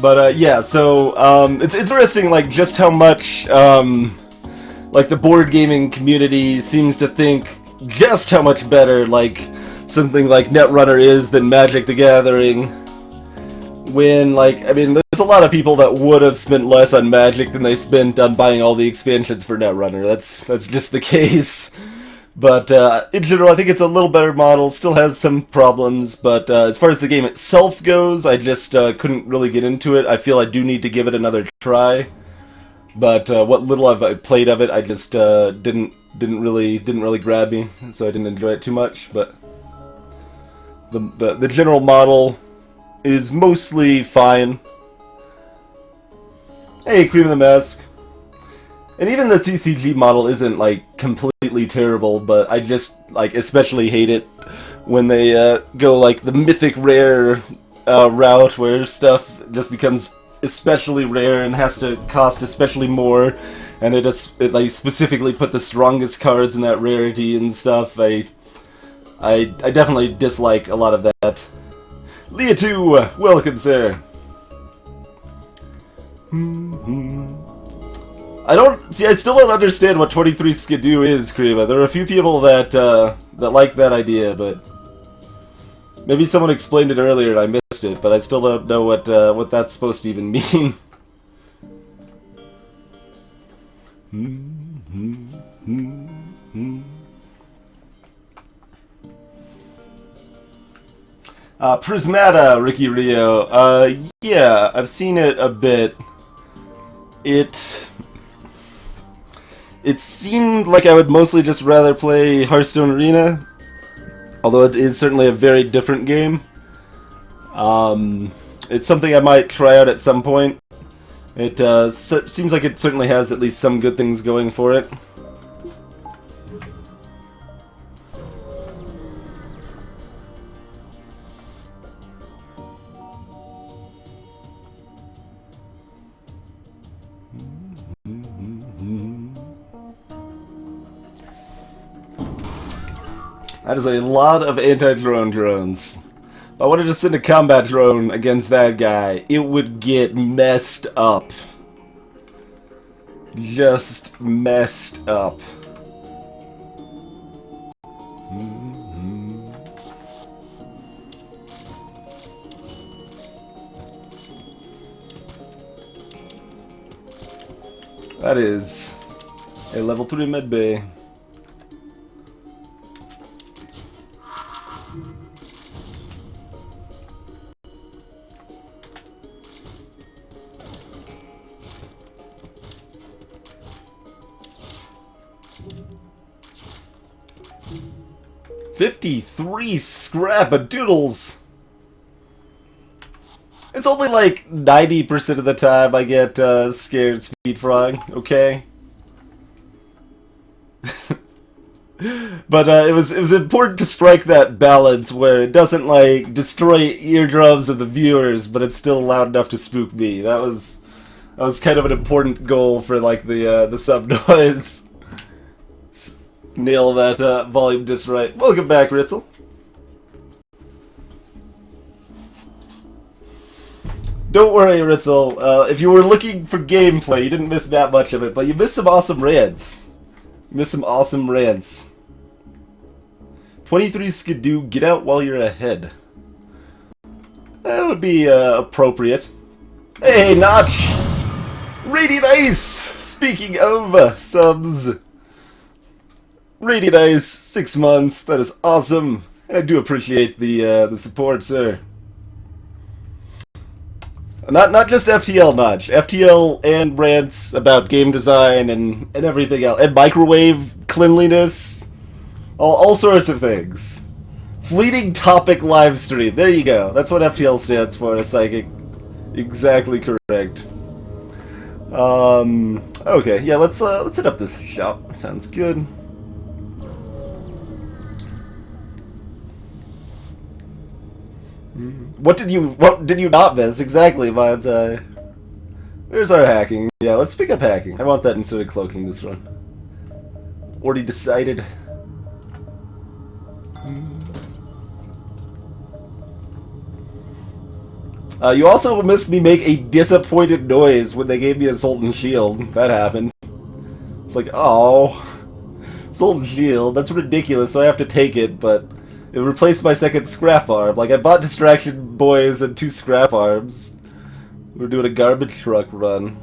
But yeah, so it's interesting, like just how much like the board gaming community seems to think just how much better like something like Netrunner is than Magic the Gathering. When, like, I mean, there's a lot of people that would have spent less on Magic than they spent on buying all the expansions for Netrunner. That's just the case. But in general, I think it's a little better model. Still has some problems, but as far as the game itself goes, I just couldn't really get into it. I feel I do need to give it another try. But what little I've played of it, I just didn't really grab me, so I didn't enjoy it too much. But the general model is mostly fine. Hey, Cream of the Mask. And even the CCG model isn't, like, completely terrible, but I just, like, especially hate it when they go, like, the mythic rare route where stuff just becomes especially rare and has to cost especially more, and it like, specifically put the strongest cards in that rarity and stuff. I definitely dislike a lot of that. Leah 2, welcome, sir. I still don't understand what 23 Skidoo is, Kriva. There are a few people that like that idea, but maybe someone explained it earlier and I missed it, but I still don't know what that's supposed to even mean. Prismata, Ricky Rio. Yeah, I've seen it a bit. It seemed like I would mostly just rather play Hearthstone Arena, although it is certainly a very different game. It's something I might try out at some point. It seems like it certainly has at least some good things going for it. That is a lot of anti-drone drones. If I wanted to send a combat drone against that guy, it would get messed up. Just messed up. That is a level 3 medbay. $53 scrap-a-doodles! It's only like 90% of the time I get scared speed frog, okay? But it was important to strike that balance where it doesn't like destroy eardrums of the viewers, but it's still loud enough to spook me. That was kind of an important goal for like the sub noise. Nail that volume just right. Welcome back, Ritzel. Don't worry, Ritzel. If you were looking for gameplay, you didn't miss that much of it, but you missed some awesome rants. You missed some awesome rants. 23 Skidoo, get out while you're ahead. That would be appropriate. Hey, Notch! Radiant Ice! Speaking of subs... Really nice. 6 months. That is awesome. I do appreciate the support, sir. Not just FTL Notch. FTL and rants about game design and everything else. And microwave cleanliness. All sorts of things. Fleeting topic live stream. There you go. That's what FTL stands for, Psychic. Exactly correct. Okay, yeah, let's hit up the shop. Sounds good. What did you not miss? Exactly, Mind's Eye. There's our hacking. Yeah, let's pick up hacking. I want that instead of cloaking this run. Already decided. You also missed me make a disappointed noise when they gave me a Sultan Shield. That happened. It's like, oh, Sultan Shield, that's ridiculous, so I have to take it, but it replaced my second scrap arm. Like, I bought Distraction Boys and 2 scrap arms. We're doing a garbage truck run.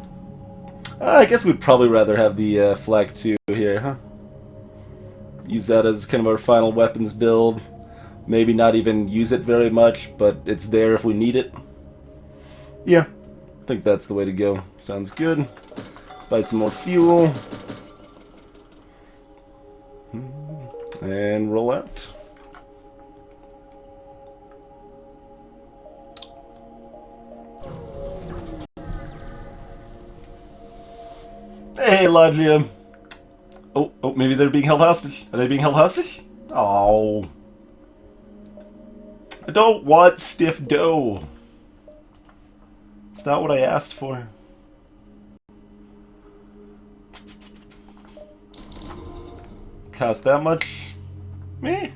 I guess we'd probably rather have the Flak 2 here, huh? Use that as kind of our final weapons build. Maybe not even use it very much, but it's there if we need it. Yeah, I think that's the way to go. Sounds good. Buy some more fuel. And roll out. Hey, Logia. Oh, maybe they're being held hostage. Are they being held hostage? Oh. I don't want stiff dough. It's not what I asked for. Cost that much? Meh.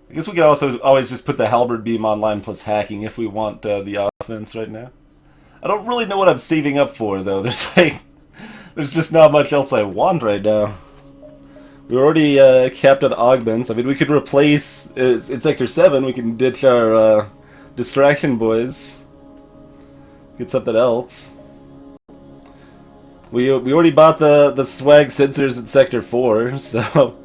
I guess we could also always just put the halberd beam online plus hacking if we want the offense right now. I don't really know what I'm saving up for though. There's just not much else I want right now. We're already capped on augments. I mean, we could replace in Sector 7. We can ditch our distraction boys. Get something else. We already bought the swag sensors in Sector 4, so.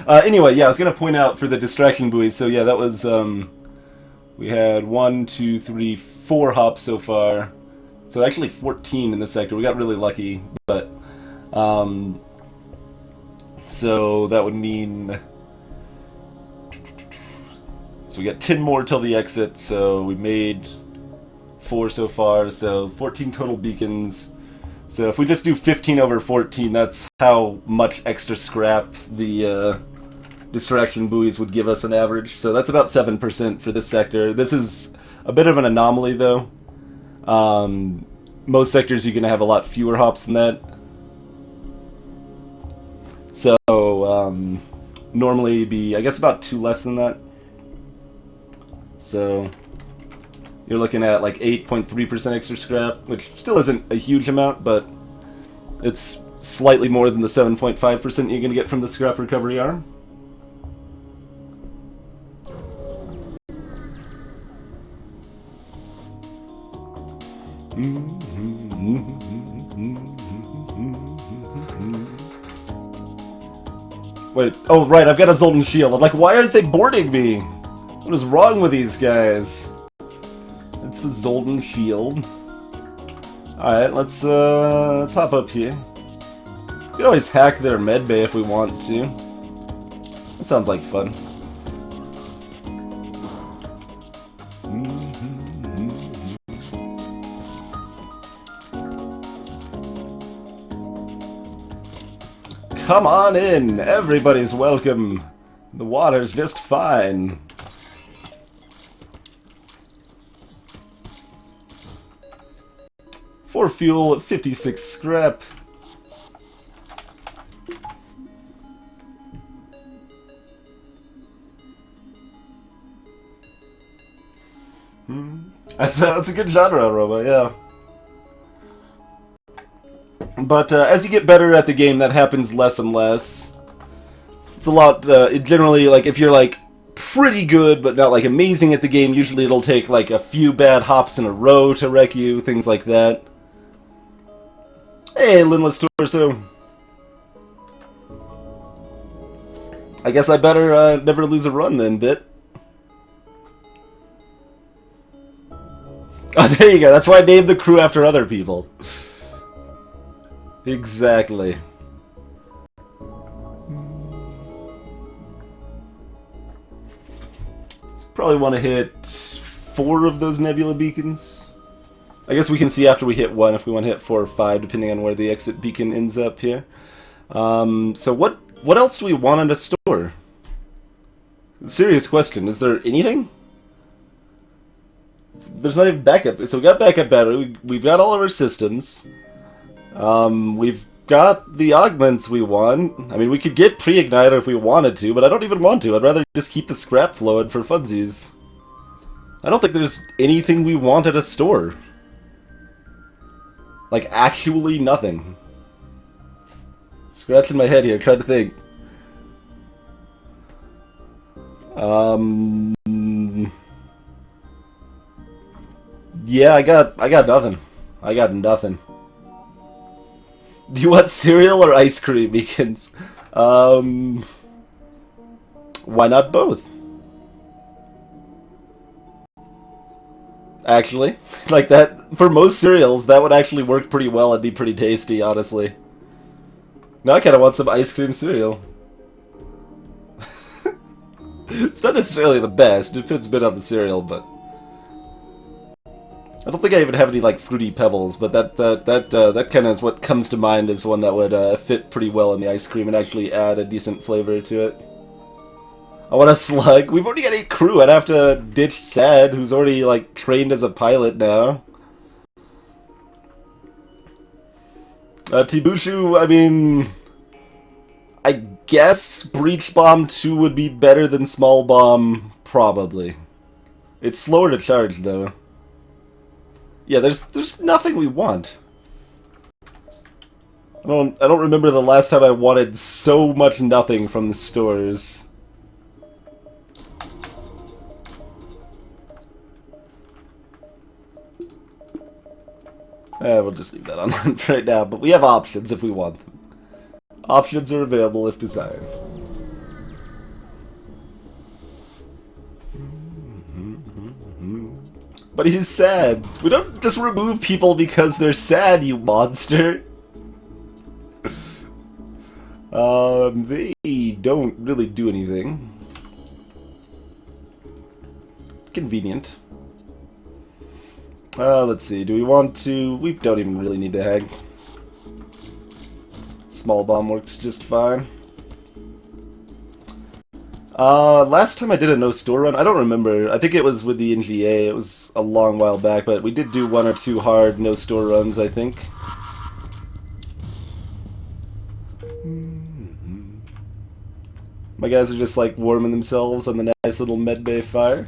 Anyway, yeah, I was gonna point out for the distraction buoys. So yeah, that was we had 1, 2, 3, 4 hops so far. So actually 14 in the sector. We got really lucky, but so that would mean. So we got 10 more till the exit. So we made 4 so far. So 14 total beacons. So if we just do 15 over 14, that's how much extra scrap the distraction buoys would give us on average. So that's about 7% for this sector. This is a bit of an anomaly, though. Most sectors you're going to have a lot fewer hops than that. So normally it'd be, I guess, about 2 less than that. So you're looking at like 8.3% extra scrap, which still isn't a huge amount, but it's slightly more than the 7.5% you're going to get from the scrap recovery arm. Wait, oh right, I've got a Zoltan shield. I'm like, why aren't they boarding me? What is wrong with these guys? It's the Zoltan shield. Alright, let's hop up here. We can always hack their medbay if we want to. That sounds like fun. Come on in! Everybody's welcome! The water's just fine. For fuel, 56 scrap. That's a good genre, Robo, yeah. But as you get better at the game, that happens less and less. It's a lot, generally, like, if you're, like, pretty good, but not, like, amazing at the game, usually it'll take, like, a few bad hops in a row to wreck you, things like that. Hey, Linless Torso. I guess I better never lose a run then, Bit. Oh, there you go. That's why I named the crew after other people. Exactly. Probably want to hit 4 of those nebula beacons. I guess we can see after we hit 1 if we want to hit 4 or 5, depending on where the exit beacon ends up here. So what else do we want in a store? Serious question. Is there anything? There's not even backup. So we got backup battery. We've got all of our systems. We've got the augments we want. I mean, we could get pre-igniter if we wanted to, but I don't even want to. I'd rather just keep the scrap flowing for funsies. I don't think there's anything we want at a store. Like, actually nothing. Scratching my head here, trying to think. Yeah, I got nothing. I got nothing. Do you want cereal or ice cream beacons? Why not both? Actually, like that, for most cereals, that would actually work pretty well and be pretty tasty, honestly. Now I kind of want some ice cream cereal. It's not necessarily the best, it fits a bit on the cereal, but... I don't think I even have any, like, Fruity Pebbles, but that kind of is what comes to mind as one that would fit pretty well in the ice cream and actually add a decent flavor to it. I want a slug. We've already got 8 crew. I'd have to ditch Sad, who's already, like, trained as a pilot now. Tibushu, I mean... I guess Breach Bomb 2 would be better than Small Bomb, probably. It's slower to charge, though. Yeah, there's nothing we want. I don't remember the last time I wanted so much nothing from the stores. We'll just leave that on for right now, but we have options if we want them. Options are available if desired. But he's sad. We don't just remove people because they're sad, you monster. They don't really do anything. Convenient. Let's see. Do we want to... We don't even really need to hang. Small bomb works just fine. Last time I did a no-store run, I don't remember. I think it was with the NGA. It was a long while back, but we did do 1 or 2 hard no-store runs, I think. My guys are just, like, warming themselves on the nice little medbay fire.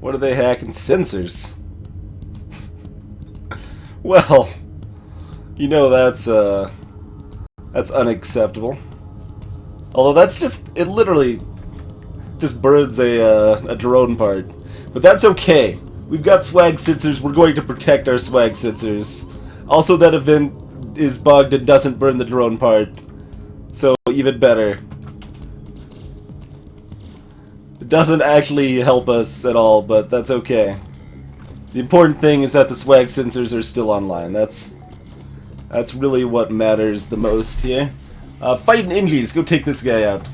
What are they hacking? Sensors? Well, you know that's unacceptable. Although that's just, it literally just burns a drone part. But that's okay. We've got swag sensors, we're going to protect our swag sensors. Also, that event is bugged and doesn't burn the drone part. So, even better. It doesn't actually help us at all, but that's okay. The important thing is that the swag sensors are still online. That's really what matters the most here. Fighting Ingies, go take this guy out.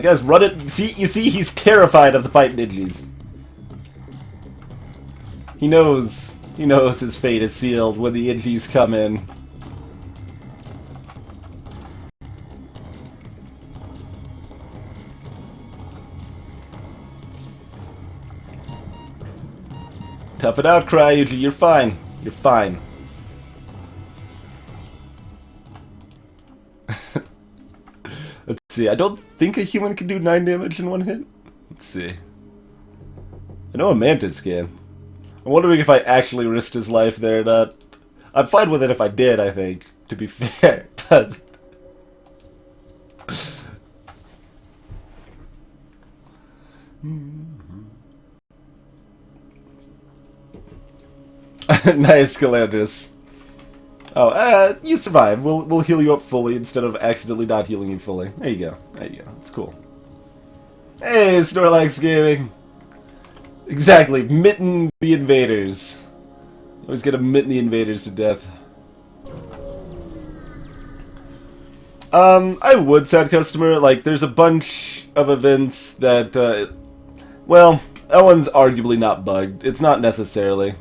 Guys, run it. See, you see, he's terrified of the fighting Ingies. He knows his fate is sealed when the Ingies come in. Tough it out, Cryuji. You're fine. You're fine. see. I don't think a human can do 9 damage in one hit. Let's see. I know a Mantis can. I'm wondering if I actually risked his life there or not. I'm fine with it if I did, I think, to be fair. But... Nice, Calandris. Oh, you survive. We'll heal you up fully instead of accidentally not healing you fully. There you go. There you go. That's cool. Hey, Snorlax Gaming. Exactly. Mitten the invaders. Always gonna mitten the invaders to death. I would, sad customer. Like, there's a bunch of events that, well, that one's arguably not bugged. It's not necessarily.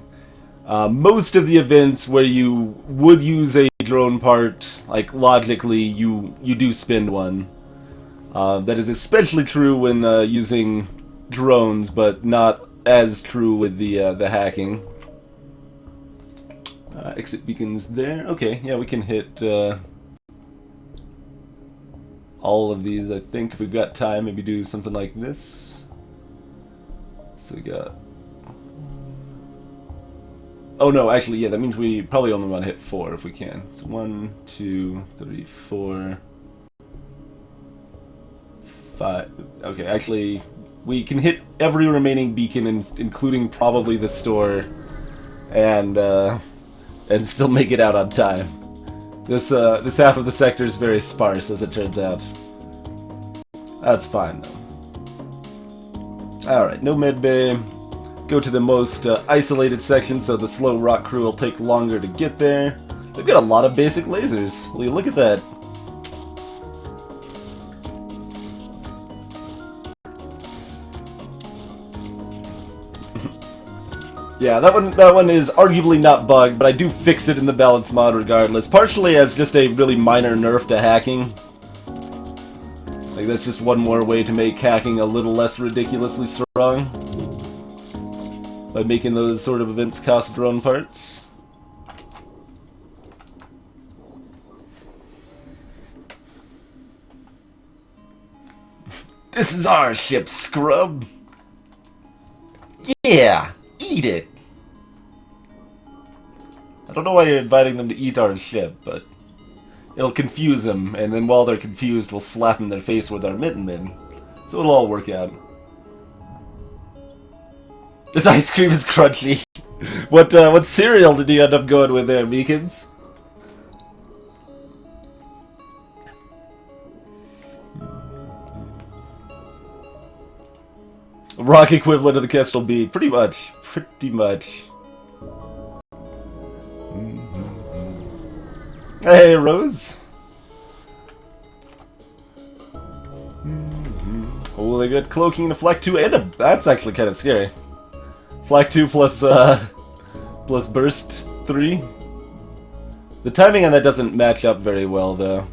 Most of the events where you would use a drone part, like, logically, you do spend one. That is especially true when using drones, but not as true with the hacking. Exit beacons there. Okay, yeah, we can hit all of these, I think, if we've got time. Maybe do something like this. So we got... Oh no, actually, yeah, that means we probably only want to hit 4 if we can. So 1, 2, 3, 4, 5. Okay, actually, we can hit every remaining beacon, including probably the store, and still make it out on time. This half of the sector is very sparse, as it turns out. That's fine, though. Alright, no medbay. Go to the most isolated section, so the slow rock crew will take longer to get there. They've got a lot of basic lasers. Look at that. Yeah, that one is arguably not bugged, but I do fix it in the balance mod regardless. Partially as just a really minor nerf to hacking. Like, that's just one more way to make hacking a little less ridiculously strong. By making those sort of events cost drone parts. This is our ship, scrub! Yeah! Eat it! I don't know why you're inviting them to eat our ship, but it'll confuse them, and then while they're confused, we'll slap in their face with our mitten min. So it'll all work out. This ice cream is crunchy. What cereal did you end up going with there, Meekins? Rock equivalent of the Kestrel B. Pretty much. Pretty much. Hey, Rose. Oh, they got cloaking and a flak 2 and a... That's actually kind of scary. Flak 2 plus burst 3. The timing on that doesn't match up very well, though.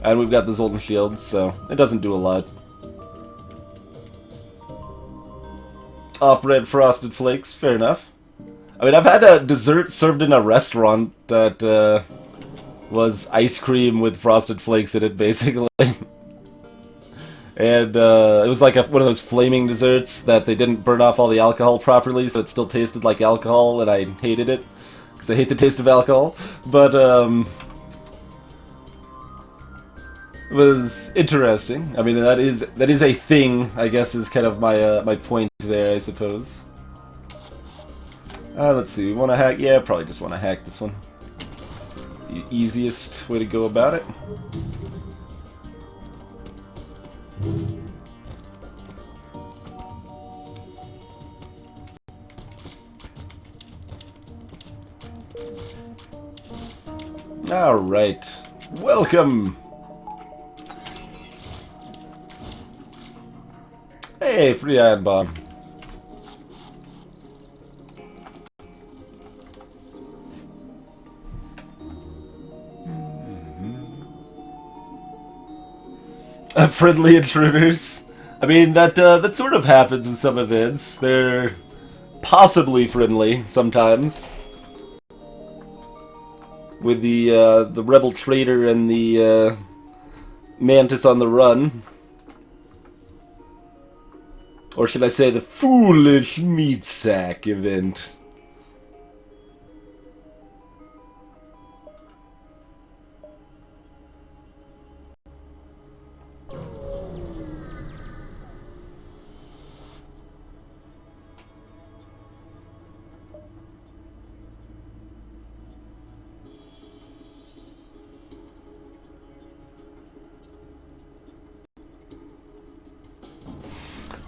And we've got the Zoltan shields, so it doesn't do a lot. Off-red frosted flakes, fair enough. I mean, I've had a dessert served in a restaurant that was ice cream with frosted flakes in it, basically. And it was like one of those flaming desserts that they didn't burn off all the alcohol properly, so it still tasted like alcohol, and I hated it. Because I hate the taste of alcohol. But, it was interesting. I mean, that is a thing, I guess, is kind of my my point there, I suppose. Let's see, we want to hack? Yeah, probably just want to hack this one. The easiest way to go about it. Alright. Welcome! Hey, free iron bomb. Friendly intruders. I mean, that sort of happens with some events. They're possibly friendly sometimes. With the rebel trader and the Mantis on the run. Or should I say the Foolish Meat Sack event.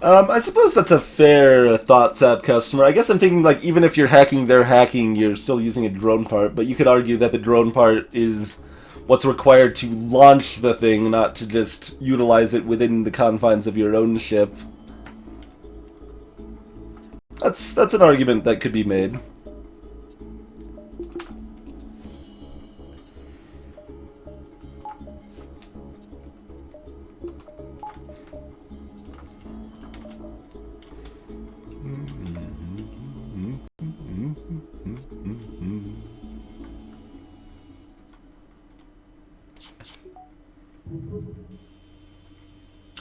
I suppose that's a fair thought, Sap customer. I guess I'm thinking, like, even if you're hacking their hacking, you're still using a drone part, but you could argue that the drone part is what's required to launch the thing, not to just utilize it within the confines of your own ship. That's an argument that could be made.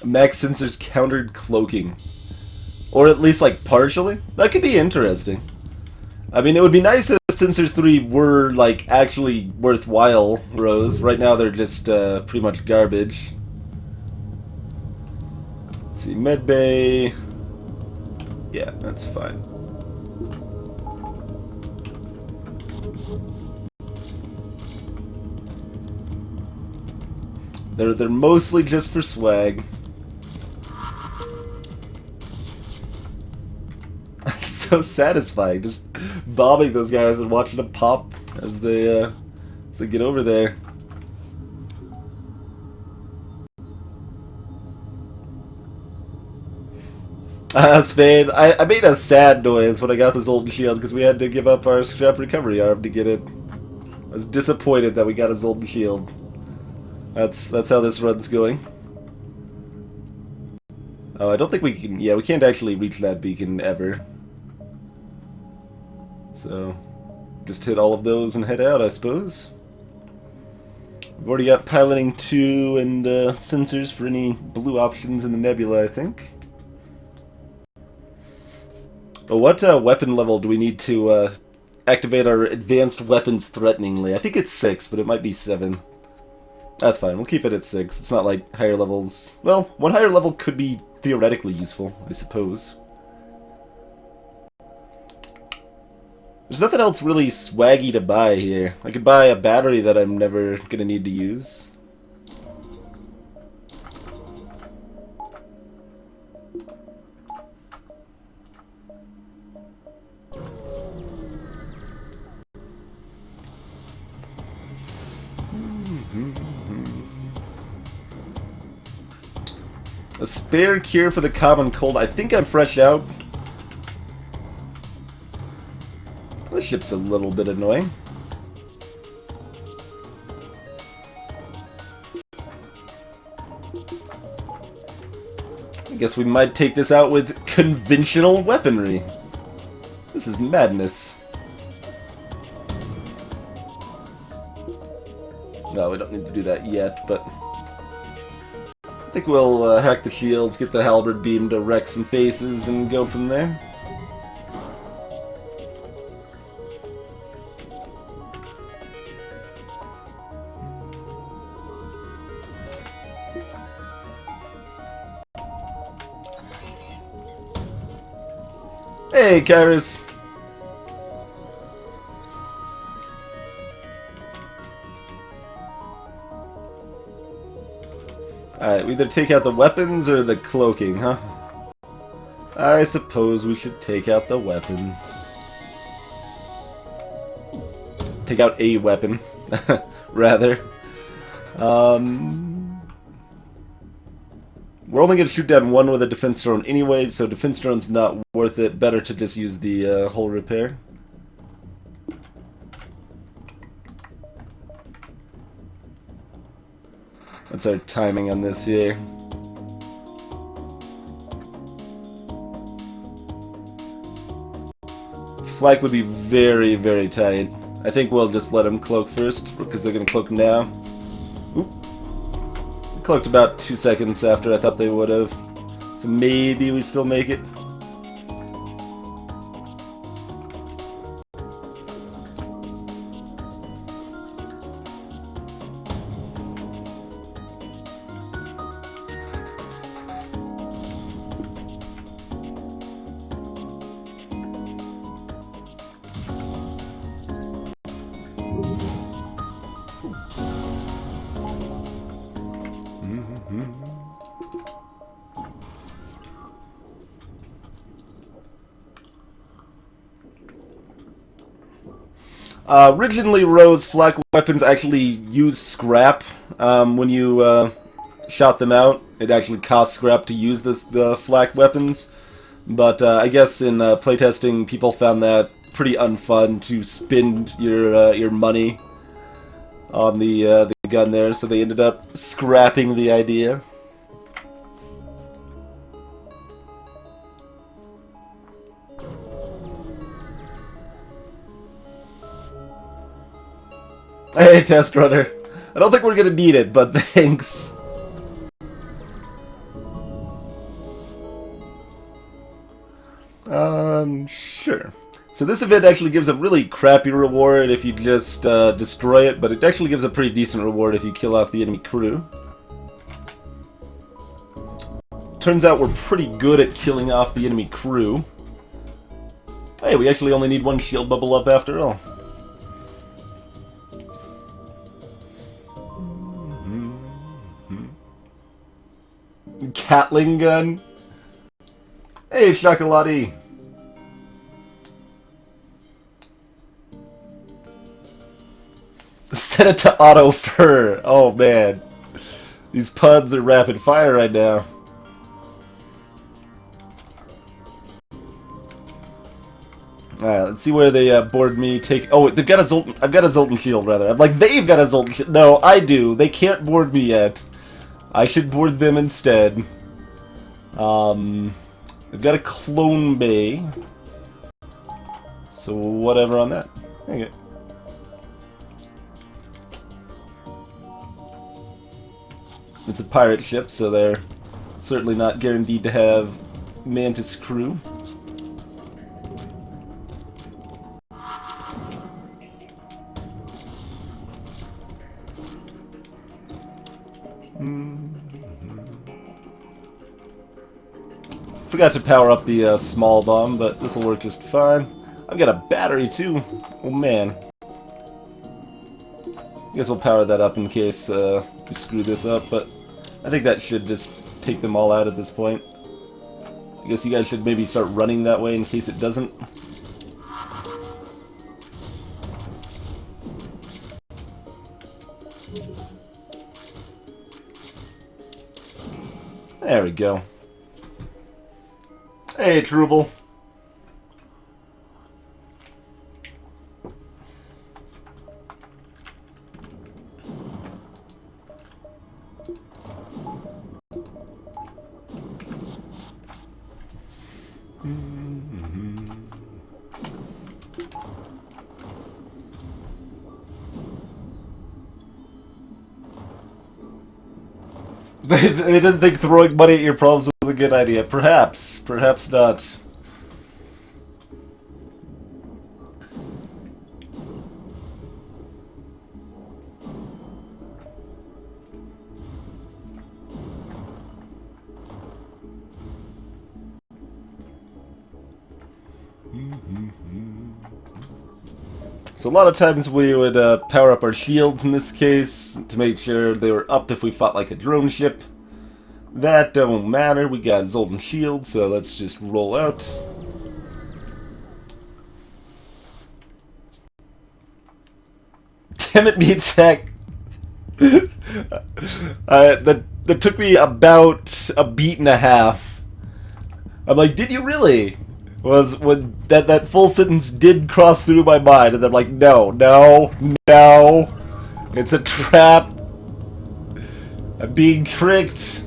Max sensors countered cloaking. Or at least, like, partially? That could be interesting. I mean, it would be nice if Sensors 3 were, like, actually worthwhile, Rose. Right now they're just, pretty much garbage. Let's see, medbay... Yeah, that's fine. They're mostly just for swag. So satisfying, just bombing those guys and watching them pop as they get over there. Spade, I made a sad noise when I got this Zoltan shield because we had to give up our scrap recovery arm to get it. I was disappointed that we got a Zoltan shield. That's how this run's going. Oh, I don't think we can. Yeah, we can't actually reach that beacon ever. So, just hit all of those and head out, I suppose. We've already got piloting 2 and sensors for any blue options in the nebula, I think. But what weapon level do we need to activate our advanced weapons threateningly? I think it's 6, but it might be 7. That's fine, we'll keep it at 6. It's not like higher levels... Well, one higher level could be theoretically useful, I suppose. There's nothing else really swaggy to buy here. I could buy a battery that I'm never gonna need to use. A spare cure for the common cold. I think I'm fresh out. This ship's a little bit annoying. I guess we might take this out with conventional weaponry. This is madness. No, we don't need to do that yet, but... I think we'll hack the shields, get the halberd beam to wreck some faces, and go from there. Hey, Kairos! Alright, we either take out the weapons or the cloaking, huh? I suppose we should take out the weapons. Take out a weapon, rather. We're only going to shoot down one with a defense drone anyway, so defense drone's not worth it. Better to just use the hull repair. What's our timing on this here? Flank would be very, very tight. I think we'll just let them cloak first, because they're going to cloak now. Oop. Cloaked about 2 seconds after I thought they would have. So maybe we still make it. Originally, Rose flak weapons actually use scrap. When you shot them out, it actually cost scrap to use the flak weapons. But I guess in playtesting, people found that pretty unfun to spend your money on the gun there, so they ended up scrapping the idea. Hey, Test Runner. I don't think we're gonna need it, but thanks. Sure. So this event actually gives a really crappy reward if you just destroy it, but it actually gives a pretty decent reward if you kill off the enemy crew. Turns out we're pretty good at killing off the enemy crew. Hey, we actually only need one shield bubble up after all. Catling gun? Hey, Chocolati! Set it to auto fur. Oh man. These puns are rapid fire right now. Alright, let's see where they board me. They've got a Zoltan. I've got a Zoltan shield, rather. I'm like, they've got a Zoltan shield. No, I do. They can't board me yet. I should board them instead. I've got a clone bay. So whatever on that. Okay. It's a pirate ship, so they're certainly not guaranteed to have Mantis crew. Forgot to power up the small bomb, but this will work just fine. I've got a battery too. Oh man. Guess we'll power that up in case we screw this up, but I think that should just take them all out at this point. I guess you guys should maybe start running that way in case it doesn't. There we go. Hey, Trubel. They didn't think throwing money at your problems was a good idea. Perhaps. Perhaps not. So a lot of times we would power up our shields in this case to make sure they were up if we fought like a drone ship. That don't matter, we got Zoltan shields, so let's just roll out. Damn it, Meat Sack! That took me about a beat and a half. I'm like, did you really? Was when that full sentence did cross through my mind, and I'm like, no, it's a trap. I'm being tricked.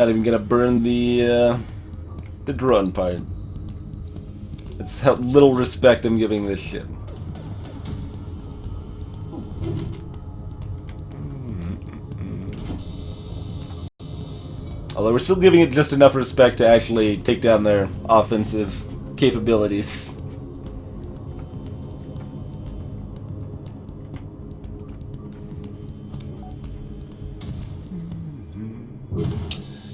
Not even gonna burn the drone part. It's how little respect I'm giving this ship. Although we're still giving it just enough respect to actually take down their offensive capabilities.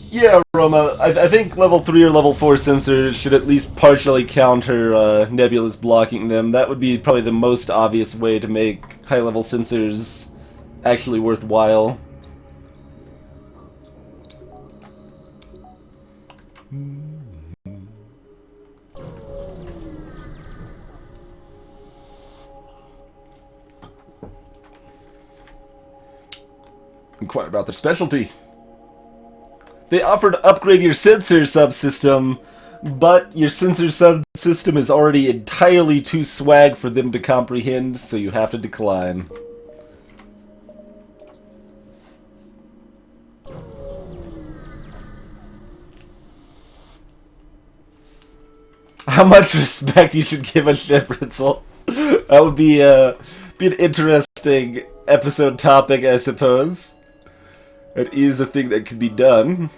Yeah, Roma, I think level 3 or level 4 sensors should at least partially counter Nebula's blocking them. That would be probably the most obvious way to make high-level sensors actually worthwhile. Inquire about their specialty. They offer to upgrade your sensor subsystem, but your sensor subsystem is already entirely too swag for them to comprehend, so you have to decline. How much respect you should give a ship, Ritzel? That would be an interesting episode topic, I suppose. That is a thing that could be done.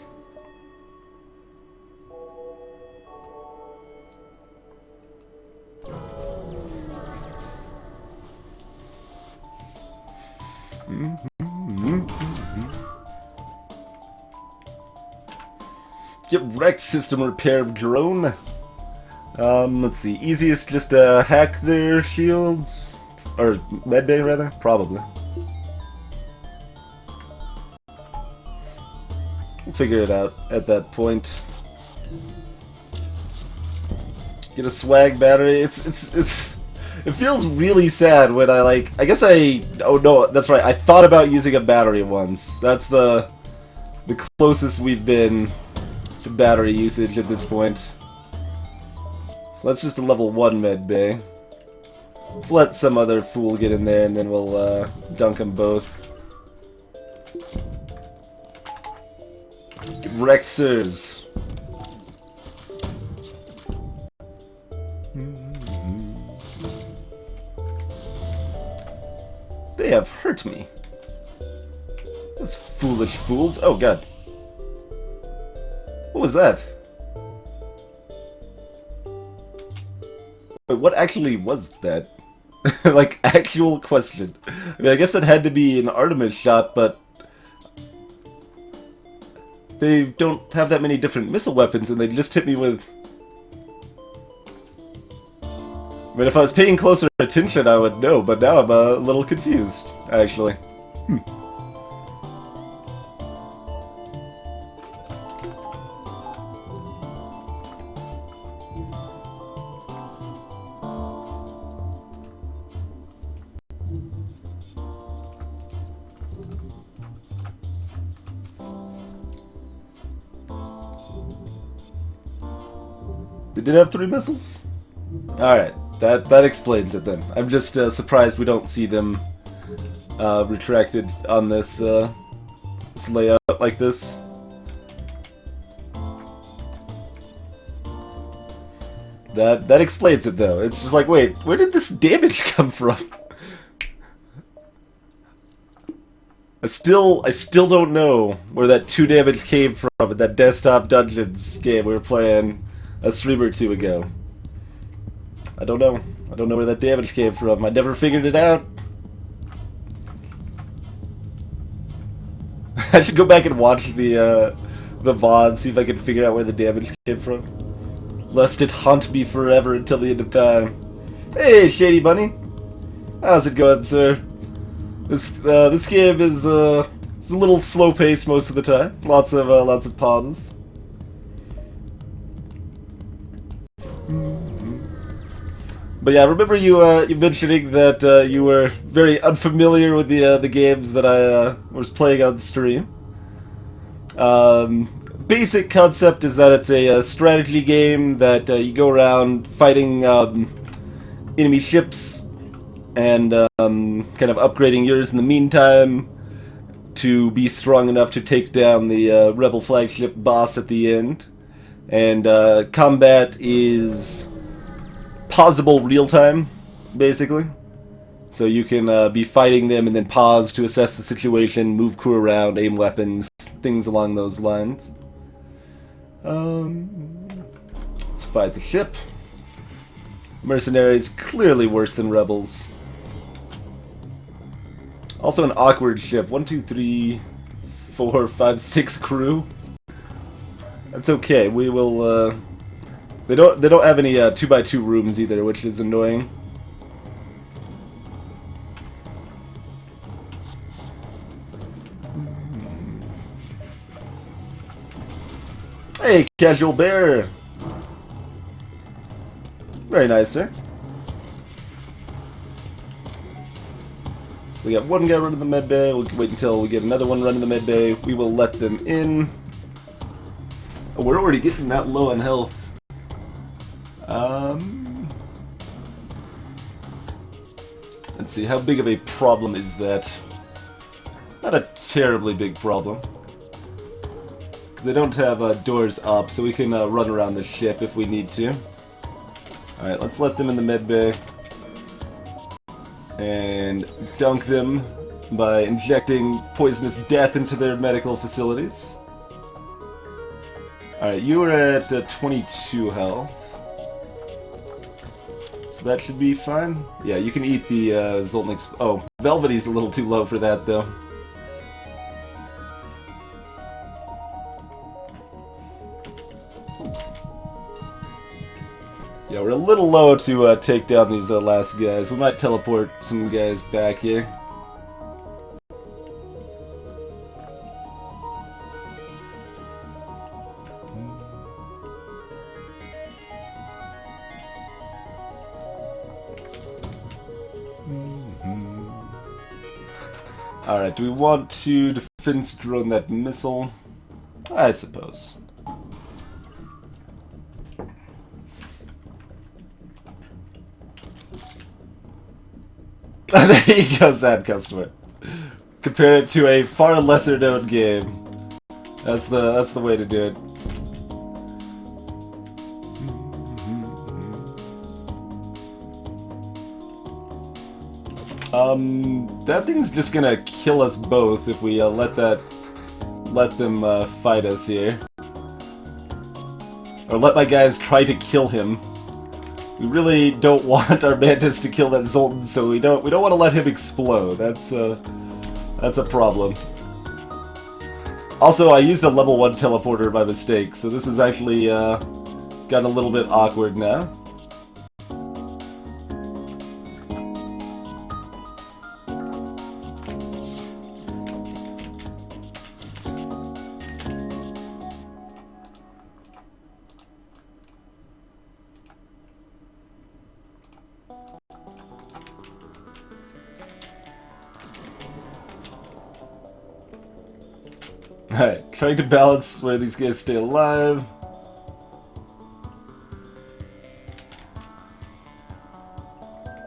Get wrecked system repair drone. Let's see. Easiest just hack their shields? Or medbay, rather? Probably. We'll figure it out at that point. Get a swag battery. It feels really sad when I guess oh no, that's right. I thought about using a battery once. That's the closest we've been to battery usage at this point. So that's just a level 1 med bay. Let's let some other fool get in there and then we'll dunk them both. Rexers. They have hurt me. Those foolish fools. Oh god. What was that? Wait, what actually was that? Like, actual question. I mean, I guess that had to be an Artemis shot, but they don't have that many different missile weapons, and they just hit me with... I mean, if I was paying closer attention, I would know, but now I'm a little confused, actually. They did have 3 missiles? Alright, that explains it then. I'm just surprised we don't see them retracted on this, this layout like this. That explains it though. It's just like, wait, where did this damage come from? I still don't know where that 2 damage came from in that desktop dungeons game we were playing a stream or 2 ago. I don't know. I don't know where that damage came from. I never figured it out. I should go back and watch the VOD, see if I can figure out where the damage came from. Lest it haunt me forever until the end of time. Hey, Shady Bunny. How's it going, sir? This game is it's a little slow paced most of the time. Lots of pauses. But yeah, I remember you mentioning that you were very unfamiliar with the games that I was playing on stream. Basic concept is that it's a strategy game that you go around fighting enemy ships and kind of upgrading yours in the meantime to be strong enough to take down the Rebel flagship boss at the end. And combat is pausable real-time, basically. So you can be fighting them and then pause to assess the situation, move crew around, aim weapons, things along those lines. Let's fight the ship. Mercenaries, clearly worse than rebels. Also an awkward ship. 1, 2, 3, 4, 5, 6 crew. That's okay. We will. They don't have any 2x2 rooms either, which is annoying. Hey, casual bear. Very nice, sir. So we got one guy running the med bay. We'll wait until we get another one running the med bay. We will let them in. Oh, we're already getting that low on health. Let's see, how big of a problem is that? Not a terribly big problem. Because they don't have doors up, so we can run around the ship if we need to. Alright, let's let them in the med bay. And dunk them by injecting poisonous death into their medical facilities. Alright, you were at 22 health. So that should be fine. Yeah, you can eat the Zoltnik's... Oh, Velvety's a little too low for that, though. Yeah, we're a little low to take down these last guys. We might teleport some guys back here. Alright, do we want to defense drone that missile? I suppose. There you go, sad customer. Compare it to a far lesser known game. That's the way to do it. That thing's just gonna kill us both if we let them fight us here. Or let my guys try to kill him. We really don't want our Mantis to kill that Zoltan, so we don't want to let him explode. That's a problem. Also, I used a level 1 teleporter by mistake, so this has actually gotten a little bit awkward now. Alright, trying to balance where these guys stay alive.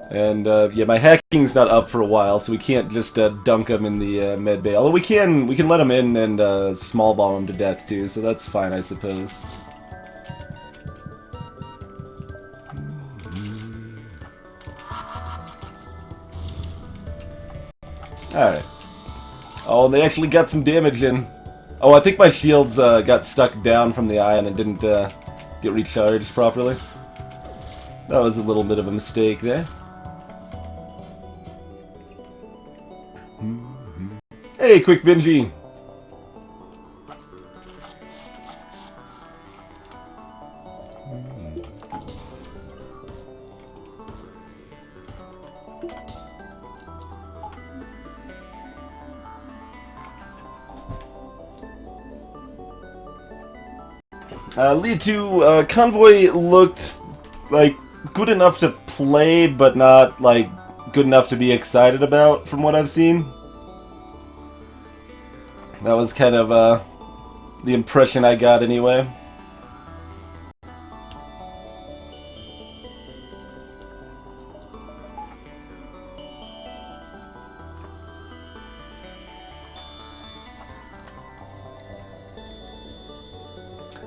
And, yeah, my hacking's not up for a while, so we can't just dunk them in the med bay. Although we can let them in and small bomb them to death, too, so that's fine, I suppose. Alright. Oh, and they actually got some damage in. Oh, I think my shields got stuck down from the ion and didn't get recharged properly. That was a little bit of a mistake there. Hey, Quick Benji! Lead to Convoy looked like good enough to play, but not like good enough to be excited about from what I've seen. That was kind of the impression I got anyway.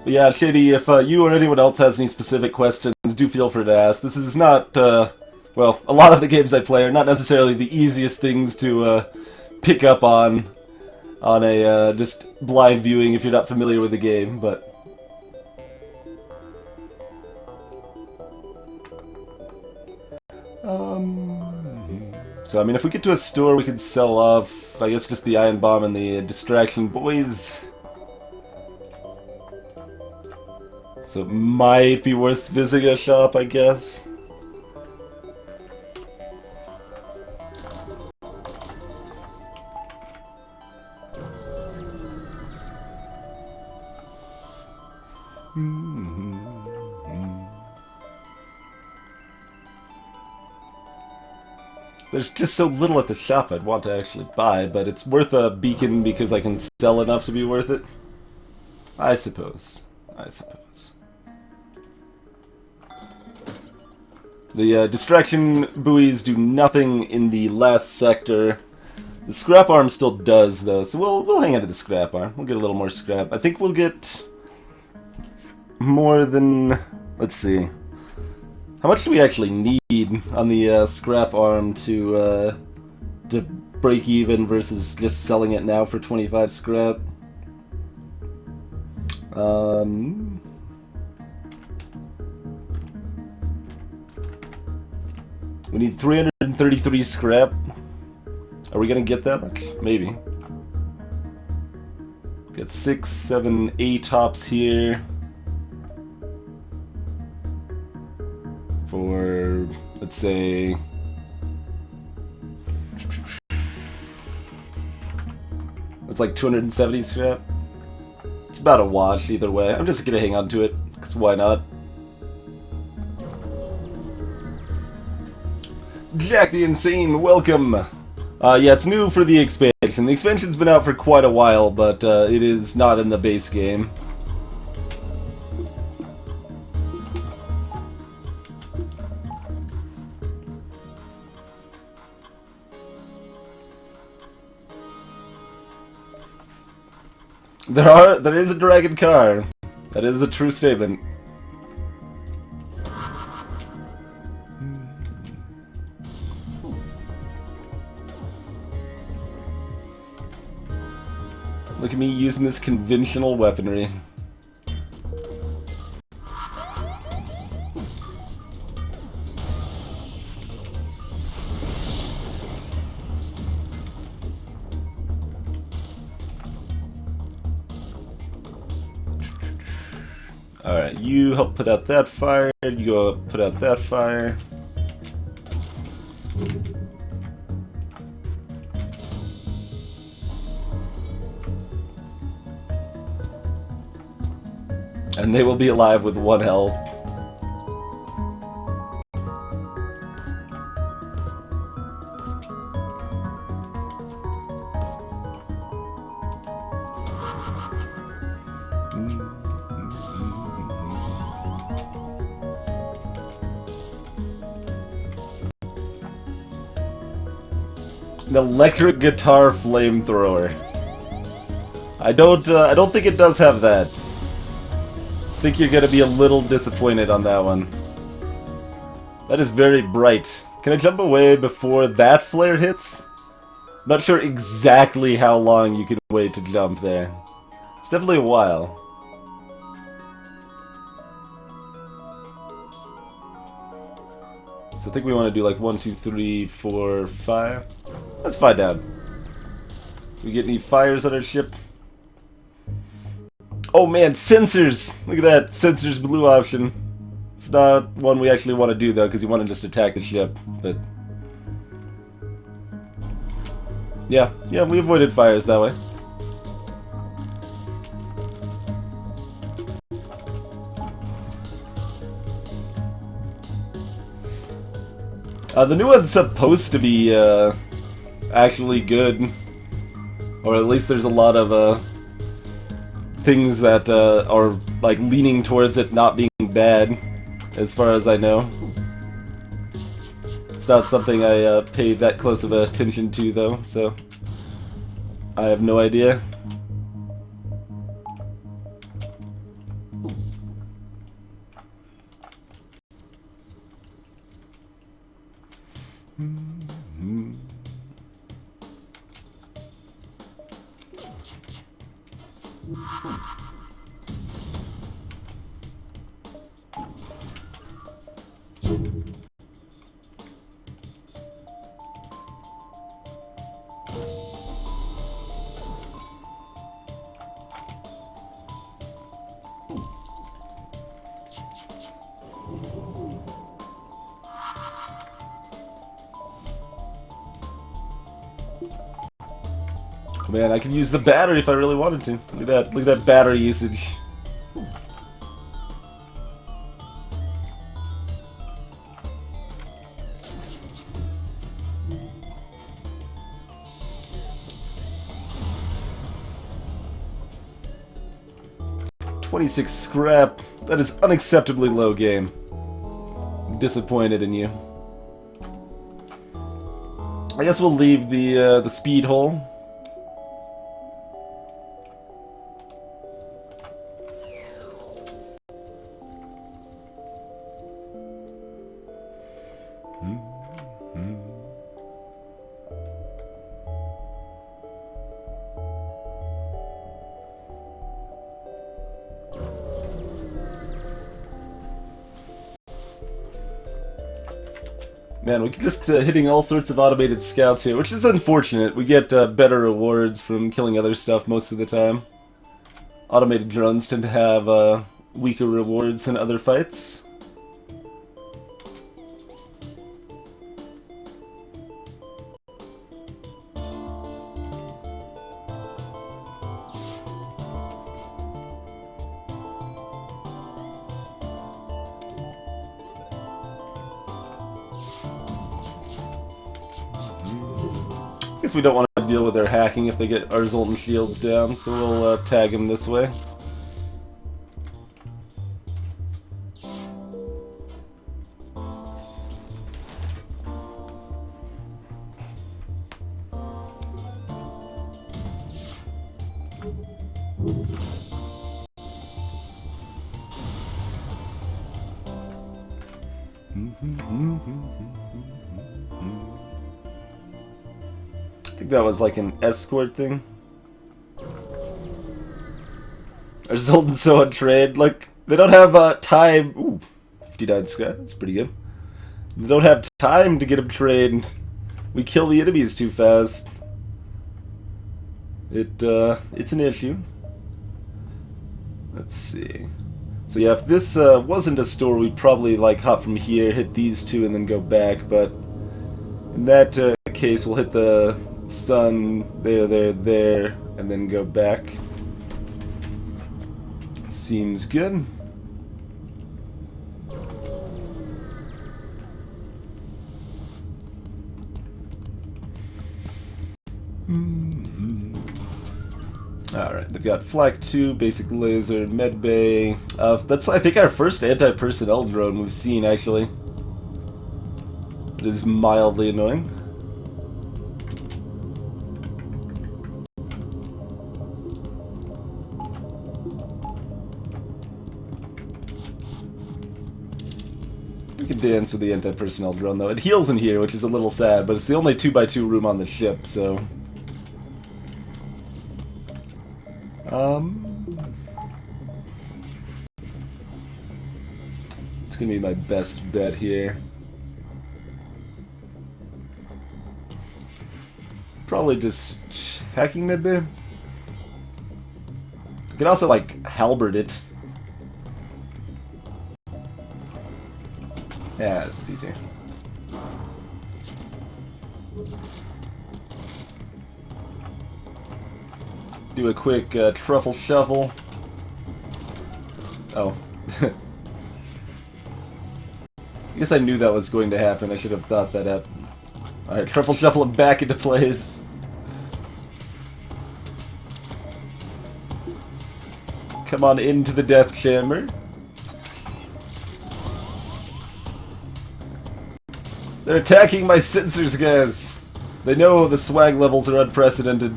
But yeah, Shady, if you or anyone else has any specific questions, do feel free to ask. This is not, well, a lot of the games I play are not necessarily the easiest things to pick up on a just blind viewing if you're not familiar with the game, but... So, I mean, if we get to a store, we could sell off, I guess, just the Iron Bomb and the Distraction Boys. So it might be worth visiting a shop, I guess. There's just so little at the shop I'd want to actually buy, but it's worth a beacon because I can sell enough to be worth it. I suppose. The distraction buoys do nothing in the last sector. The scrap arm still does, though, so we'll hang on to the scrap arm. We'll get a little more scrap. I think we'll get more than... Let's see. How much do we actually need on the scrap arm to break even versus just selling it now for 25 scrap? We need 333 scrap. Are we gonna get that much? Maybe. Got 6, 7, 8 hops here. For, let's say... That's like 270 scrap. It's about a wash either way. I'm just gonna hang on to it, because why not? Jack the Insane, welcome! Yeah, it's new for the expansion. The expansion's been out for quite a while, but it is not in the base game. There is a dragon car. That is a true statement. Look at me using this conventional weaponry. Alright, you help put out that fire, you go put out that fire. And they will be alive with 1 health. An electric guitar flamethrower. I don't think it does have that. I think you're gonna be a little disappointed on that one. That is very bright. Can I jump away before that flare hits? Not sure exactly how long you can wait to jump there. It's definitely a while. So I think we want to do like 1, 2, 3, 4, 5. Let's find out. We get any fires on our ship? Oh man, sensors! Look at that, sensors blue option. It's not one we actually want to do though, because you want to just attack the ship, but... Yeah, we avoided fires that way. The new one's supposed to be, actually good. Or at least there's a lot of, things that are like leaning towards it not being bad, as far as I know. It's not something I paid that close of attention to though, so I have no idea. Man, I could use the battery if I really wanted to. Look at that! Look at that battery usage. $26 scrap. That is unacceptably low, game. I'm disappointed in you. I guess we'll leave the speed hole. Man, we keep just hitting all sorts of automated scouts here, which is unfortunate. We get better rewards from killing other stuff most of the time. Automated drones tend to have weaker rewards than other fights. Guess we don't want to deal with their hacking if they get our Zoltan shields down, so we'll tag him this way. I think that was like an escort thing. Our Zoltan's so untrained. Like, they don't have time. Ooh, 59 scrap. That's pretty good. They don't have time to get them trained. We kill the enemies too fast. It's an issue. Let's see. So yeah, if this wasn't a store, we'd probably like hop from here, hit these two, and then go back. But in that case, we'll hit the sun there, and then go back. Seems good. Alright, they've got Flak 2, Basic Laser, Medbay. That's, I think, our first anti-personnel drone we've seen, actually. It is mildly annoying. We can dance with the anti-personnel drone, though. It heals in here, which is a little sad, but it's the only 2x2 room on the ship, so... It's gonna be my best bet here. Probably just hacking Medbay. You can also, like, halberd it. Yeah, this is easier. Do a quick truffle shuffle. Oh. I guess I knew that was going to happen. I should have thought that up. Alright, truffle shuffle him back into place. Come on into the death chamber. They're attacking my sensors, guys. They know the swag levels are unprecedented.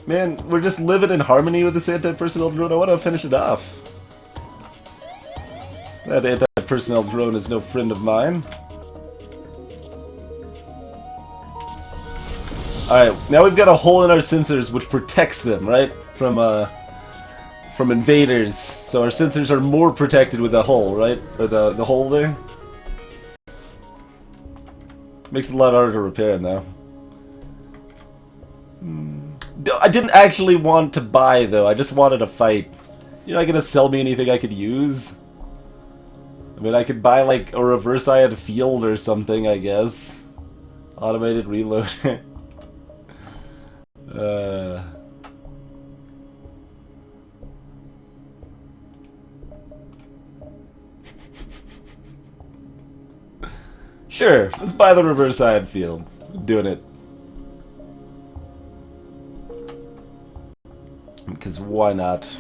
Man, we're just living in harmony with this anti-personnel drone. I want to finish it off. That anti-personnel drone is no friend of mine. Alright, now we've got a hole in our sensors which protects them, right? From invaders. So our sensors are more protected with the hole, right? Or the hole there. Makes it a lot harder to repair now. I didn't actually want to buy, though. I just wanted to fight. You're not gonna sell me anything I could use? I mean, I could buy, like, a reverse ion field or something, I guess. Automated reload. Sure, let's buy the reverse ion field. I'm doing it. Because why not?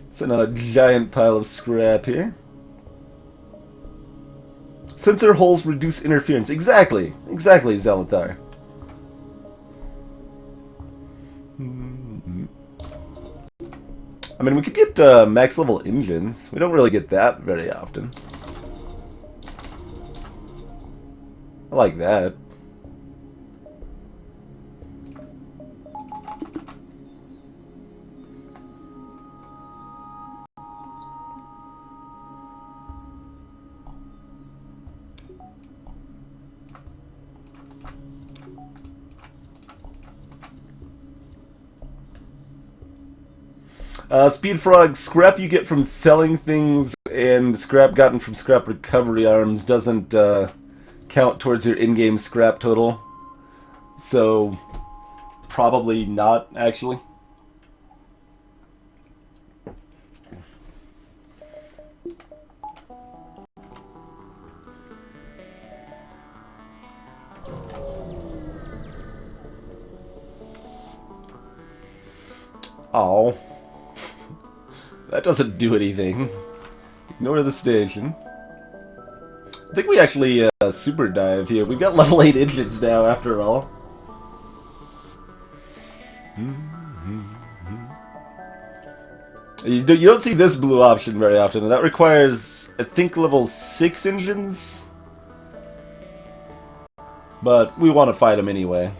It's another giant pile of scrap here. Sensor holes reduce interference. Exactly. Exactly, Zelathar. I mean, we could get max level engines. We don't really get that very often. I like that. Speed Frog, scrap you get from selling things and scrap gotten from scrap recovery arms doesn't count towards your in-game scrap total. So, probably not, actually. Oh. That doesn't do anything. Ignore the station. I think we actually super dive here. We've got level 8 engines now, after all. You don't see this blue option very often, and that requires, I think, level 6 engines. But we want to fight them anyway.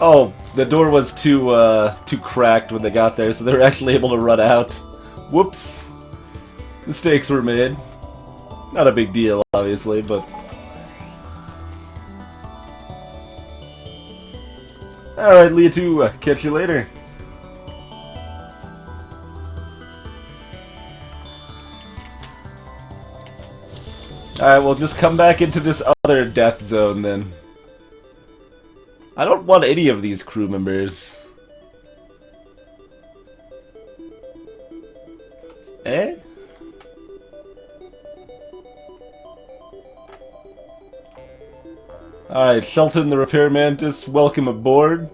Oh, the door was too cracked when they got there, so they were actually able to run out. Whoops. Mistakes were made. Not a big deal, obviously, but... Alright, Leah2, catch you later. Alright, we'll just come back into this other death zone then. I don't want any of these crew members. Eh? Alright, Shelton the Repair Mantis, welcome aboard.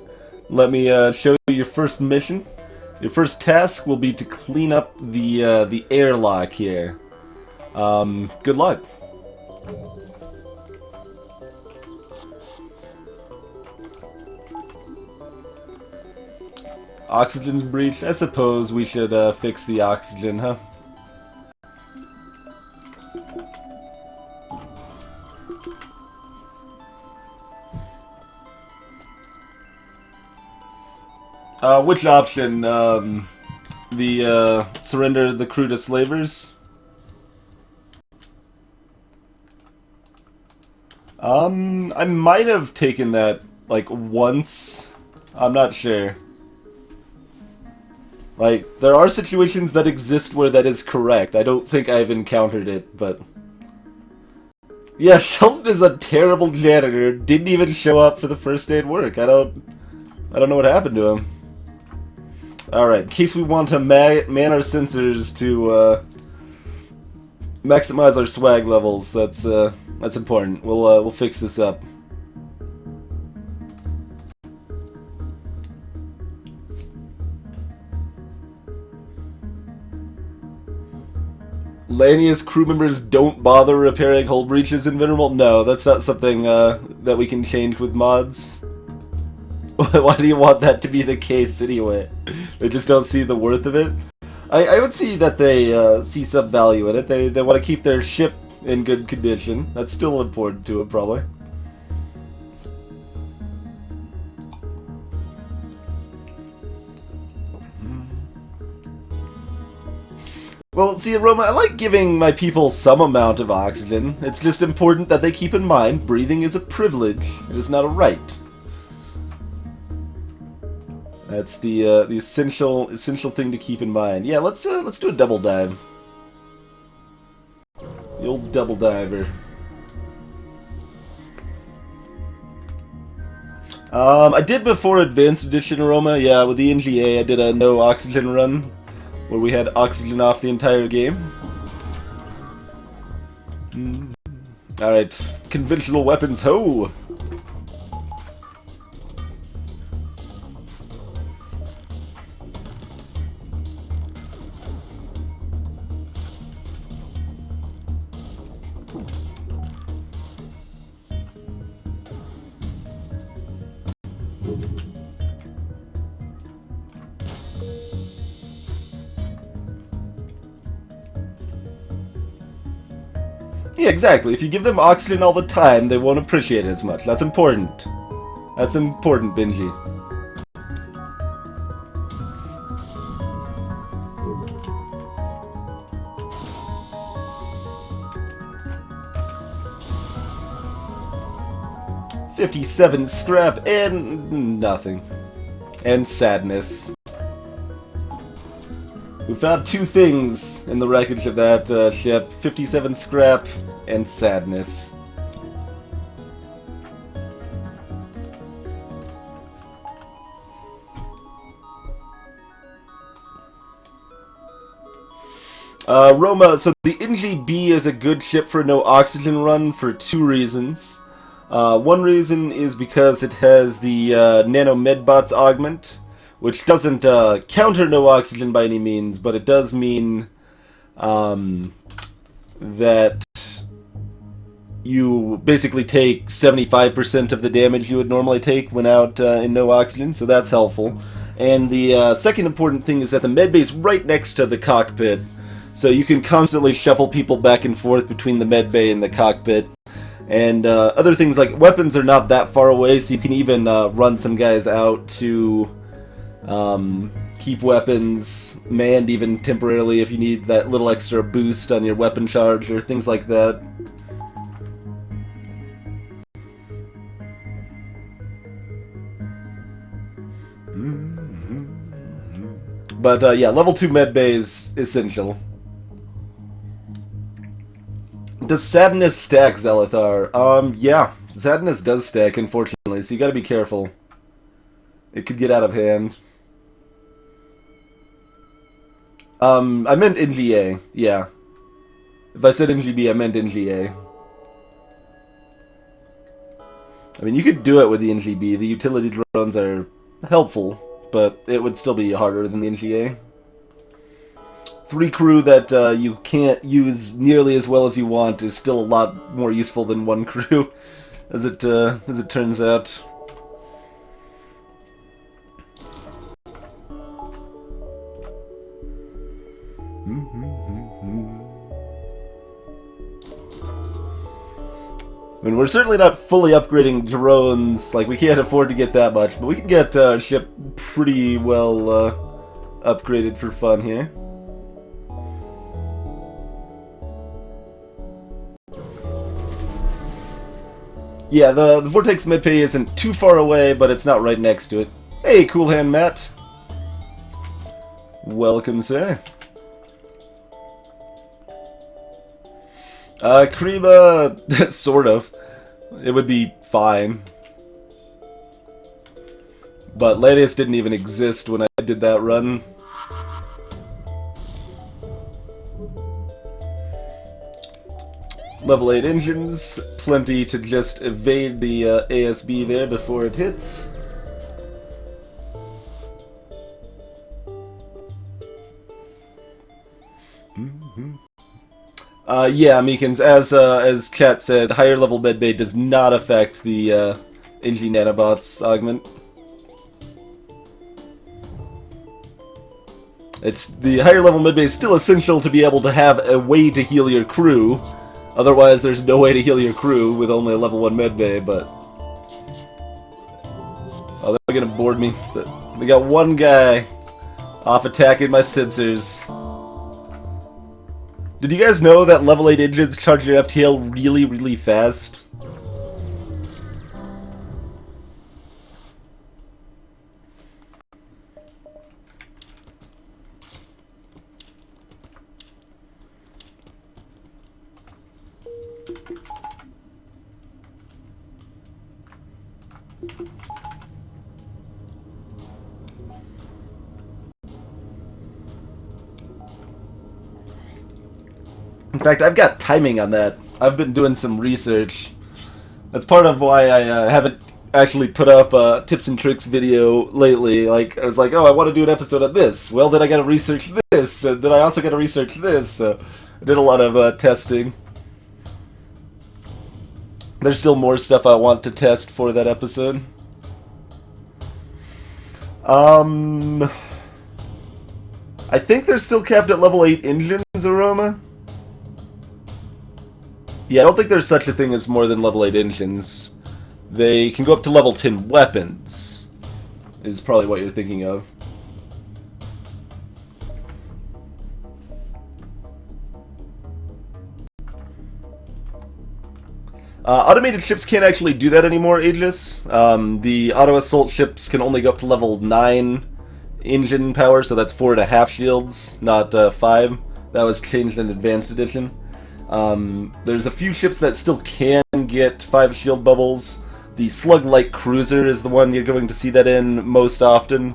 Let me show you your first mission. Your first task will be to clean up the airlock here. Good luck. Oxygen's breached. I suppose we should fix the oxygen, huh? Which option? Surrender the crew to slavers? I might have taken that, like, once. I'm not sure. Like, there are situations that exist where that is correct. I don't think I've encountered it, but... Yeah, Shelton is a terrible janitor. Didn't even show up for the first day at work. I don't know what happened to him. Alright, in case we want to man our sensors Maximize our swag levels. That's important. We'll fix this up. Lanius crew members don't bother repairing hull breaches in Venerable? No, that's not something that we can change with mods. Why do you want that to be the case anyway? They just don't see the worth of it? I would see that they see some value in it. They want to keep their ship in good condition. That's still important to them, probably. Well, see, Aroma, I like giving my people some amount of oxygen. It's just important that they keep in mind breathing is a privilege. It is not a right. That's the essential thing to keep in mind. Yeah, let's do a double dive. The old double diver. I did before Advanced Edition Aroma. Yeah, with the NGA, I did a no oxygen run where we had oxygen off the entire game. All right, conventional weapons, ho! Yeah, exactly. If you give them oxygen all the time, they won't appreciate it as much. That's important. That's important, Benji. $57 scrap and nothing. And sadness. We found two things in the wreckage of that ship. 57 scrap and sadness. Roma, so the NGB is a good ship for no oxygen run for two reasons. One reason is because it has the nano medbots augment, which doesn't counter no oxygen by any means, but it does mean that you basically take 75% of the damage you would normally take when out in no oxygen, so that's helpful. And the second important thing is that the medbay is right next to the cockpit, so you can constantly shuffle people back and forth between the medbay and the cockpit. And other things like weapons are not that far away, so you can even run some guys out to keep weapons manned even temporarily if you need that little extra boost on your weapon charge or things like that. But yeah, level 2 medbay is essential. Does sadness stack, Zelithar? Yeah, sadness does stack, unfortunately, so you gotta be careful. It could get out of hand. I meant NGA, yeah. If I said NGB, I meant NGA. I mean, you could do it with the NGB. The utility drones are helpful, but it would still be harder than the NGA. 3 crew that you can't use nearly as well as you want is still a lot more useful than 1 crew, as it turns out. I mean, we're certainly not fully upgrading drones, like we can't afford to get that much, but we can get our ship pretty well upgraded for fun here. Yeah, the Vortex Medbay isn't too far away, but it's not right next to it. Hey, Cool Hand Matt. Welcome, sir. Krima, sort of. It would be fine. But Lanius didn't even exist when I did that run. Level 8 engines, plenty to just evade the ASB there before it hits. Yeah, Meekins, as chat said, higher level medbay does not affect the engine nanobots augment. It's the higher level medbay is still essential to be able to have a way to heal your crew. Otherwise, there's no way to heal your crew with only a level 1 medbay, but... Oh, they're gonna board me. They got one guy off attacking my sensors. Did you guys know that level 8 engines charge your FTL really, really fast? In fact, I've got timing on that. I've been doing some research. That's part of why I haven't actually put up a tips and tricks video lately. Like, I was like, oh, I want to do an episode of this. Well, then I gotta research this, and then I also gotta research this. So I did a lot of testing. There's still more stuff I want to test for that episode. I think they're still capped at level 8 engines, Aroma. Yeah, I don't think there's such a thing as more than level 8 engines. They can go up to level 10 weapons, is probably what you're thinking of. Automated ships can't actually do that anymore, Aegis. The auto assault ships can only go up to level 9 engine power, so that's 4.5 shields, not 5. That was changed in Advanced Edition. There's a few ships that still can get 5 shield bubbles. The Slug-like Cruiser is the one you're going to see that in most often.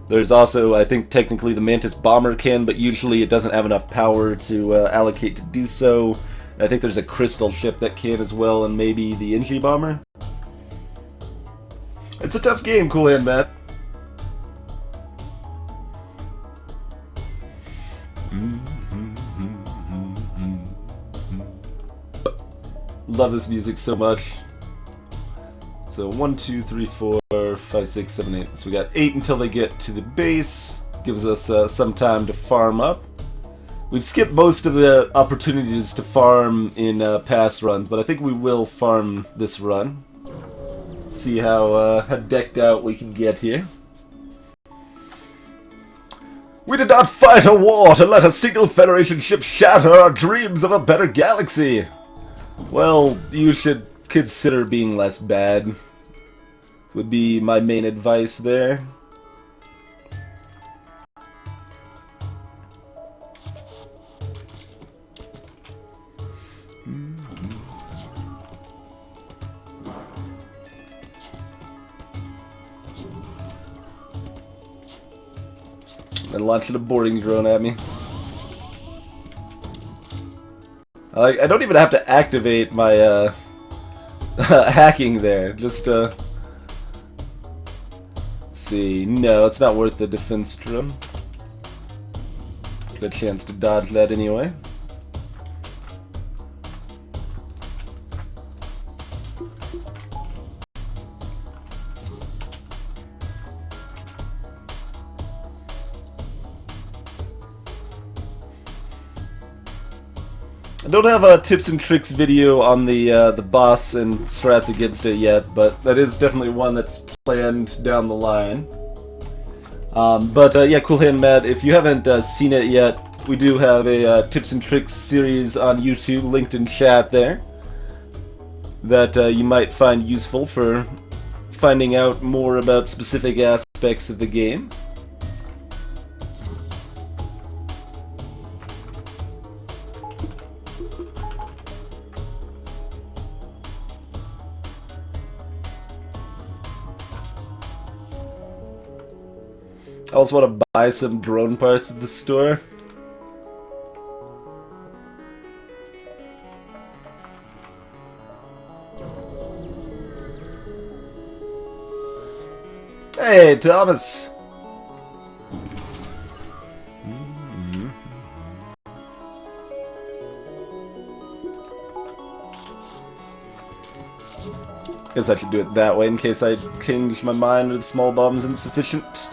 There's also, I think technically the Mantis Bomber can, but usually it doesn't have enough power to allocate to do so. I think there's a Crystal ship that can as well, and maybe the Inji Bomber. It's a tough game, Cool Hand Matt. Love this music so much. So 1, 2, 3, 4, 5, 6, 7, 8. So we got 8 until they get to the base. Gives us some time to farm up. We've skipped most of the opportunities to farm in past runs, but I think we will farm this run. See how decked out we can get here. We did not fight a war to let a single Federation ship shatter our dreams of a better galaxy. Well, you should consider being less bad, would be my main advice there. And launching a boarding drone at me. I don't even have to activate my hacking there. Just let's see. No, it's not worth the defense drum. Get a chance to dodge that anyway. I don't have a tips and tricks video on the boss and strats against it yet, but that is definitely one that's planned down the line. Yeah, Cool Hand Matt, if you haven't seen it yet, we do have a tips and tricks series on YouTube, linked in chat there, that you might find useful for finding out more about specific aspects of the game. I also want to buy some drone parts at the store. Hey, Thomas! Guess I should do it that way in case I change my mind or the small bomb's insufficient.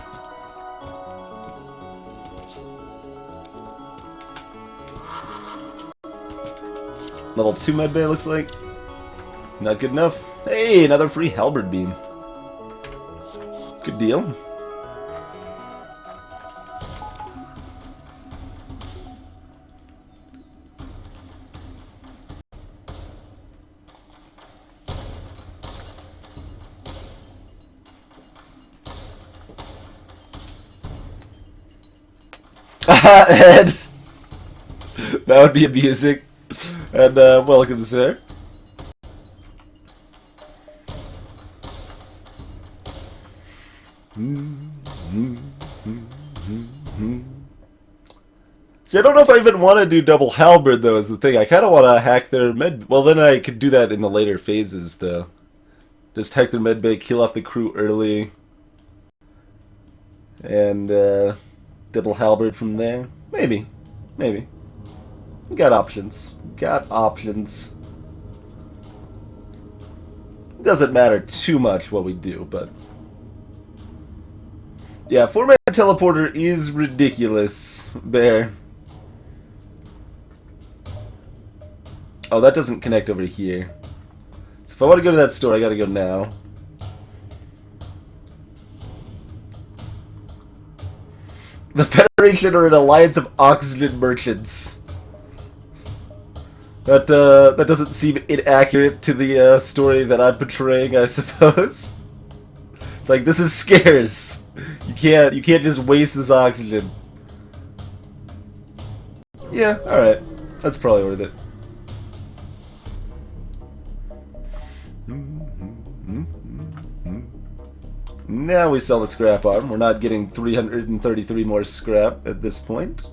Level 2 medbay looks like. Not good enough. Hey, another free halberd beam. Good deal. Ed! That would be amusing. And welcome, sir. See, I don't know if I even want to do double halberd, though, is the thing. I kind of want to hack their med... Well, then I could do that in the later phases, though. Just hack their medbay, kill off the crew early. And, double halberd from there. Maybe. Maybe. Got options. Got options. Doesn't matter too much what we do, but... Yeah, 4-man teleporter is ridiculous. There. Oh, that doesn't connect over here. So if I want to go to that store, I gotta go now. The Federation are an alliance of oxygen merchants. That doesn't seem inaccurate to the story that I'm portraying, I suppose. It's like, this is scarce. You can't just waste this oxygen. Yeah, alright. That's probably worth it. Now we sell the scrap arm. We're not getting 333 more scrap at this point.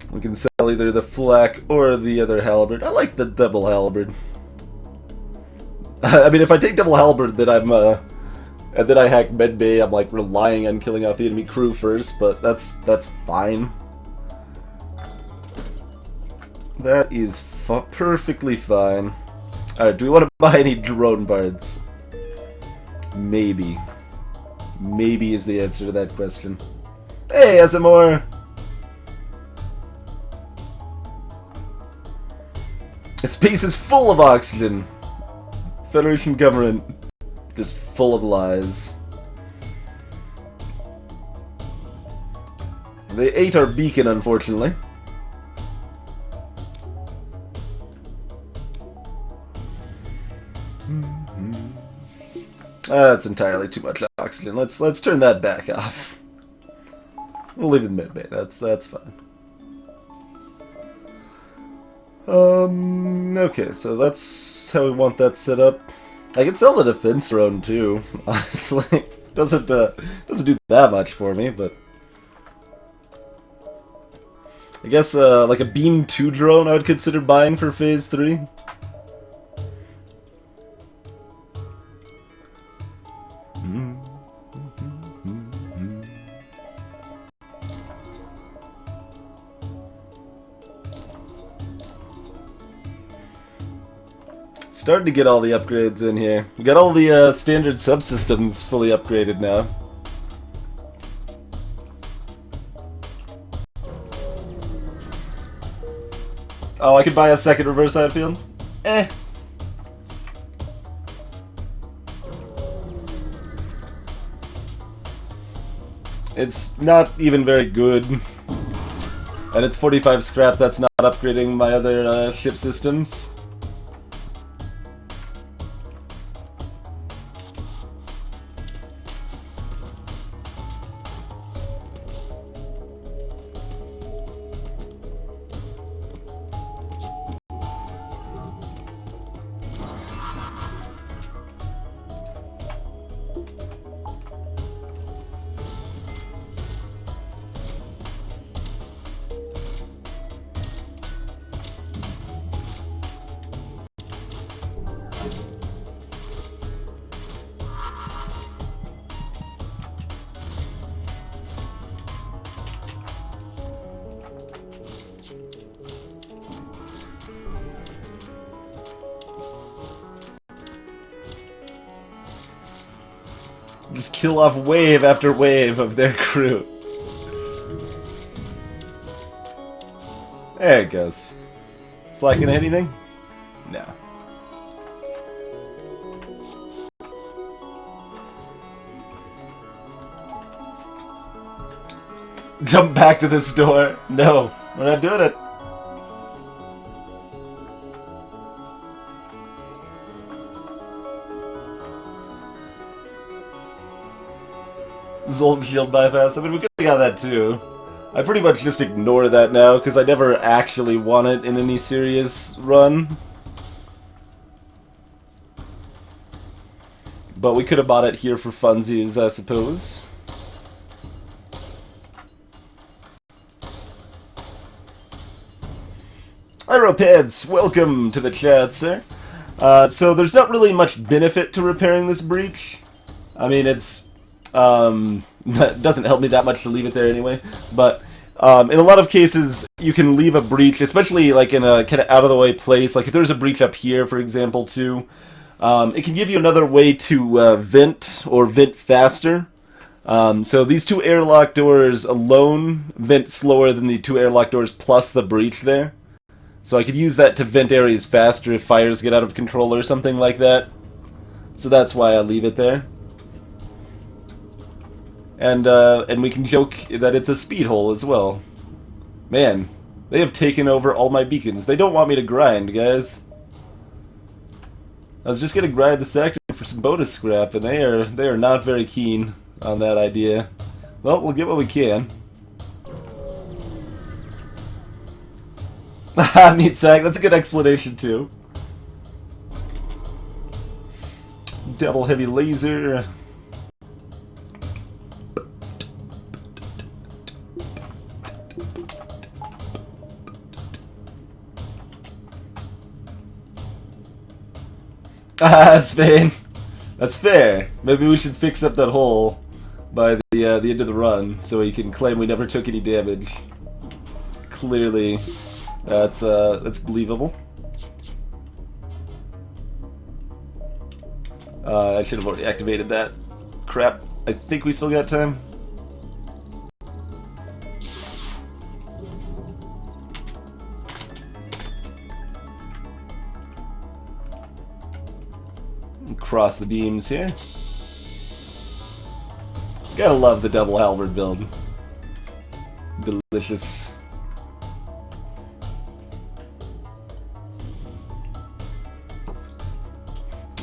We can sell either the flak or the other halberd. I like the double halberd. I mean, if I take double halberd, then I'm and then I hack medbay. I'm like relying on killing off the enemy crew first, but that's fine. That is perfectly fine. All right, do we want to buy any drone parts? Maybe. Maybe is the answer to that question. Hey, SMR! The space is full of oxygen. Federation government just full of lies. They ate our beacon, unfortunately. That's entirely too much oxygen. Let's turn that back off. We'll leave it in medbay. That's fine. Okay, so that's how we want that set up. I can sell the defense drone too. Honestly, doesn't do that much for me, but I guess like a beam 2 drone I would consider buying for phase 3. Starting to get all the upgrades in here. We got all the standard subsystems fully upgraded now. Oh, I could buy a second reverse side field? Eh. It's not even very good. And it's 45 scrap, that's not upgrading my other ship systems. Just kill off wave after wave of their crew. There it goes. Flag gonna hit anything? No. Jump back to this door. No, we're not doing it. Zold shield bypass. I mean, we could have got that too. I pretty much just ignore that now, because I never actually want it in any serious run. But we could have bought it here for funsies, I suppose. Iropads, welcome to the chat, sir. So there's not really much benefit to repairing this breach. I mean, it's... it doesn't help me that much to leave it there anyway, but in a lot of cases you can leave a breach, especially like in a kind of out of the way place, like if there's a breach up here for example too, it can give you another way to vent or vent faster. So these two airlock doors alone vent slower than the two airlock doors plus the breach there. So I could use that to vent areas faster if fires get out of control or something like that. So that's why I leave it there. And we can joke that it's a speed hole as well. Man, they have taken over all my beacons. They don't want me to grind, guys. I was just gonna grind the sector for some bonus scrap, and they are not very keen on that idea. Well, we'll get what we can. Haha, meat sack. That's a good explanation too. Double heavy laser. Ah, Spain. That's fair. Maybe we should fix up that hole by the end of the run, so he can claim we never took any damage. Clearly, that's believable. I should have already activated that. Crap. I think we still got time. Cross the beams here. Gotta love the double halberd build. Delicious.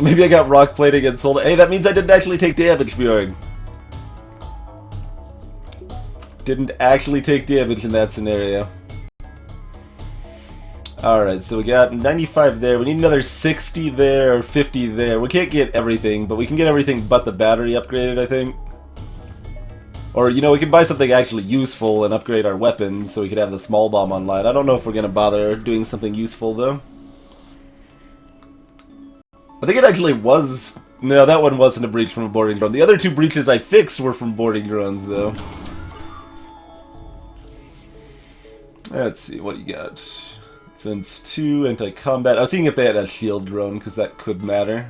Maybe I got rock plating and sold it. Hey, that means I didn't actually take damage, Bjorn. Didn't actually take damage in that scenario. Alright, so we got 95 there. We need another 60 there or 50 there. We can't get everything, but we can get everything but the battery upgraded, I think. Or, you know, we can buy something actually useful and upgrade our weapons so we could have the small bomb online. I don't know if we're going to bother doing something useful, though. I think it actually was... No, that one wasn't a breach from a boarding drone. The other two breaches I fixed were from boarding drones, though. Let's see, what you got? Defense 2, anti-combat. I was seeing if they had a shield drone, because that could matter.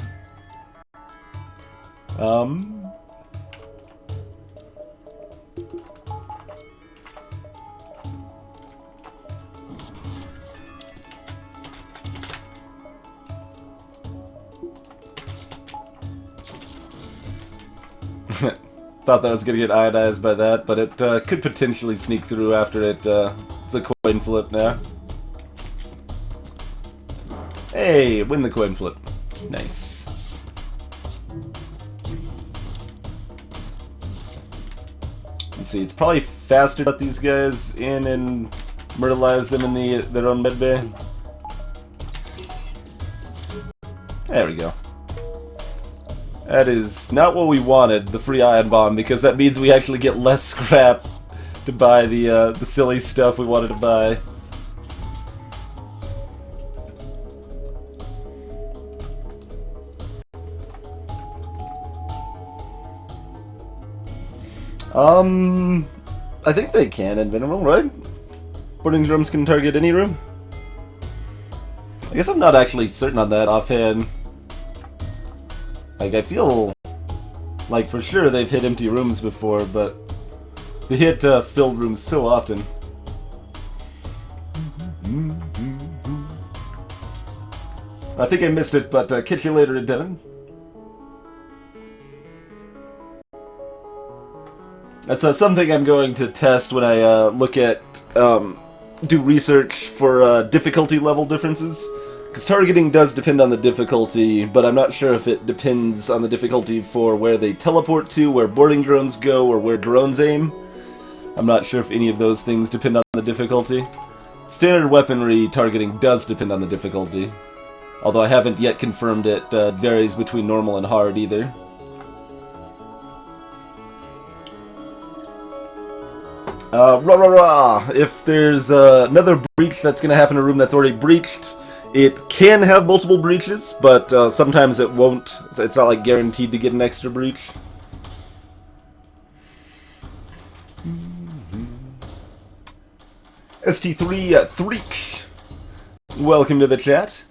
Thought that was going to get ionized by that, but it could potentially sneak through after it. It's a coin flip now. Hey, win the coin flip. Nice. Let's see, it's probably faster to let these guys in and myrtleize them in their own medbay. There we go. That is not what we wanted, the free ion bomb, because that means we actually get less scrap to buy the silly stuff we wanted to buy. I think they can in Venerable, right? Boarding drums can target any room? I guess I'm not actually certain on that offhand. Like, I feel Like, for sure they've hit empty rooms before, but they hit filled rooms so often. I think I missed it, but catch you later, Devin. That's something I'm going to test when I look at, do research for difficulty level differences. Because targeting does depend on the difficulty, but I'm not sure if it depends on the difficulty for where they teleport to, where boarding drones go, or where drones aim. I'm not sure if any of those things depend on the difficulty. Standard weaponry targeting does depend on the difficulty. Although I haven't yet confirmed it varies between normal and hard either. If there's another breach that's going to happen in a room that's already breached, it can have multiple breaches, but sometimes it won't. It's not like guaranteed to get an extra breach. ST3 Threech, welcome to the chat.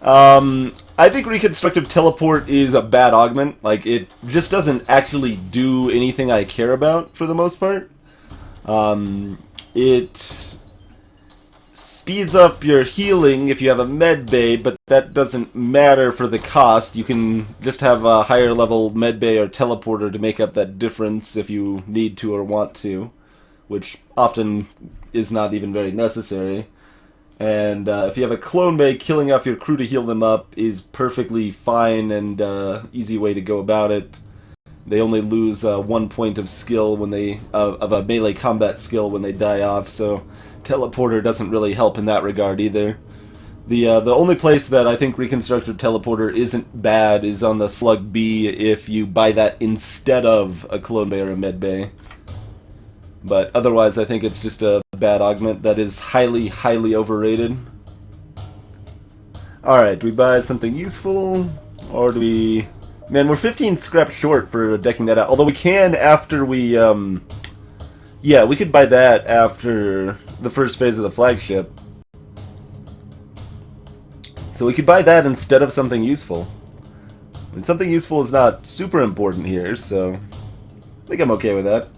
I think Reconstructive Teleport is a bad augment. Like, it just doesn't actually do anything I care about for the most part. It speeds up your healing if you have a med bay, but that doesn't matter for the cost. You can just have a higher level med bay or teleporter to make up that difference if you need to or want to, which often is not even very necessary. And if you have a clone bay, killing off your crew to heal them up is perfectly fine and easy way to go about it. They only lose 1 point of skill when they of a melee combat skill when they die off, so teleporter doesn't really help in that regard either. The only place that I think Reconstructor Teleporter isn't bad is on the Slug B if you buy that instead of a clone bay or a med bay. But otherwise, I think it's just a bad augment that is highly, highly overrated. Alright, do we buy something useful? Or do we... Man, we're 15 scrap short for decking that out. Although we can after we, yeah, we could buy that after the first phase of the flagship. So we could buy that instead of something useful. And something useful is not super important here, so I think I'm okay with that.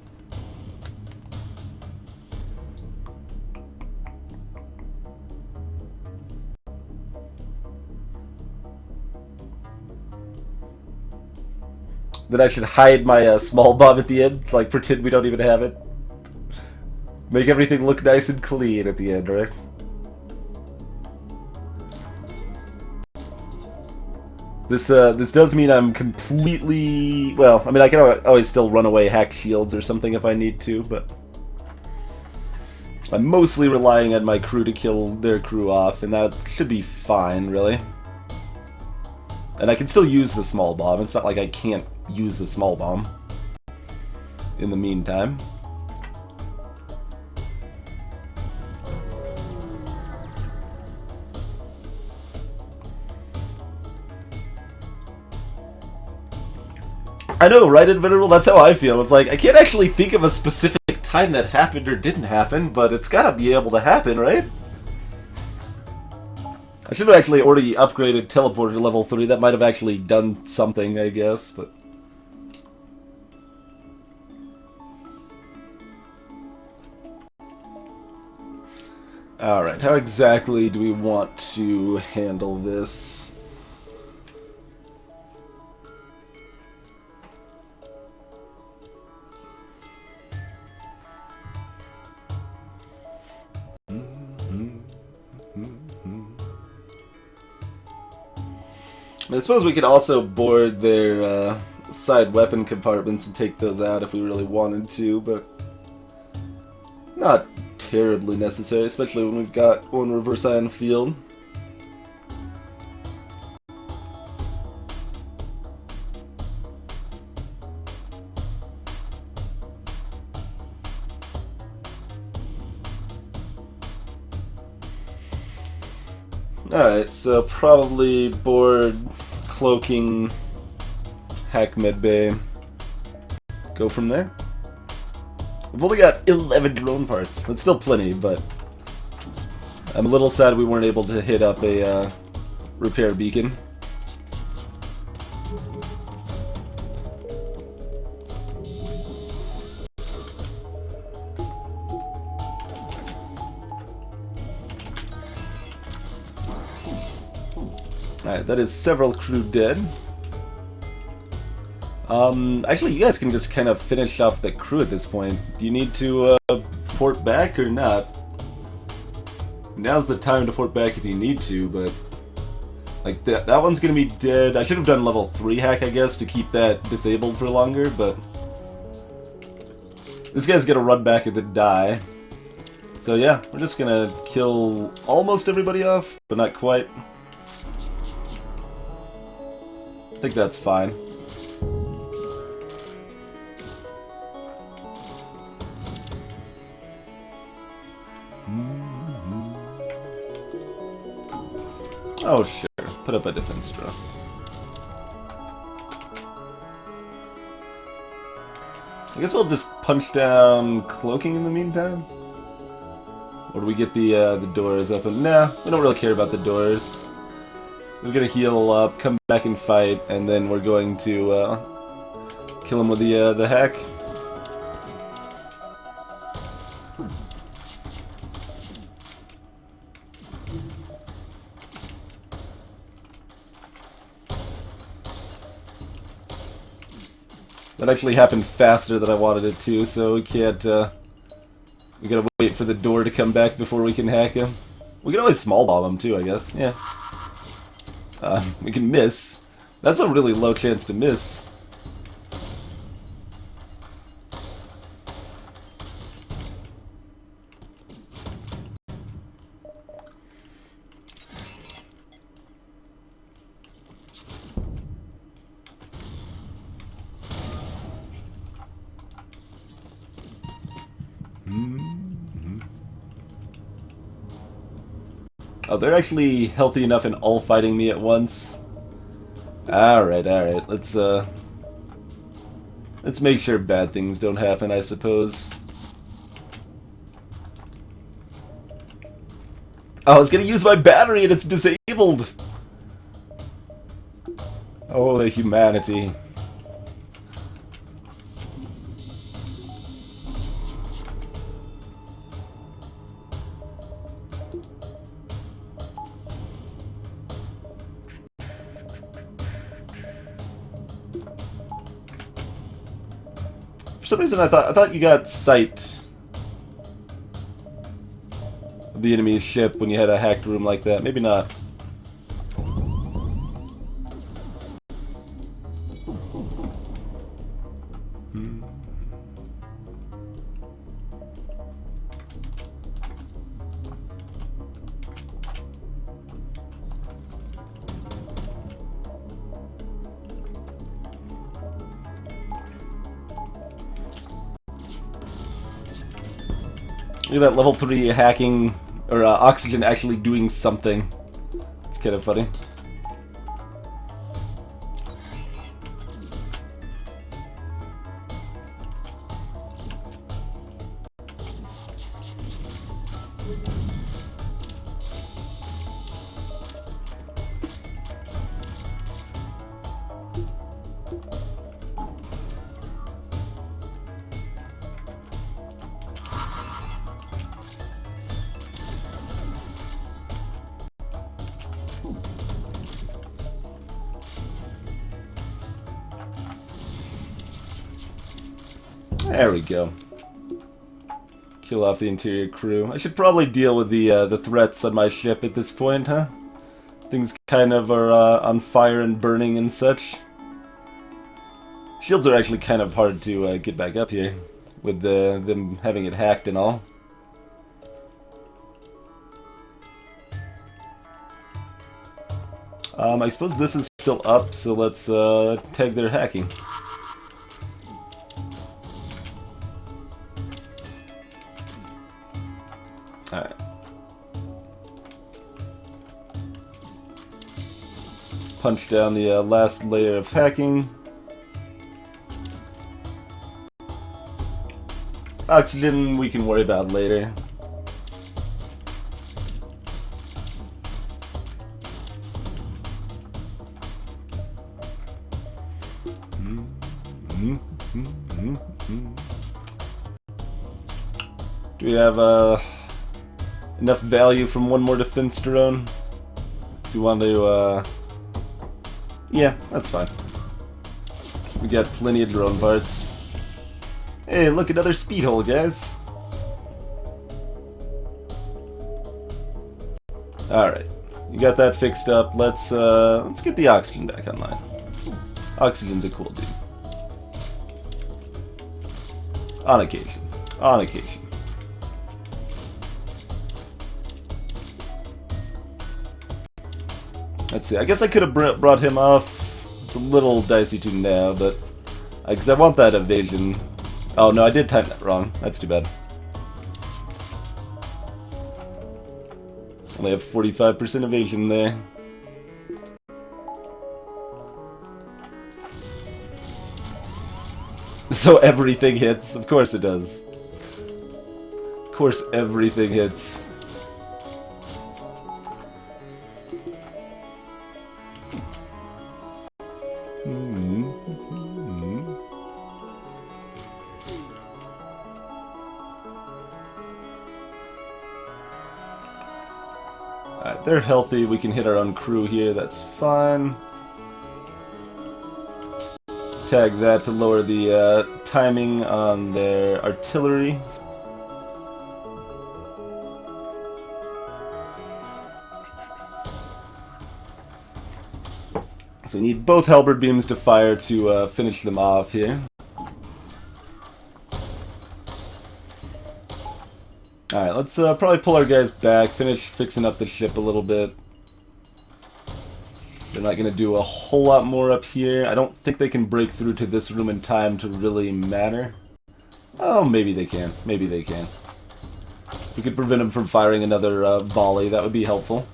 Then I should hide my small bomb at the end, like pretend we don't even have it. Make everything look nice and clean at the end, right? This does mean I'm completely... Well, I mean, I can always still run away, hack shields or something if I need to, but... I'm mostly relying on my crew to kill their crew off, and that should be fine, really. And I can still use the small bomb. It's not like I can't use the small bomb in the meantime. I know, right, Invenerable? That's how I feel. It's like, I can't actually think of a specific time that happened or didn't happen, but it's gotta be able to happen, right? I should have actually already upgraded Teleporter to level 3. That might have actually done something, I guess, but... Alright, how exactly do we want to handle this? I suppose we could also board their side weapon compartments and take those out if we really wanted to, but not terribly necessary, especially when we've got one reverse ion field. Alright, so probably board, cloaking, hack medbay, go from there. We've only got 11 drone parts. That's still plenty, but I'm a little sad we weren't able to hit up a repair beacon. Alright, that is several crew dead. Actually, you guys can just kind of finish off the crew at this point. Do you need to port back or not? Now's the time to port back if you need to, but like that one's gonna be dead. I should have done level 3 hack, I guess, to keep that disabled for longer, but this guy's gonna run back and then die. So yeah, we're just gonna kill almost everybody off, but not quite. I think that's fine. Oh sure, put up a defense draw. I guess we'll just punch down cloaking in the meantime. Or do we get the doors open? Nah, we don't really care about the doors. We're gonna heal up, come back and fight, and then we're going to kill him with the hack. That actually happened faster than I wanted it to, so we can't, we gotta wait for the door to come back before we can hack him. We can always small bomb him too, I guess, yeah. We can miss. That's a really low chance to miss. Oh, they're actually healthy enough and all fighting me at once. Alright, alright. Let's make sure bad things don't happen, I suppose. Oh, I was gonna use my battery and it's disabled! Oh, the humanity. For some reason I thought you got sight of the enemy's ship when you had a hacked room like that. Maybe not. Look at that level 3 hacking, or oxygen actually doing something. It's kind of funny. There we go. Kill off the interior crew. I should probably deal with the threats on my ship at this point, huh? Things kind of are on fire and burning and such. Shields are actually kind of hard to get back up here, with them having it hacked and all. I suppose this is still up, so let's tag their hacking. Alright. Punch down the last layer of hacking. Oxygen we can worry about later. Do we have enough value from one more defense drone? Do you want to Yeah, that's fine. We got plenty of drone parts. Hey, look, another speed hole, guys. Alright. You got that fixed up. Let's get the oxygen back online. Oxygen's a cool dude. On occasion. On occasion. Let's see. I guess I could have brought him off. It's a little dicey to now, but because I want that evasion. Oh no, I did time that wrong. That's too bad. Only have 45% evasion there. So everything hits. Of course it does. Of course everything hits. Alright, they're healthy. We can hit our own crew here. That's fine. Tag that to lower the timing on their artillery. So we need both halberd beams to fire to finish them off here. Alright, let's probably pull our guys back, finish fixing up the ship a little bit. They're not going to do a whole lot more up here. I don't think they can break through to this room in time to really matter. Oh, maybe they can. Maybe they can. If we could prevent them from firing another volley, that would be helpful.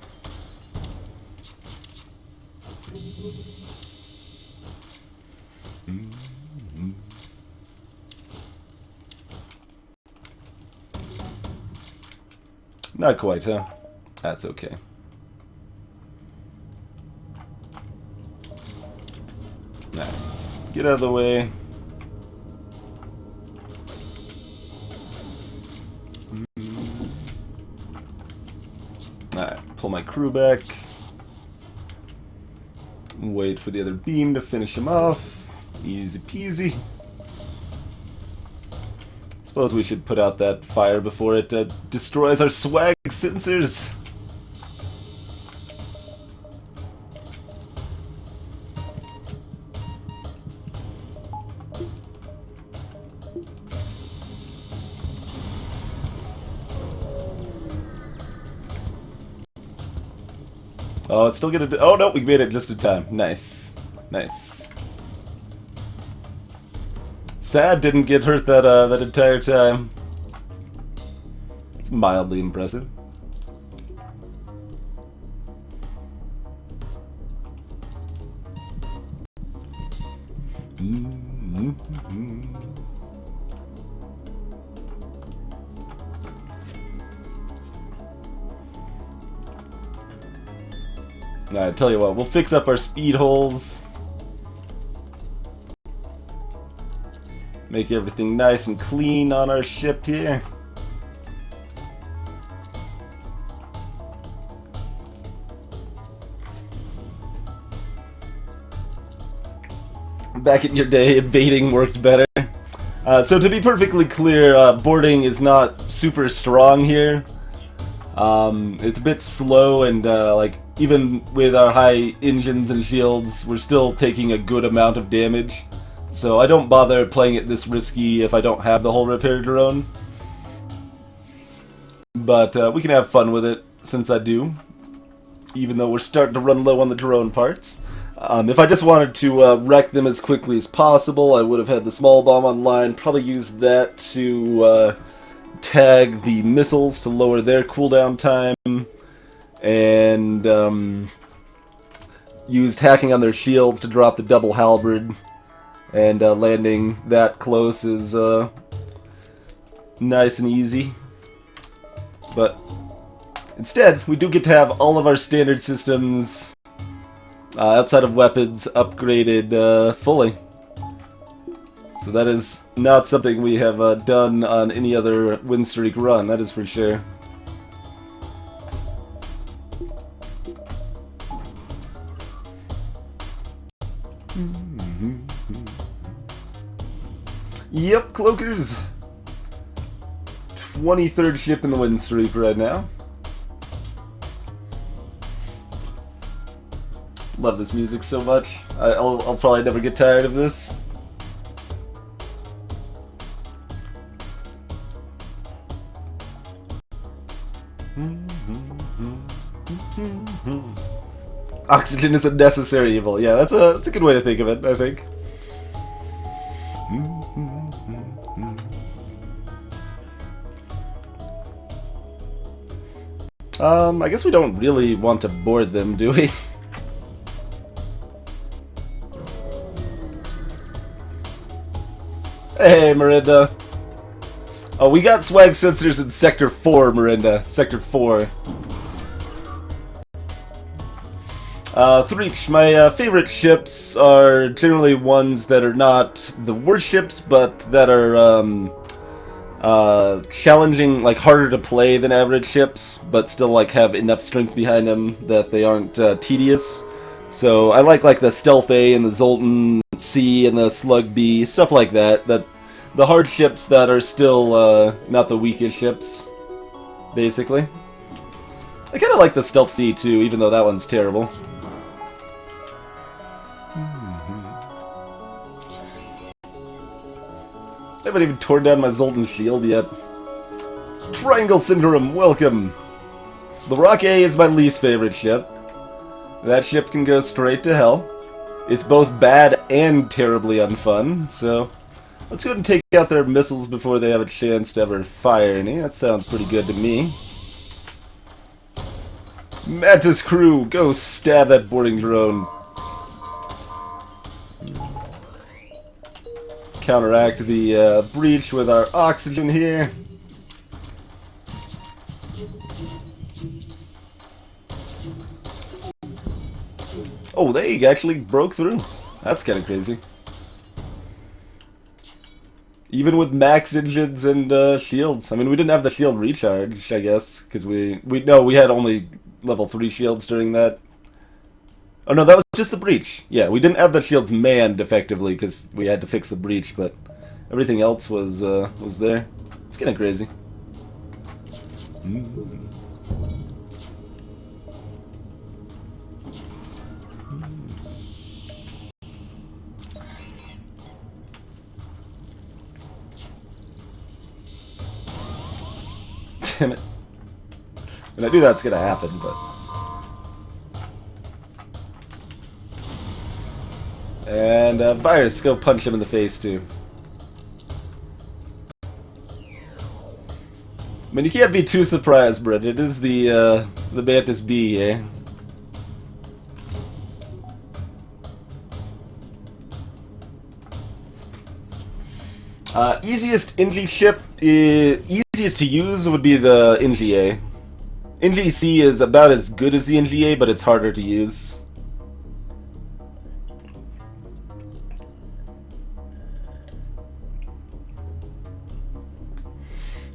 Not quite, huh? That's okay. Alright, get out of the way. Alright, pull my crew back. Wait for the other beam to finish him off. Easy peasy. Suppose we should put out that fire before it destroys our swag sensors. Oh, it's still gonna. Oh no, we made it just in time. Nice, nice. Sad didn't get hurt that entire time. It's mildly impressive. Alright, tell you what, we'll fix up our speed holes. Make everything nice and clean on our ship here. Back in your day, invading worked better. So to be perfectly clear, boarding is not super strong here. It's a bit slow and like even with our high engines and shields, we're still taking a good amount of damage. So I don't bother playing it this risky if I don't have the whole repair drone. But we can have fun with it, since I do. Even though we're starting to run low on the drone parts. If I just wanted to wreck them as quickly as possible, I would have had the small bomb online. Probably use that to tag the missiles to lower their cooldown time. And used hacking on their shields to drop the double halberd. And landing that close is nice and easy. But instead, we do get to have all of our standard systems outside of weapons upgraded fully. So that is not something we have done on any other win streak run, that is for sure. Yep, Cloakers. 23rd ship in the win streak right now. Love this music so much. I'll probably never get tired of this. Oxygen is a necessary evil. Yeah, that's a good way to think of it, I think. I guess we don't really want to board them, do we? Hey, Miranda. Oh, we got swag sensors in Sector 4, Miranda. Sector 4. Threech, my favorite ships are generally ones that are not the worst ships, but that are, challenging, like harder to play than average ships, but still like have enough strength behind them that they aren't tedious. So I like the Stealth A and the Zoltan C and the Slug B, stuff like that. The hard ships that are still not the weakest ships, basically. I kind of like the Stealth C too, even though that one's terrible. I haven't even torn down my Zoltan shield yet. Triangle Syndrome, welcome! The Rock A is my least favorite ship. That ship can go straight to hell. It's both bad and terribly unfun, so let's go ahead and take out their missiles before they have a chance to ever fire any. That sounds pretty good to me. Mantis crew, go stab that boarding drone. Counteract the breach with our oxygen here. Oh, they actually broke through. That's kind of crazy. Even with max engines and shields. I mean, we didn't have the shield recharge, I guess, because we had only level 3 shields during that. Oh no, that was just the breach. Yeah, we didn't have the shields manned effectively because we had to fix the breach, but everything else was there. It's kind of crazy. Damn it. When I do that, it's gonna happen, but... And Virus, go punch him in the face too. I mean, you can't be too surprised, Brett. It is the Mantis B here. Easiest NG ship, easiest to use would be the NGA. NGC is about as good as the NGA, but it's harder to use.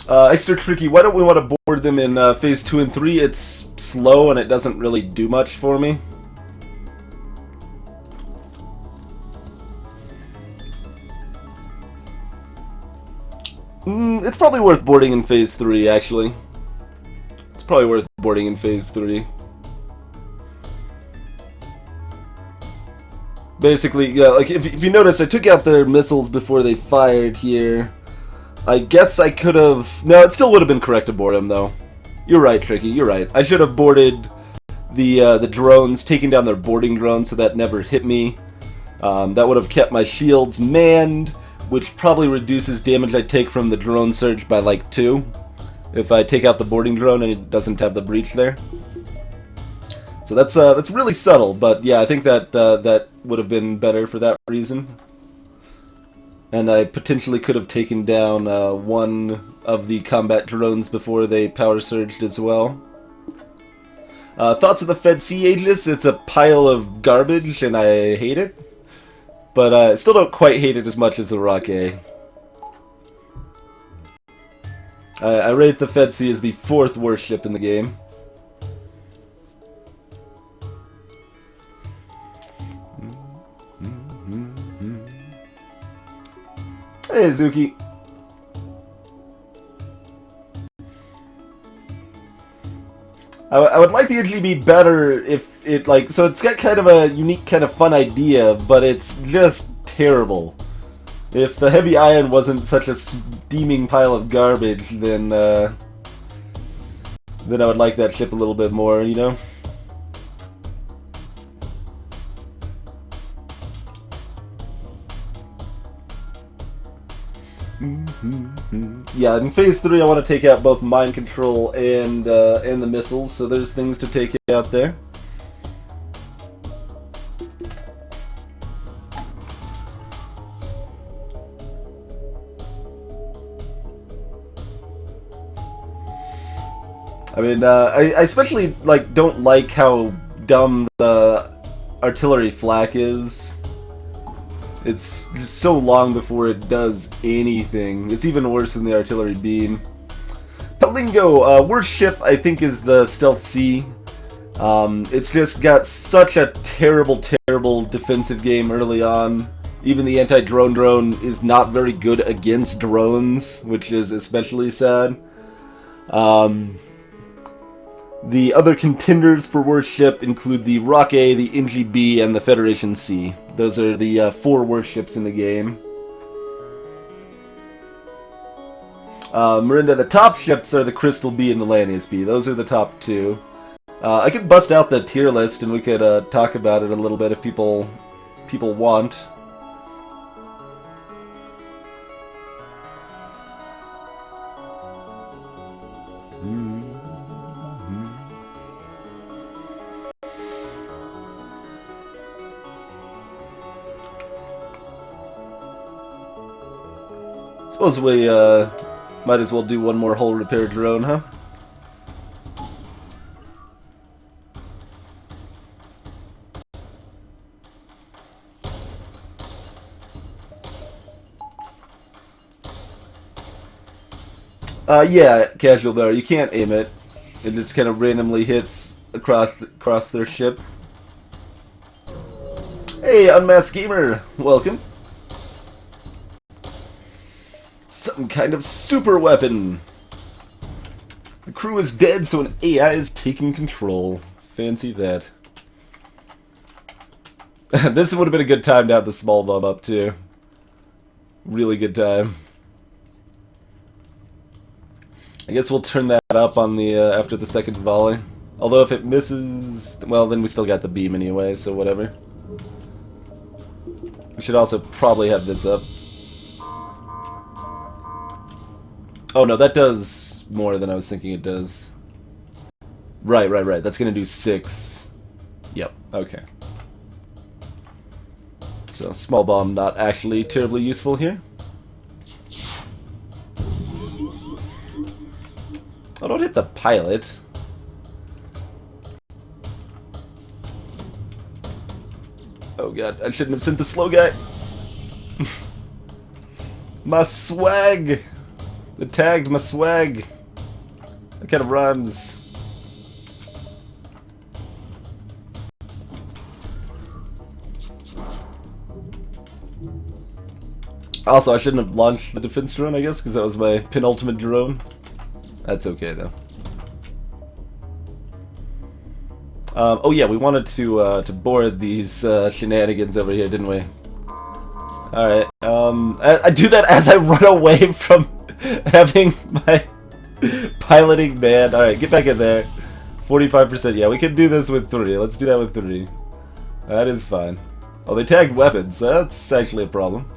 Extra tricky. Why don't we want to board them in phase 2 and 3? It's slow and it doesn't really do much for me. It's probably worth boarding in phase 3, actually. It's probably worth boarding in phase 3. Basically, yeah, like if you notice, I took out their missiles before they fired here. I guess I could have... No, it still would have been correct to board them, though. You're right, Tricky, you're right. I should have boarded the drones, taking down their boarding drones so that never hit me. That would have kept my shields manned, which probably reduces damage I take from the drone surge by like 2. If I take out the boarding drone and it doesn't have the breach there. So that's really subtle, but yeah, I think that that would have been better for that reason. And I potentially could have taken down one of the combat drones before they power surged as well. Thoughts of the Fed C Aegis? It's a pile of garbage and I hate it. But I still don't quite hate it as much as the Rock A. I rate the Fed C as the 4th worst ship in the game. Hey, Zuki. I would like the Italy be better if it, like, so it's got kind of a unique, kind of fun idea, but it's just terrible. If the heavy ion wasn't such a steaming pile of garbage, then I would like that ship a little bit more, you know? Yeah, in Phase 3 I want to take out both mind control and the missiles, so there's things to take out there. I mean, I especially don't like how dumb the artillery flak is. It's just so long before it does anything. It's even worse than the artillery beam. Palingo, worst ship I think is the Stealth C. It's just got such a terrible, terrible defensive game early on. Even the anti-drone drone is not very good against drones, which is especially sad. The other contenders for worst ship include the Rock A, the NG B, and the Federation C. Those are the 4 worst ships in the game. Marinda, the top ships are the Crystal B and the Lanius B. Those are the top 2. I could bust out the tier list and we could talk about it a little bit if people want. Suppose we might as well do one more hull repair drone, huh? Yeah, Casual Bear, you can't aim it. It just kind of randomly hits across their ship. Hey, Unmasked Gamer, welcome. Some kind of super weapon. The crew is dead, so an AI is taking control. Fancy that. This would have been a good time to have the small bomb up, too. Really good time. I guess we'll turn that up on the after the second volley. Although if it misses, well, then we still got the beam anyway, so whatever. We should also probably have this up. Oh no, that does more than I was thinking it does. Right. That's gonna do 6. Yep, okay. So, small bomb not actually terribly useful here. Oh, don't hit the pilot. Oh god, I shouldn't have sent the slow guy. My swag! It tagged my swag. That kind of rhymes. Also, I shouldn't have launched the defense drone, I guess, because that was my penultimate drone. That's okay, though. Oh yeah, we wanted to board these shenanigans over here, didn't we? Alright, I do that as I run away from having my piloting man. Alright, get back in there. 45%, yeah, we can do this with 3. Let's do that with 3. That is fine. Oh, they tagged weapons. That's actually a problem.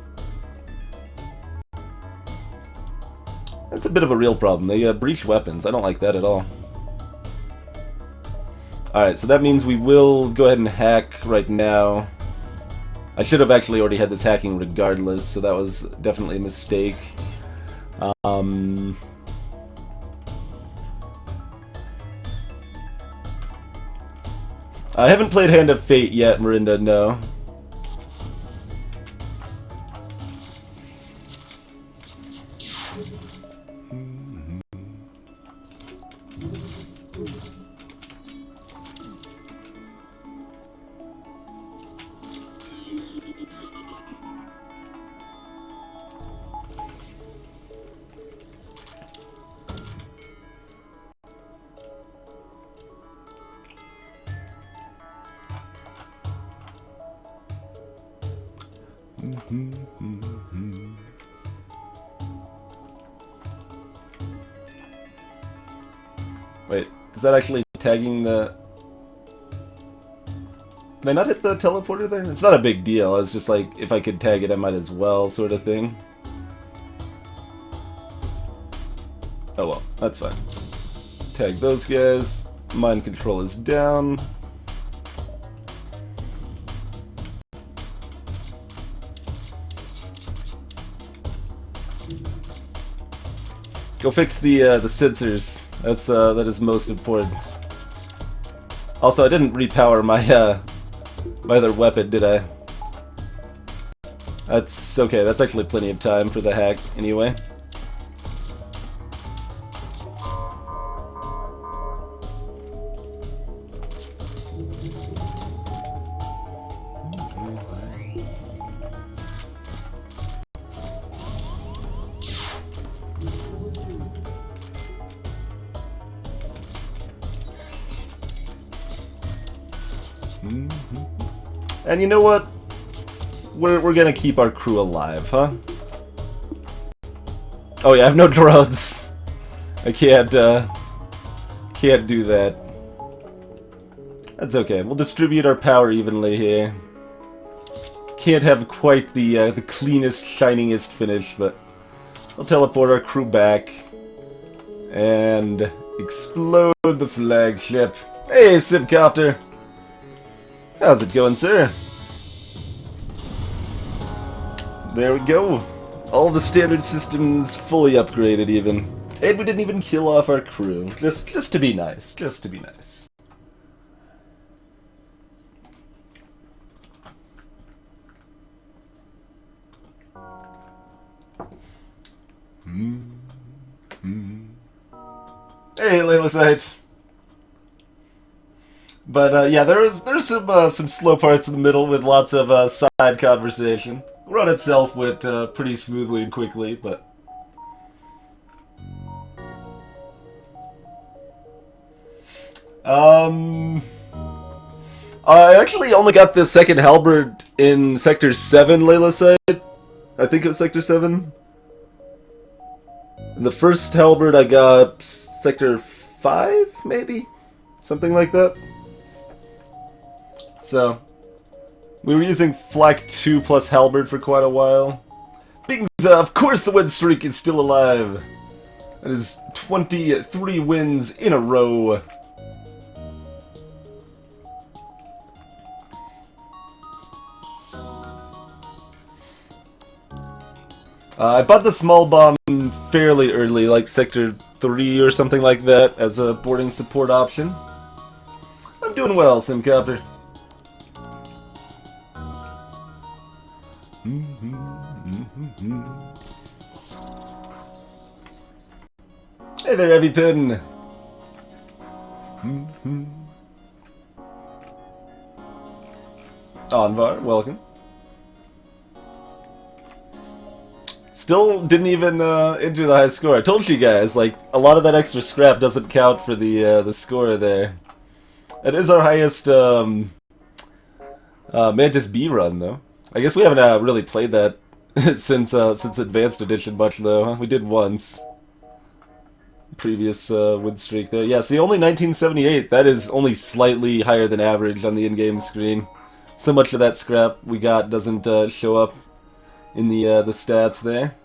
That's a bit of a real problem. They breach weapons. I don't like that at all. Alright, so that means we will go ahead and hack right now. I should have actually already had this hacking regardless, so that was definitely a mistake. I haven't played Hand of Fate yet, Marinda, no. Wait, is that actually tagging the... Can I not hit the teleporter there? It's not a big deal, it's just like, if I could tag it I might as well, sort of thing. Oh well, that's fine. Tag those guys. Mind control is down. Go fix the sensors. That is most important. Also, I didn't repower my my other weapon, did I? That's okay. That's actually plenty of time for the hack, anyway. And you know what? We're gonna keep our crew alive, huh? Oh yeah, I have no drones. I can't do that. That's okay. We'll distribute our power evenly here. Can't have quite the cleanest, shiningest finish, but we'll teleport our crew back and explode the flagship. Hey, Simcopter. How's it going, sir? There we go. All the standard systems fully upgraded, even. And we didn't even kill off our crew. Just to be nice. Just to be nice. Hey, Laylasite. But yeah, there's some slow parts in the middle with lots of side conversation. The run itself went pretty smoothly and quickly, but I actually only got the second halberd in Sector 7, Laylasite. I think it was Sector 7. And the first halberd I got Sector 5, maybe? Something like that. So, we were using Flak 2 plus halberd for quite a while. Bings, of course the win streak is still alive. That is 23 wins in a row. I bought the small bomb fairly early, like Sector 3 or something like that, as a boarding support option. I'm doing well, Simcopter. Hey there, Heavy Pin. Anvar, welcome. Still didn't even enter the high score. I told you guys, like, a lot of that extra scrap doesn't count for the score there. It is our highest Mantis B run, though. I guess we haven't really played that since Advanced Edition much, though. We did once. Previous win streak there. Yeah, see, only 1978. That is only slightly higher than average on the in-game screen. So much of that scrap we got doesn't show up in the stats there.